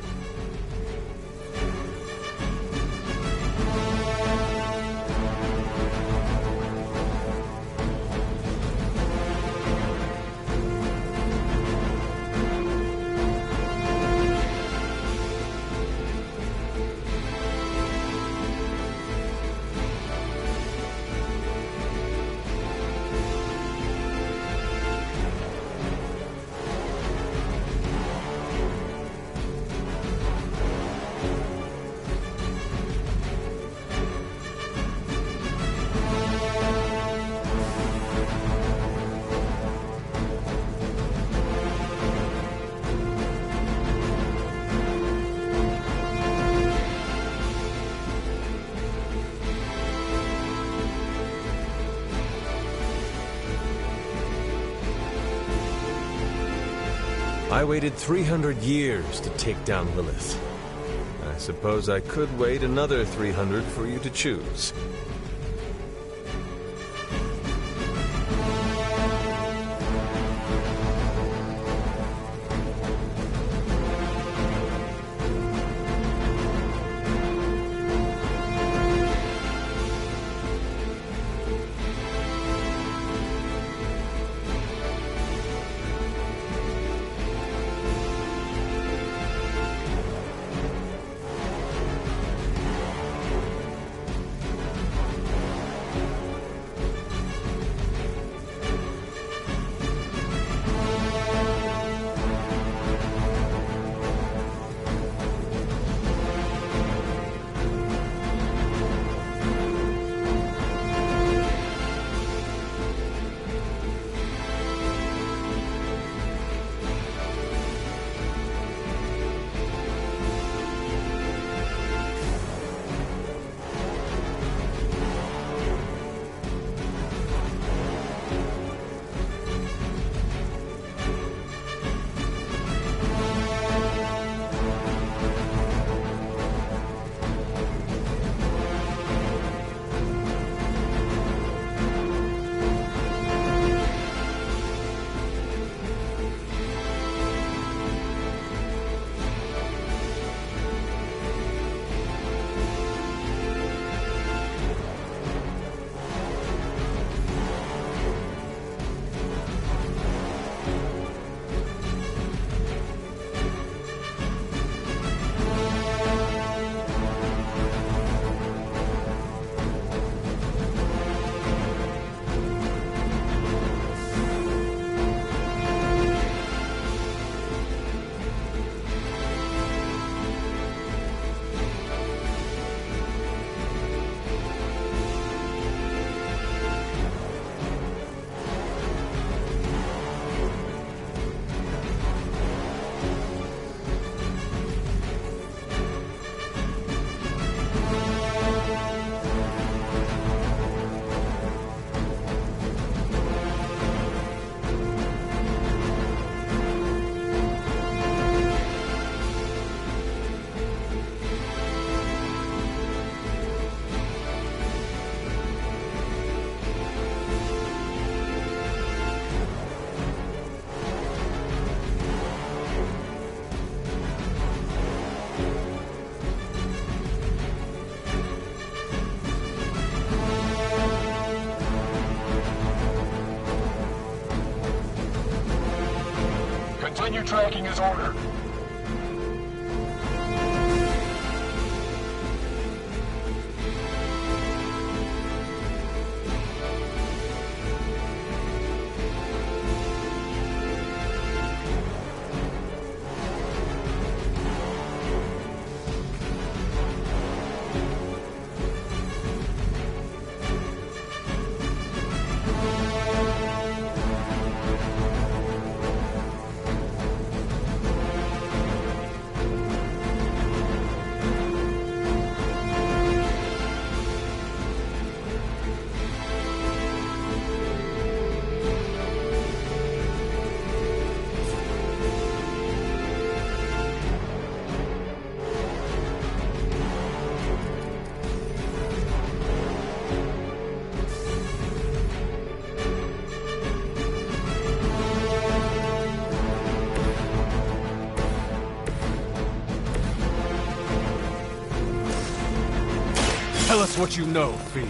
I waited 300 years to take down Lilith. I suppose I could wait another 300 for you to choose. Continue tracking as ordered. Tell us what you know, fiend.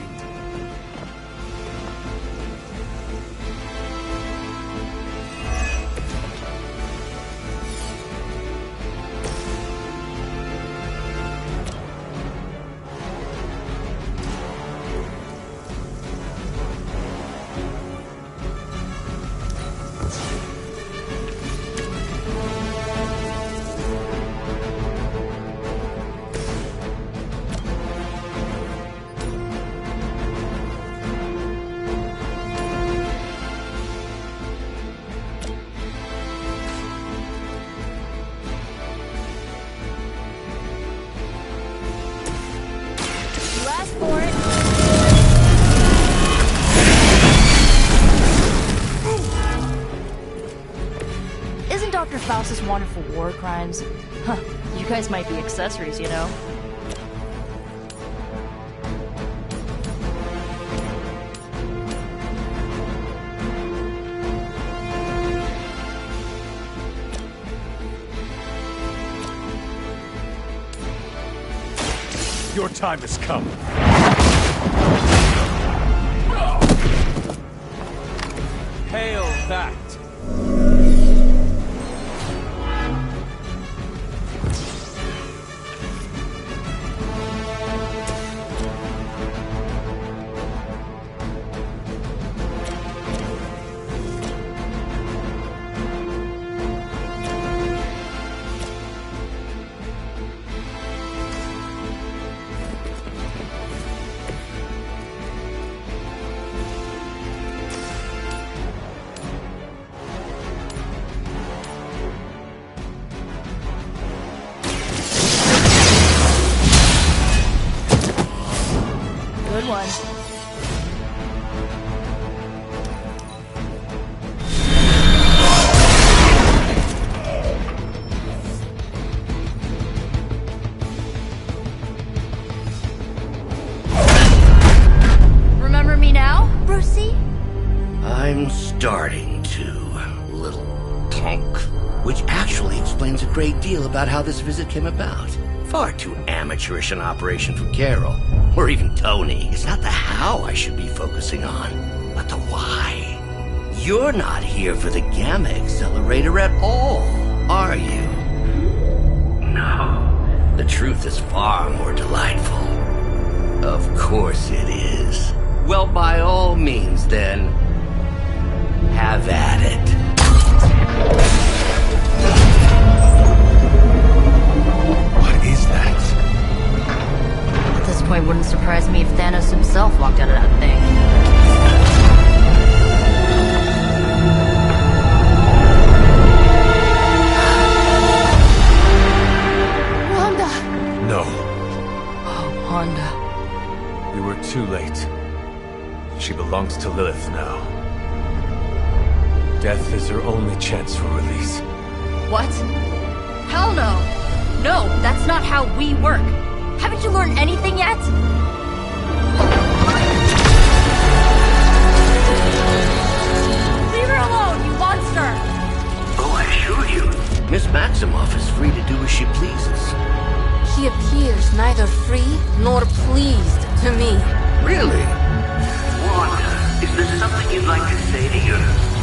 Isn't Dr. Faustus wanted for war crimes? Huh, you guys might be accessories, you know? Your time has come. Hail that! Good one. Remember me now, Brucey? I'm starting to, little punk. Which actually explains a great deal about how this visit came about. Far too amateurish an operation for Carol, or even Tony. It's not the how I should be focusing on, but the why. You're not here for the Gamma Accelerator at all, are you? No. The truth is far more delightful. Of course it is. Well, by all means, then, have at it. At this point, wouldn't surprise me if Thanos himself walked out of that thing. Wanda! No. Oh, Wanda. We were too late. She belongs to Lilith now. Death is her only chance for release. What? Hell no! No, that's not how we work. Haven't you learned anything yet? Leave her alone, you monster! Oh, I assure you, Miss Maximoff is free to do as she pleases. She appears neither free nor pleased to me. Really? Wanda, is there something you'd like to say to your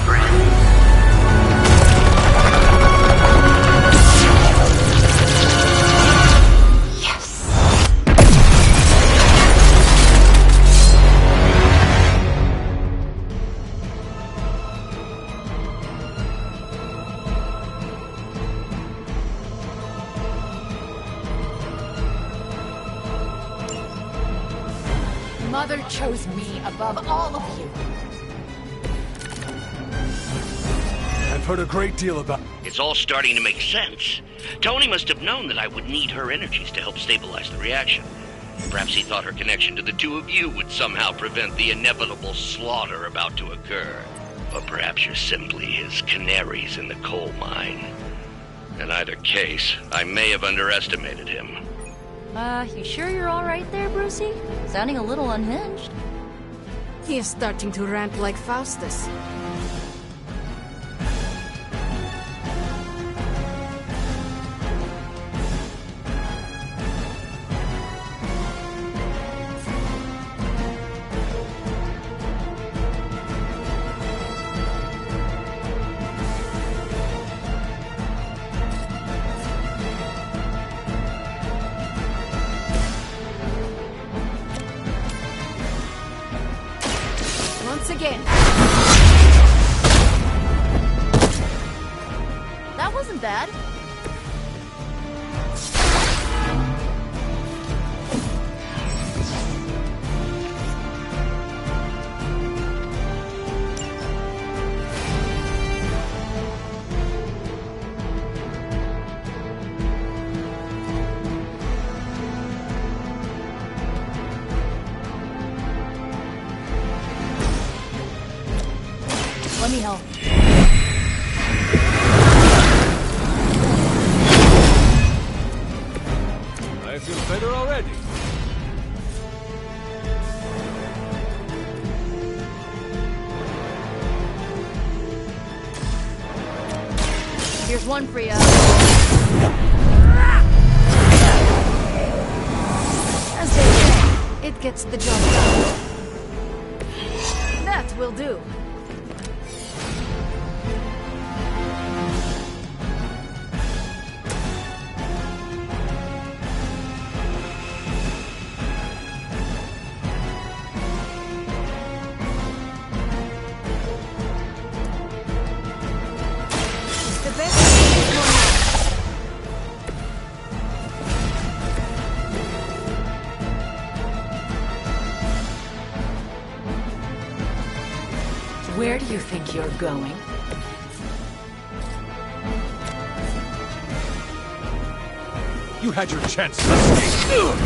friends? Mother chose me above all of you. I've heard a great deal about... It's all starting to make sense. Tony must have known that I would need her energies to help stabilize the reaction. Perhaps he thought her connection to the two of you would somehow prevent the inevitable slaughter about to occur. Or perhaps you're simply his canaries in the coal mine. In either case, I may have underestimated him. You sure you're alright there, Brucey? Sounding a little unhinged. He is starting to rant like Faustus. again. That wasn't bad. Let me help. I feel better already. Here's one for you. As they say, it gets the job done. That will do. Where do you think you're going? You had your chance to escape.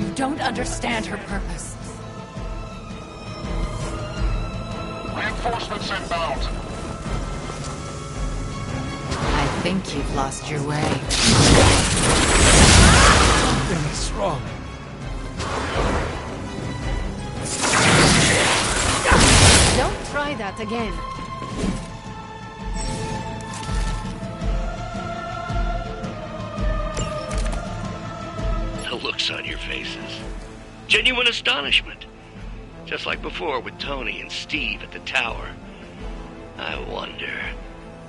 You don't understand her purpose. Reinforcements inbound. I think you've lost your way. Something's wrong. Don't try that again. The looks on your faces. Genuine astonishment. Just like before with Tony and Steve at the tower. I wonder,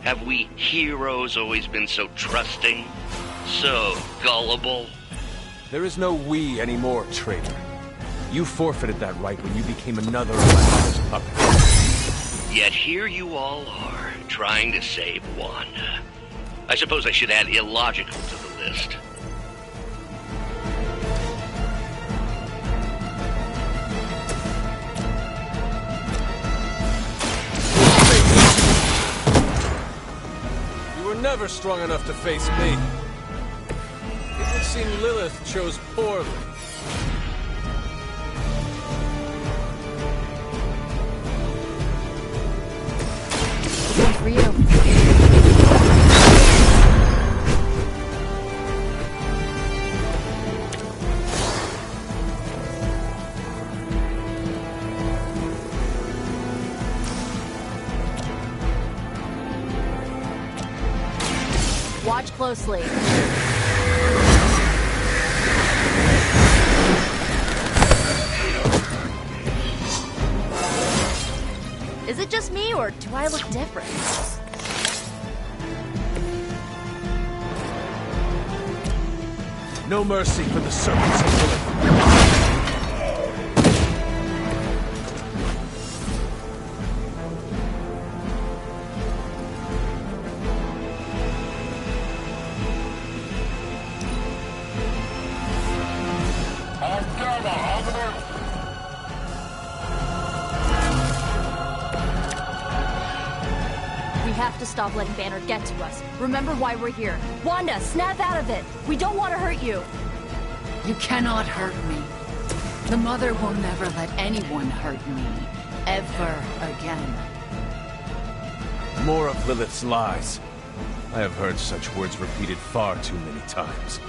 have we heroes always been so trusting? So gullible? There is no we anymore, traitor. You forfeited that right when you became another of my mother's puppets. Yet here you all are, trying to save Wanda. I suppose I should add illogical to the list. You were never strong enough to face me. It would seem Lilith chose poorly. One for you. Watch closely. Is it just me, or do I look different? No mercy for the servants of Lilith. We have to stop letting Banner get to us. Remember why we're here. Wanda, snap out of it! We don't want to hurt you! You cannot hurt me. The Mother will never let anyone hurt me. Ever again. More of Lilith's lies. I have heard such words repeated far too many times.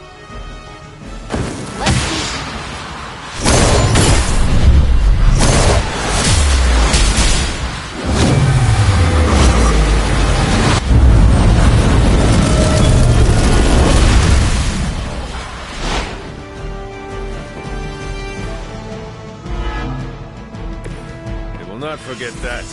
Not forget that.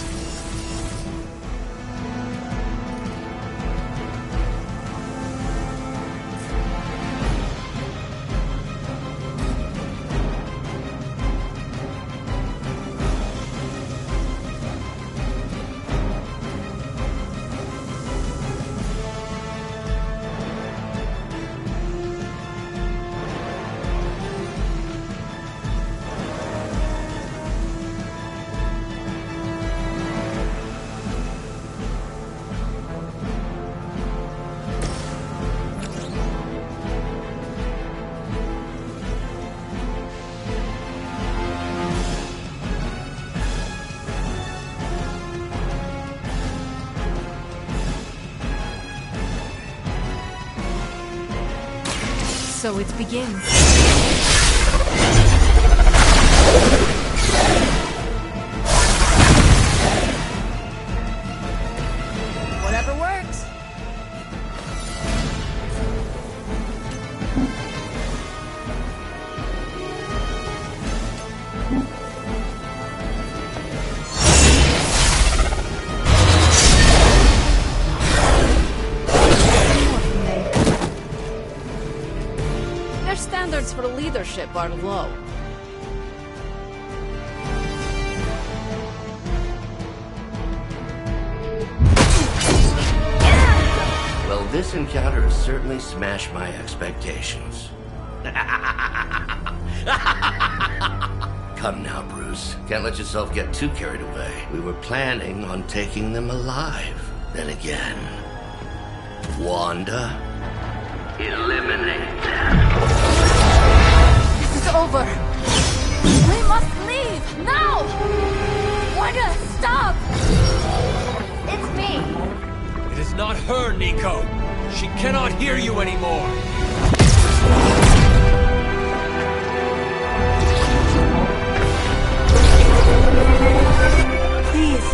So it begins. Whatever works. Their standards for leadership are low. Well, this encounter has certainly smashed my expectations. Come now, Bruce. Can't let yourself get too carried away. We were planning on taking them alive. Then again, Wanda, eliminate them. This is over. We must leave now! Wanda, stop! It's me. It is not her, Nico. She cannot hear you anymore. Please.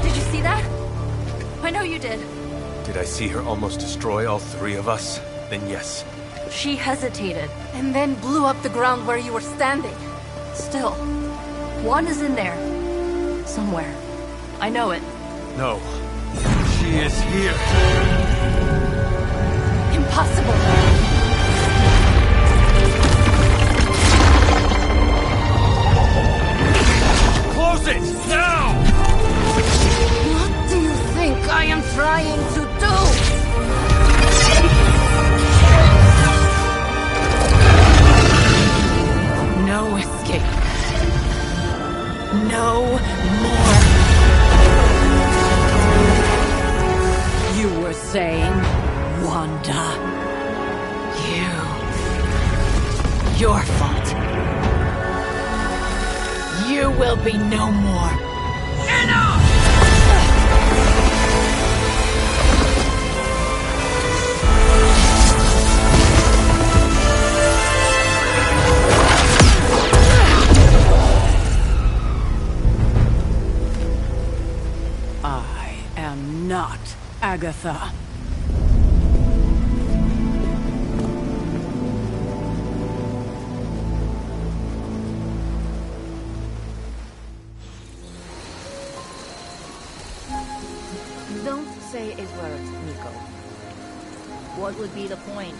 Did you see that? I know you did. Did I see her almost destroy all three of us? Then yes. She hesitated. And then blew up the ground where you were standing. Still, Wanda's in there. Somewhere. I know it. No. She is here. Impossible. Close it! Now! What do you think I am trying to do? No escape. No more. You were saying, Wanda. Your fault. You will be no more. Enough! I am not Agatha. Don't say a word, Nico. What would be the point?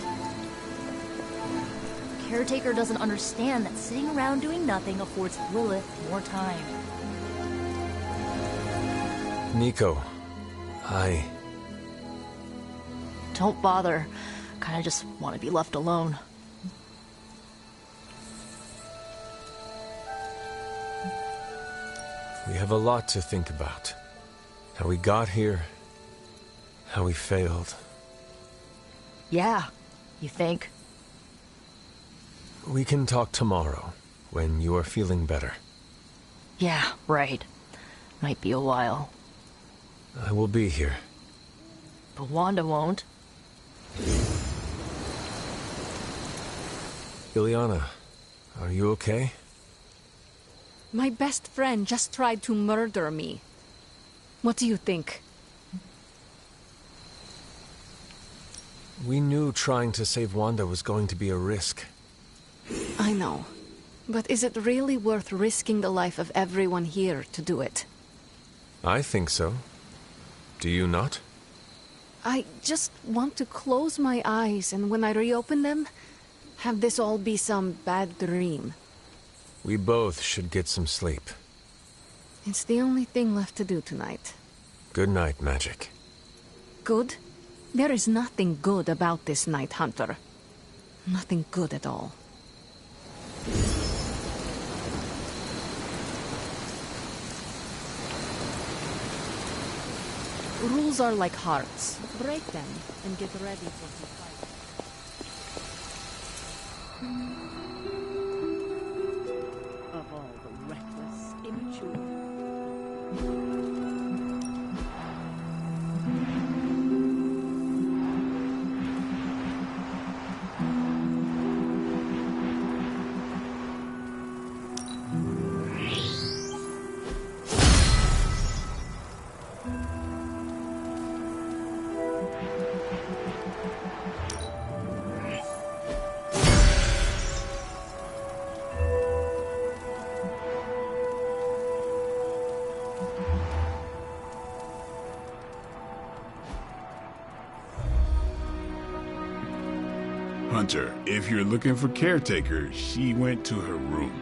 Caretaker doesn't understand that sitting around doing nothing affords Lilith more time. Nico, Don't bother. Kinda just want to be left alone. We have a lot to think about. How we got here, how we failed. Yeah, you think? We can talk tomorrow, when you are feeling better. Yeah, right. Might be a while. I will be here. But Wanda won't. Ileana, are you okay? My best friend just tried to murder me. What do you think? We knew trying to save Wanda was going to be a risk. I know. But is it really worth risking the life of everyone here to do it? I think so. Do you not? I just want to close my eyes, and when I reopen them, have this all be some bad dream. We both should get some sleep. It's the only thing left to do tonight. Good night, Magic. Good? There is nothing good about this night, Hunter. Nothing good at all. Rules are like hearts. Break them and get ready for the fight. Of all the reckless, immature. Hunter, if you're looking for caretaker, she went to her room.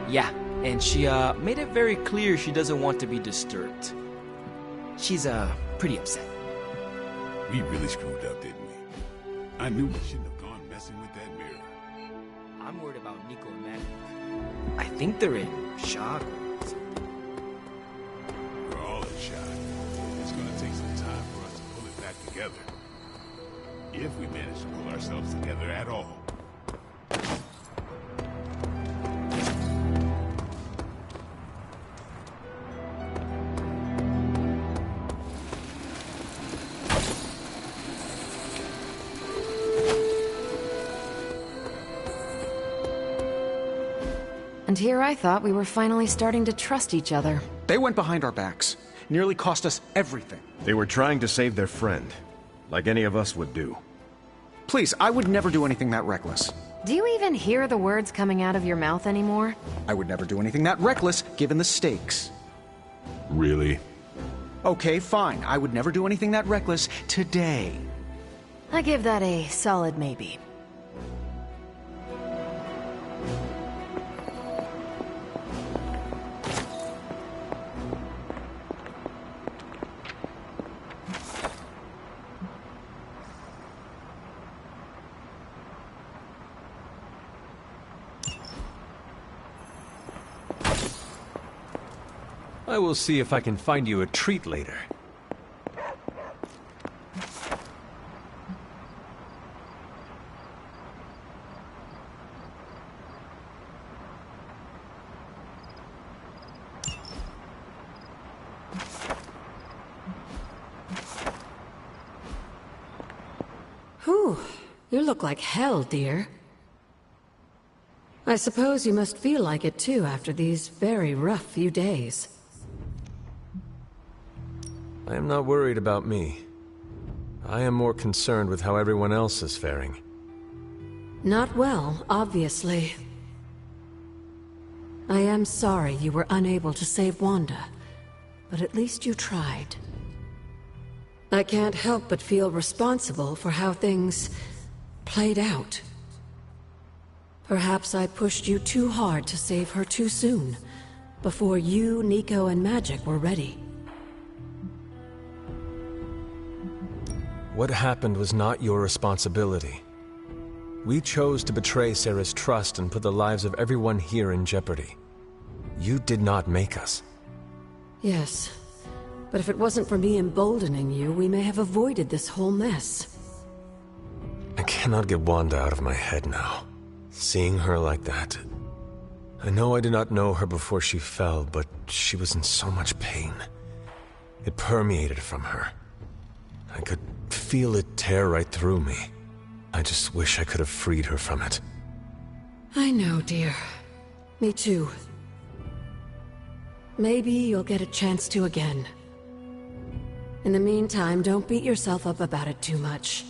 Yeah, and she made it very clear she doesn't want to be disturbed. She's pretty upset. We really screwed up, didn't we? I knew we shouldn't have gone messing with that mirror. I'm worried about Nico and Magic. I think they're in shock or something. We're all in shock. It's gonna take some time for us to pull it back together. If we manage to pull ourselves together at all. And here I thought we were finally starting to trust each other. They went behind our backs. Nearly cost us everything. They were trying to save their friend, like any of us would do. Please, I would never do anything that reckless. Do you even hear the words coming out of your mouth anymore? I would never do anything that reckless, given the stakes. Really? Okay, fine. I would never do anything that reckless today. I give that a solid maybe. I will see if I can find you a treat later. Whew, you look like hell, dear. I suppose you must feel like it too after these very rough few days. I am not worried about me. I am more concerned with how everyone else is faring. Not well, obviously. I am sorry you were unable to save Wanda, but at least you tried. I can't help but feel responsible for how things played out. Perhaps I pushed you too hard to save her too soon, before you, Nico, and Magic were ready. What happened was not your responsibility. We chose to betray Sarah's trust and put the lives of everyone here in jeopardy. You did not make us. Yes, but if it wasn't for me emboldening you, we may have avoided this whole mess. I cannot get Wanda out of my head now. Seeing her like that. I know I did not know her before she fell, but she was in so much pain. It permeated from her. I could feel it tear right through me. I just wish I could have freed her from it. I know, dear. Me too. Maybe you'll get a chance to again. In the meantime, don't beat yourself up about it too much.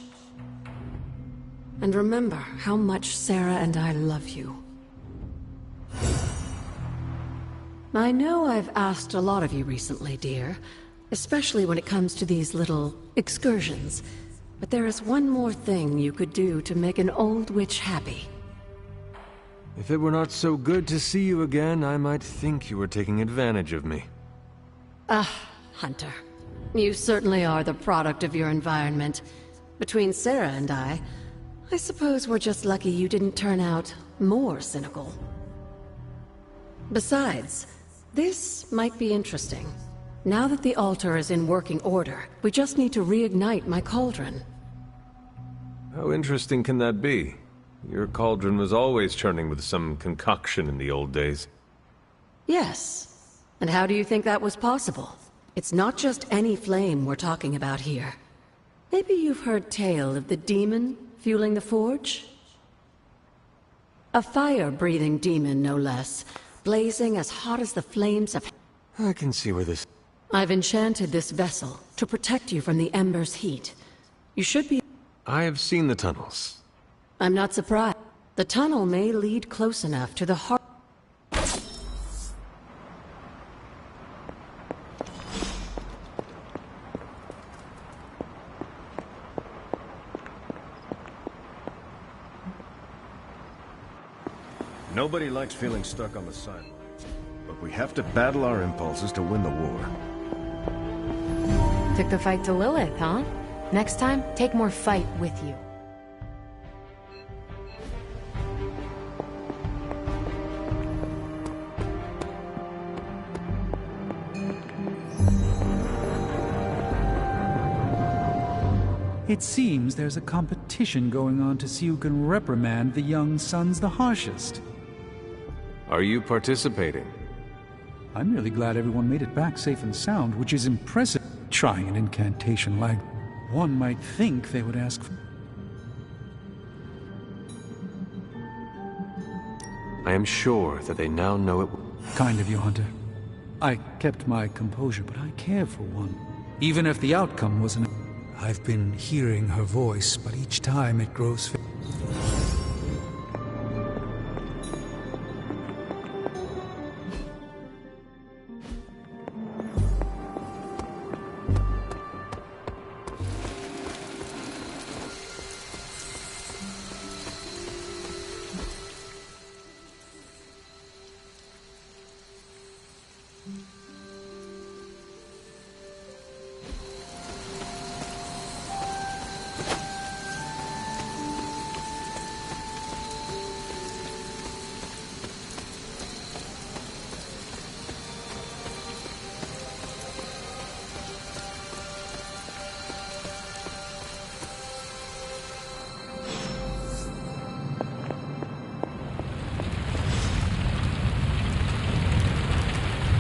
And remember how much Sarah and I love you. I know I've asked a lot of you recently, dear. Especially when it comes to these little excursions. But there is one more thing you could do to make an old witch happy. If it were not so good to see you again, I might think you were taking advantage of me. Hunter. You certainly are the product of your environment. Between Sarah and I suppose we're just lucky you didn't turn out more cynical. Besides, this might be interesting. Now that the altar is in working order, we just need to reignite my cauldron. How interesting can that be? Your cauldron was always churning with some concoction in the old days. Yes. And how do you think that was possible? It's not just any flame we're talking about here. Maybe you've heard tale of the demon fueling the forge? A fire-breathing demon, no less, blazing as hot as the flames of... I can see where this... I've enchanted this vessel to protect you from the ember's heat. You should be... I have seen the tunnels. I'm not surprised. The tunnel may lead close enough to the heart... Nobody likes feeling stuck on the sidelines, but we have to battle our impulses to win the war. Took the fight to Lilith, huh? Next time, take more fight with you. It seems there's a competition going on to see who can reprimand the young sons the harshest. Are you participating? I'm really glad everyone made it back safe and sound, which is impressive. Trying an incantation like one might think they would ask for... I am sure that they now know it... Kind of you, Hunter. I kept my composure, but I care for one. Even if the outcome wasn't... I've been hearing her voice, but each time it grows...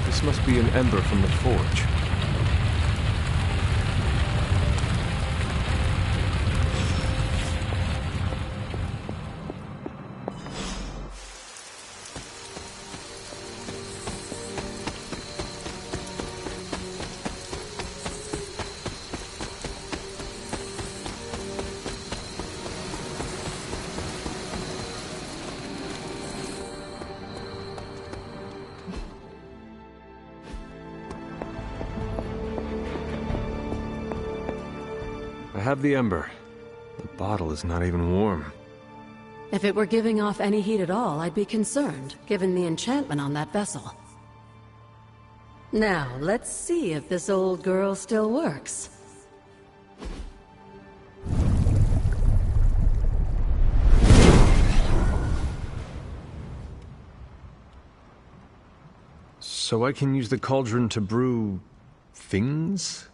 This must be an ember from the forge. I have the ember. The bottle is not even warm. If it were giving off any heat at all, I'd be concerned, given the enchantment on that vessel. Now, let's see if this old girl still works. So I can use the cauldron to brew... things?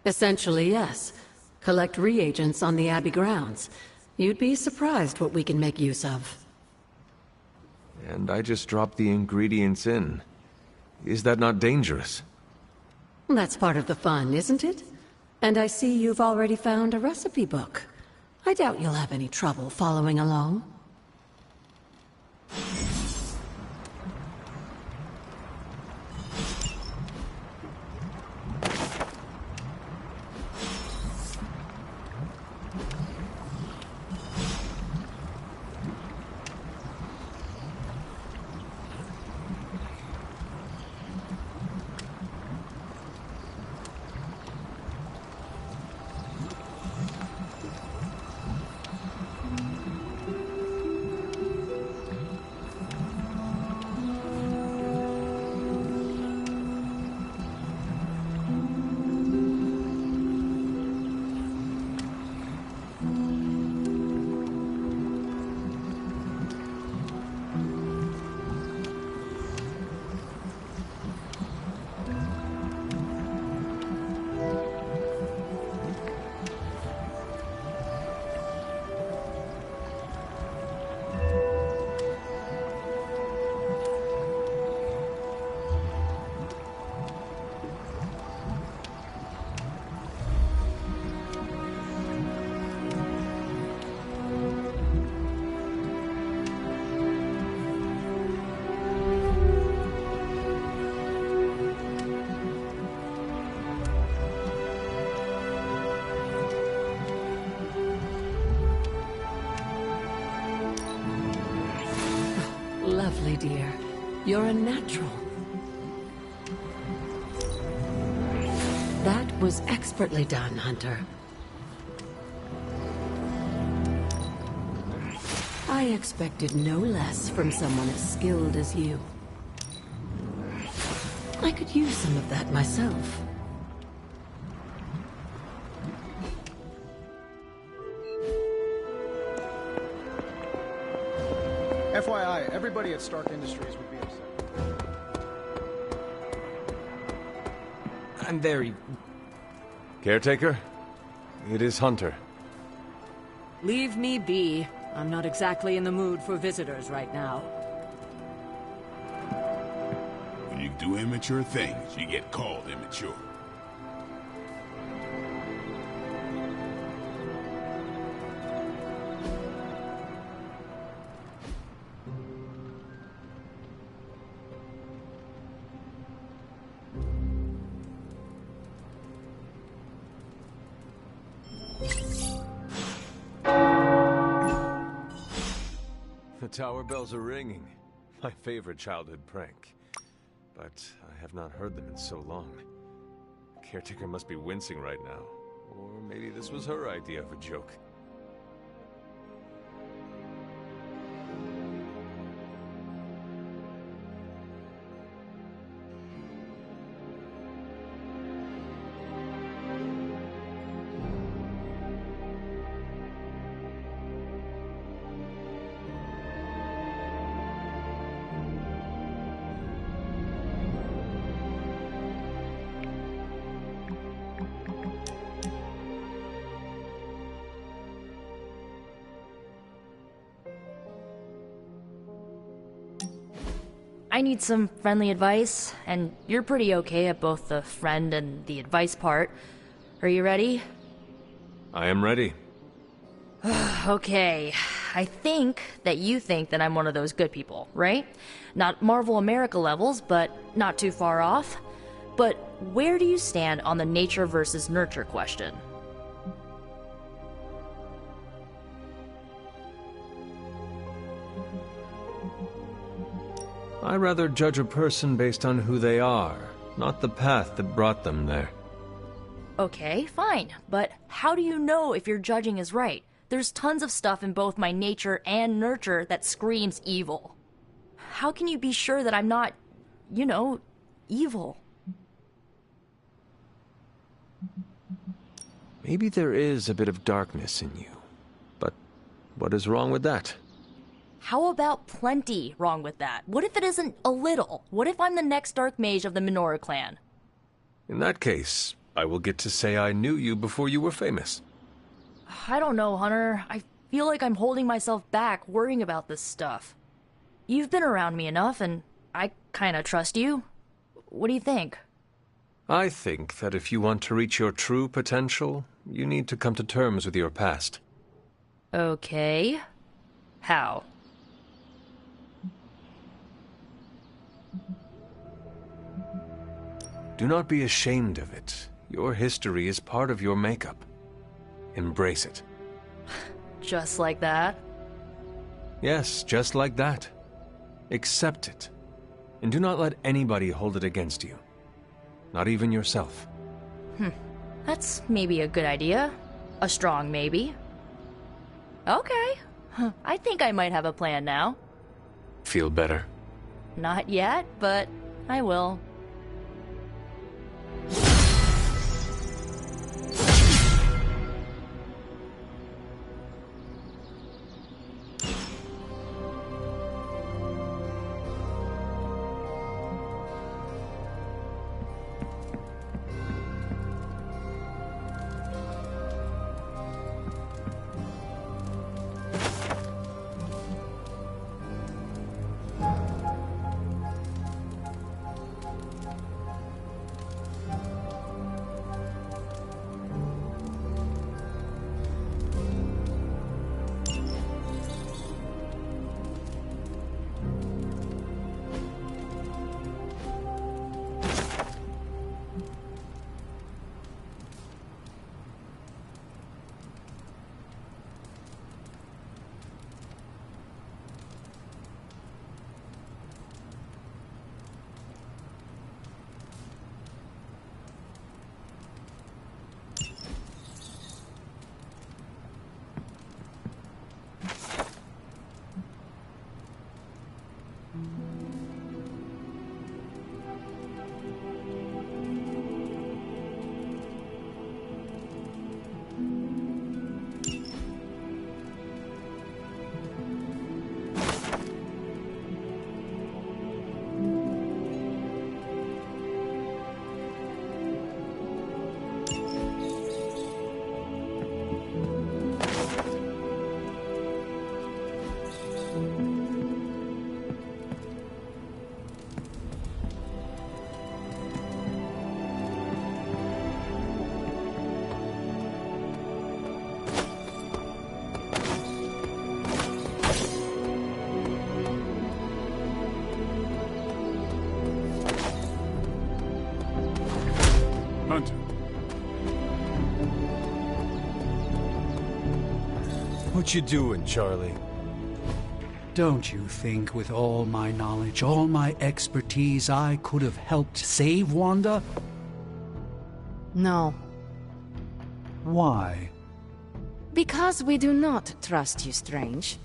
Essentially, yes. Collect reagents on the Abbey grounds. You'd be surprised what we can make use of. And I just drop the ingredients in. Is that not dangerous? That's part of the fun, isn't it? And I see you've already found a recipe book. I doubt you'll have any trouble following along. lovely, dear. You're a natural. That was expertly done, Hunter. I expected no less from someone as skilled as you. I could use some of that myself. FYI, everybody at Stark Industries would be upset. I'm very... Caretaker, it is Hunter. Leave me be. I'm not exactly in the mood for visitors right now. When you do immature things, you get called immature. The tower bells are ringing. My favorite childhood prank. But I have not heard them in so long. Caretaker must be wincing right now. Or maybe this was her idea of a joke. I need some friendly advice, and you're pretty okay at both the friend and the advice part. Are you ready? I am ready. Okay, I think that I'm one of those good people, right? Not Marvel America levels, but not too far off. But where do you stand on the nature versus nurture question? I rather judge a person based on who they are, not the path that brought them there. Okay, fine, but how do you know if your judging is right? There's tons of stuff in both my nature and nurture that screams evil. How can you be sure that I'm not, evil? Maybe there is a bit of darkness in you, but what is wrong with that? How about plenty wrong with that? What if it isn't a little? What if I'm the next Dark Mage of the Minoru clan? In that case, I will get to say I knew you before you were famous. I don't know, Hunter. I feel like I'm holding myself back worrying about this stuff. You've been around me enough, and I kinda trust you. What do you think? I think that if you want to reach your true potential, you need to come to terms with your past. Okay. How? Do not be ashamed of it. Your history is part of your makeup. Embrace it. Just like that? Yes, just like that. Accept it. And do not let anybody hold it against you. Not even yourself. That's maybe a good idea. A strong maybe. Okay. I think I might have a plan now. Feel better? Not yet, but I will. Hunter. What you doing, Charlie? Don't you think with all my knowledge, all my expertise, I could have helped save Wanda? No. Why? Because we do not trust you, Strange.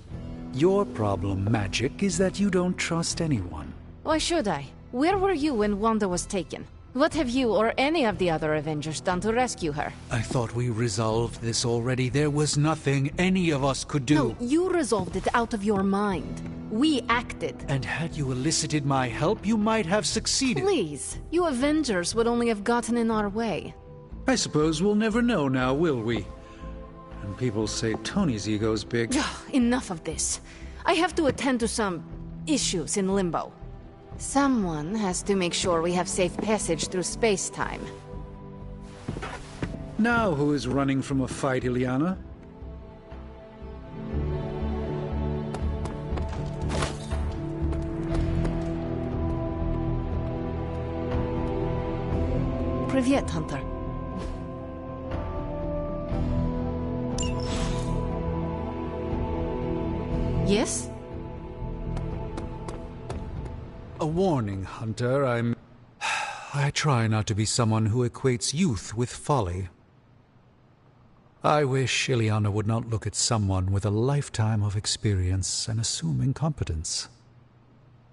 Your problem, Magic, is that you don't trust anyone. Why should I? Where were you when Wanda was taken? What have you or any of the other Avengers done to rescue her? I thought we resolved this already. There was nothing any of us could do. No, you resolved it out of your mind. We acted. And had you elicited my help, you might have succeeded. Please, you Avengers would only have gotten in our way. I suppose we'll never know now, will we? And people say Tony's ego's big. Enough of this. I have to attend to some issues in Limbo. Someone has to make sure we have safe passage through space-time. Now who is running from a fight, Ileana? Привет, Hunter. Yes? A warning, Hunter. I try not to be someone who equates youth with folly. I wish Ileana would not look at someone with a lifetime of experience and assume incompetence.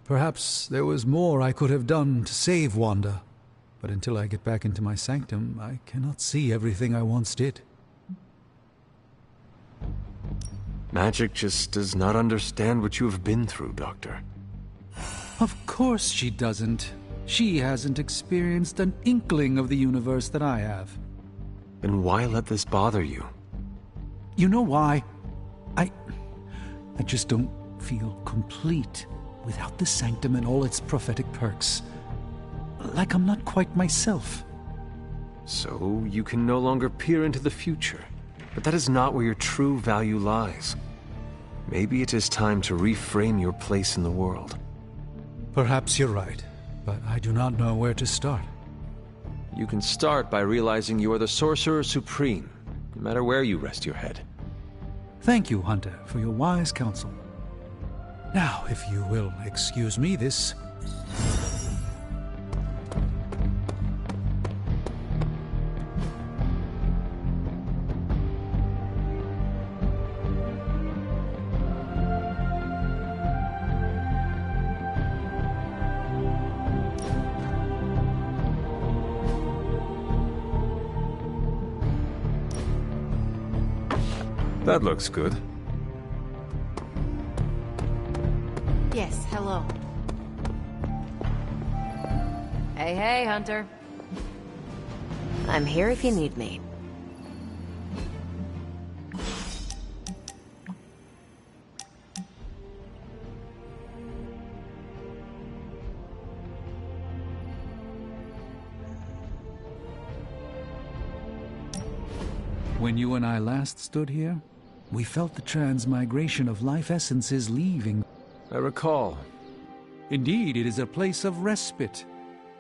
Perhaps there was more I could have done to save Wanda, but until I get back into my sanctum, I cannot see everything I once did. Magic just does not understand what you have been through, Doctor. Of course she doesn't. She hasn't experienced an inkling of the universe that I have. Then why let this bother you? You know why? I just don't feel complete without the sanctum and all its prophetic perks. Like I'm not quite myself. So you can no longer peer into the future. But that is not where your true value lies. Maybe it is time to reframe your place in the world. Perhaps you're right, but I do not know where to start. You can start by realizing you are the Sorcerer Supreme, no matter where you rest your head. Thank you, Hunter, for your wise counsel. Now, if you will excuse me, this... That looks good. Yes, hello. Hey, Hunter. I'm here if you need me. When you and I last stood here, we felt the transmigration of life essences leaving. I recall. Indeed, it is a place of respite,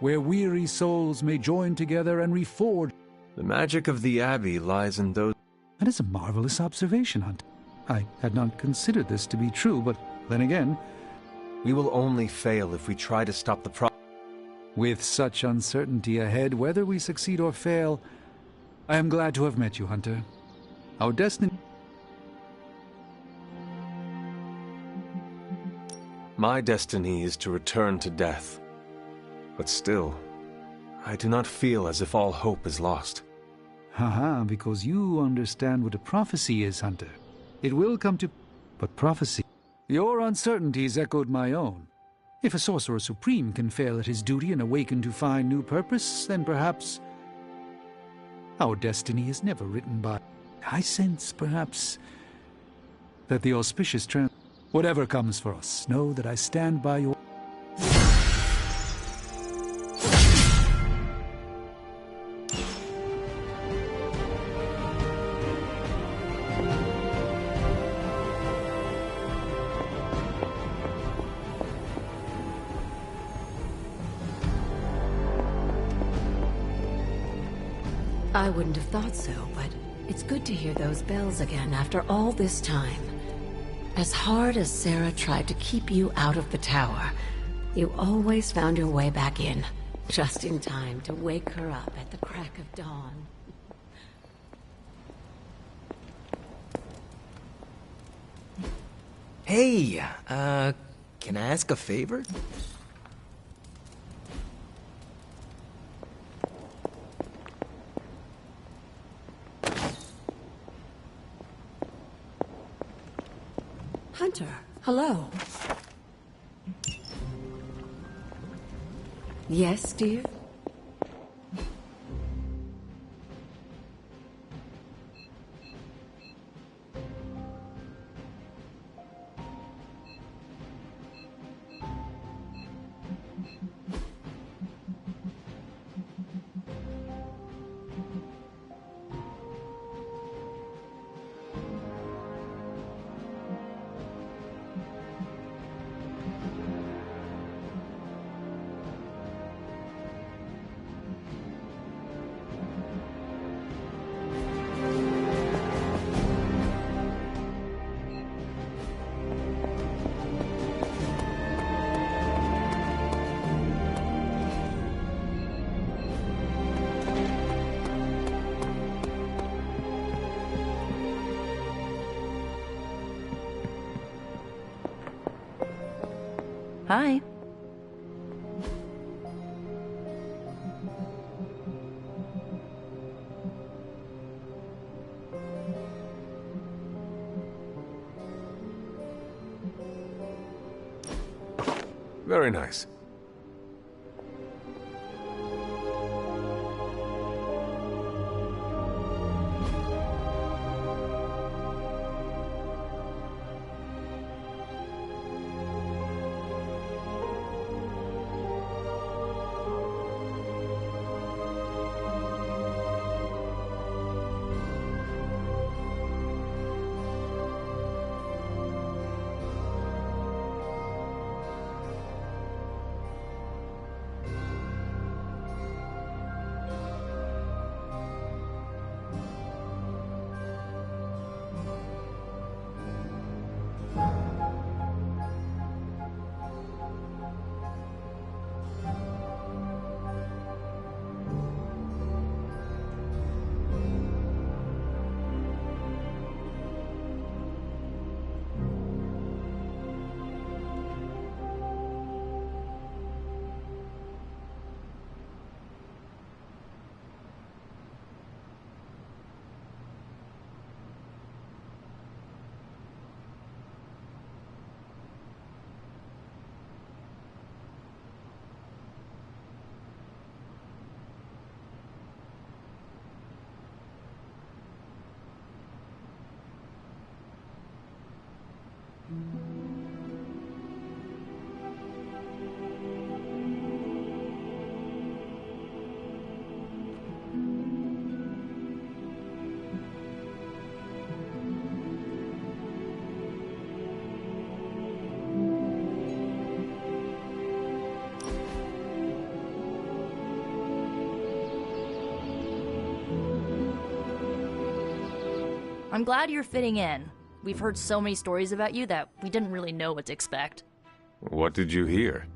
where weary souls may join together and reforge. The magic of the Abbey lies in those... That is a marvelous observation, Hunter. I had not considered this to be true, but then again... We will only fail if we try to stop the problem. With such uncertainty ahead, whether we succeed or fail, I am glad to have met you, Hunter. Our destiny... My destiny is to return to death. But still, I do not feel as if all hope is lost. Haha, because you understand what a prophecy is, Hunter. It will come to... But prophecy... Your uncertainties echoed my own. If a Sorcerer Supreme can fail at his duty and awaken to find new purpose, then perhaps... Our destiny is never written by... I sense, perhaps, that the auspicious trend... Whatever comes for us, know that I stand by your... I wouldn't have thought so, but it's good to hear those bells again after all this time. As hard as Sarah tried to keep you out of the tower, you always found your way back in, just in time to wake her up at the crack of dawn. Hey, can I ask a favor? Hunter, hello. Yes, dear? Hi. Very nice. I'm glad you're fitting in. We've heard so many stories about you that we didn't really know what to expect. What did you hear?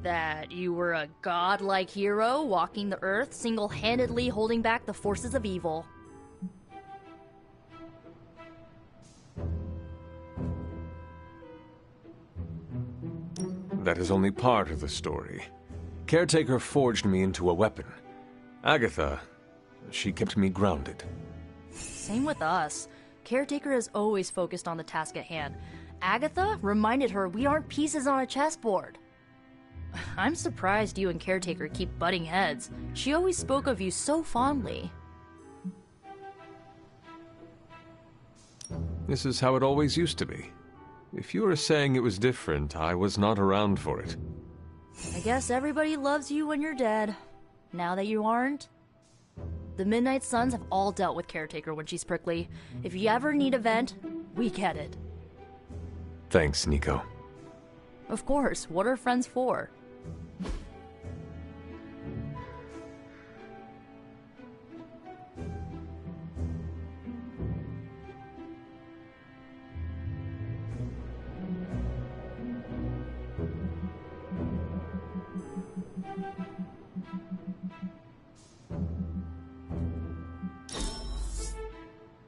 That you were a godlike hero walking the earth, single-handedly holding back the forces of evil. That is only part of the story. Caretaker forged me into a weapon. Agatha, she kept me grounded. Same with us. Caretaker is always focused on the task at hand. Agatha reminded her we aren't pieces on a chessboard. I'm surprised you and Caretaker keep butting heads. She always spoke of you so fondly. This is how it always used to be. If you are saying it was different, I was not around for it. I guess everybody loves you when you're dead. Now that you aren't, the Midnight Suns have all dealt with Caretaker when she's prickly. If you ever need a vent, we get it. Thanks, Nico. Of course, what are friends for?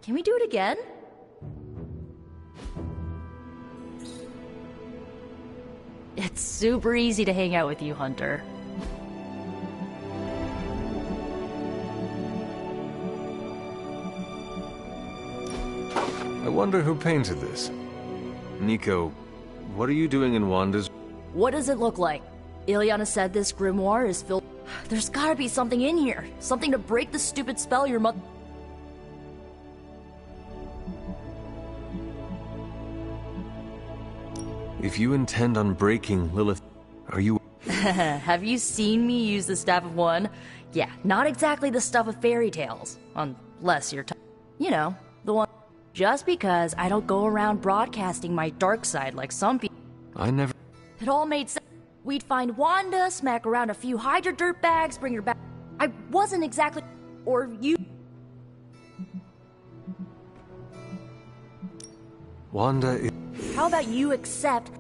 Can we do it again? It's super easy to hang out with you, Hunter. I wonder who painted this. Nico, what are you doing in Wanda's... What does it look like? Ileana said this grimoire is filled... There's gotta be something in here. Something to break the stupid spell your mother... If you intend on breaking Lilith, are you... Have you seen me use the Staff of One? Yeah, not exactly the stuff of fairy tales. Unless you're you know, the one... Just because I don't go around broadcasting my dark side like some people... I never... It all made sense. We'd find Wanda, smack around a few Hydra dirtbags, bring her back... I wasn't exactly... Or you... Wanda is... How about you accept...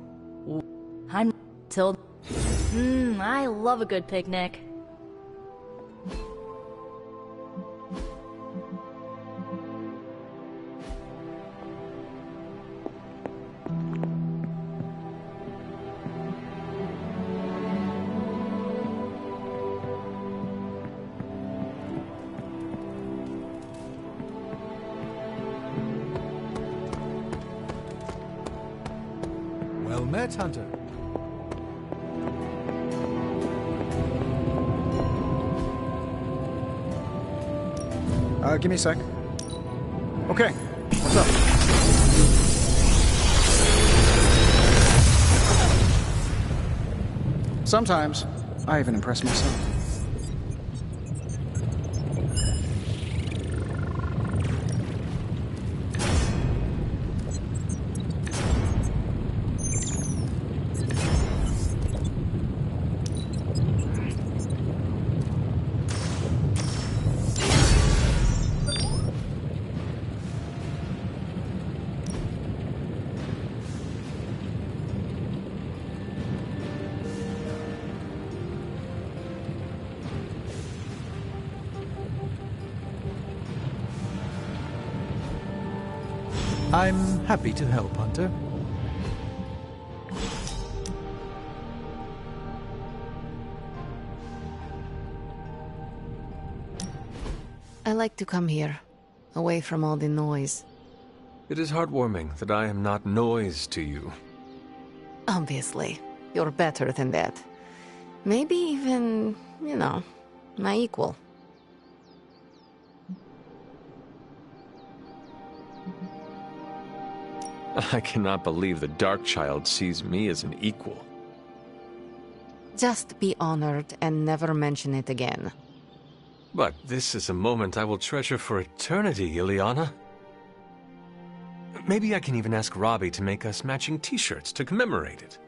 I'm... Till... I love a good picnic. Well met, Hunter. Give me a sec. Okay, what's up? Sometimes, I even impress myself. I'm happy to help, Hunter. I like to come here, away from all the noise. It is heartwarming that I am not noise to you. Obviously, you're better than that. Maybe even, you know, my equal. I cannot believe the Darkchild sees me as an equal. Just be honored and never mention it again. But this is a moment I will treasure for eternity, Ileana. Maybe I can even ask Robbie to make us matching t-shirts to commemorate it.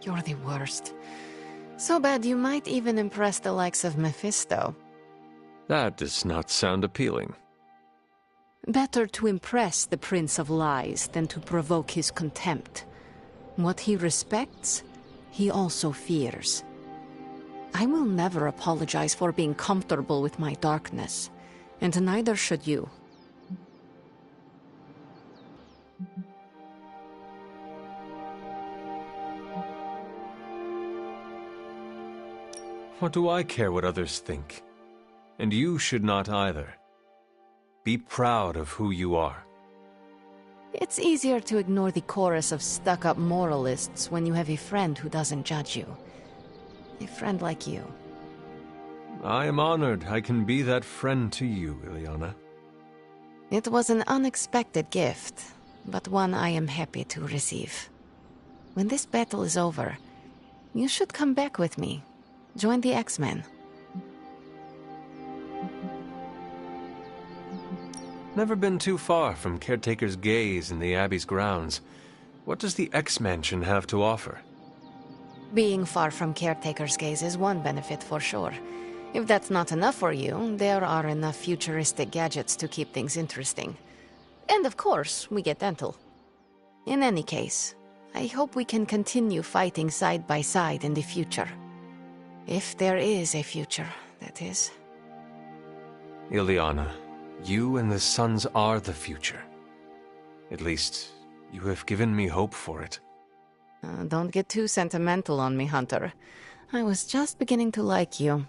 You're the worst. So bad you might even impress the likes of Mephisto. That does not sound appealing. Better to impress the Prince of Lies than to provoke his contempt. What he respects, he also fears. I will never apologize for being comfortable with my darkness, and neither should you. What do I care what others think? And you should not either. Be proud of who you are. It's easier to ignore the chorus of stuck-up moralists when you have a friend who doesn't judge you. A friend like you. I am honored I can be that friend to you, Ileana. It was an unexpected gift, but one I am happy to receive. When this battle is over, you should come back with me. Join the X-Men. Never been too far from Caretaker's gaze in the Abbey's grounds. What does the X-Mansion have to offer? Being far from Caretaker's gaze is one benefit for sure. If that's not enough for you, there are enough futuristic gadgets to keep things interesting. And of course, we get dental. In any case, I hope we can continue fighting side by side in the future. If there is a future, that is. Ileana, You and the Sons are the future. At least, you have given me hope for it. Don't get too sentimental on me, Hunter. I was just beginning to like you.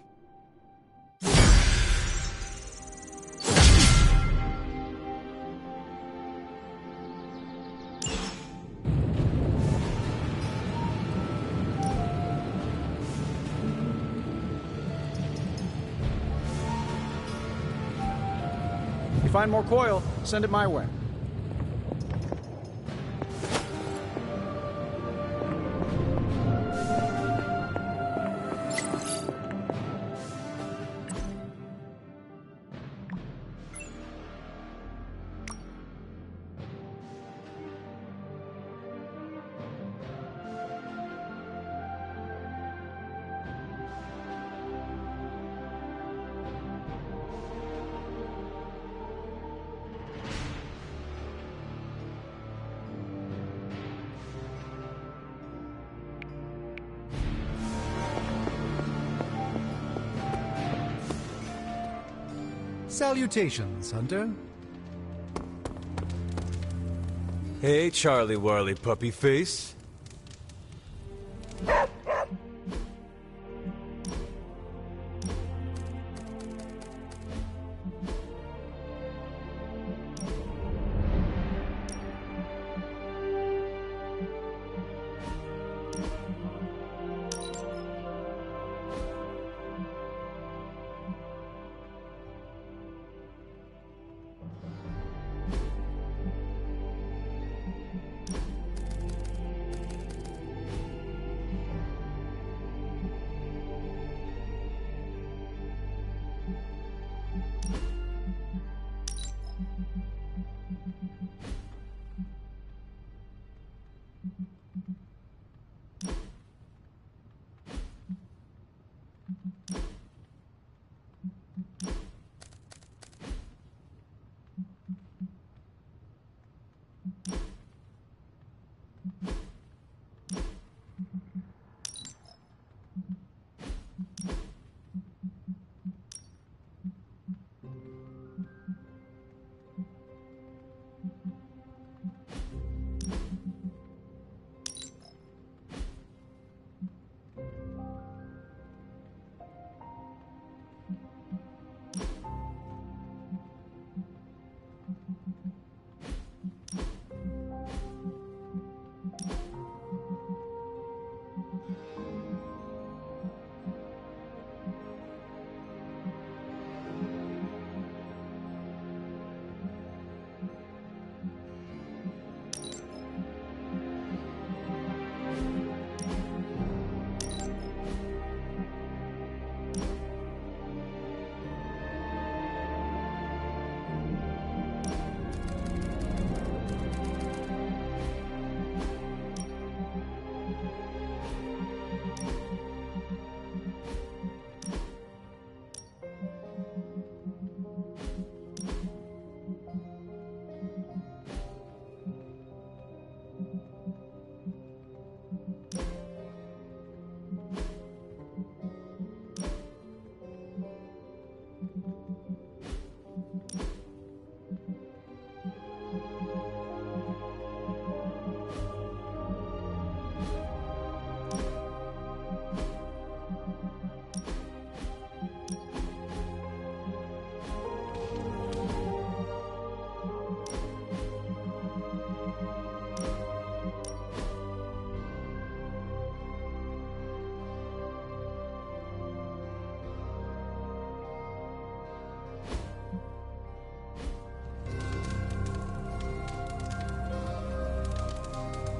If you find more coil, send it my way. Salutations, Hunter. Hey, Charlie Warley puppy face.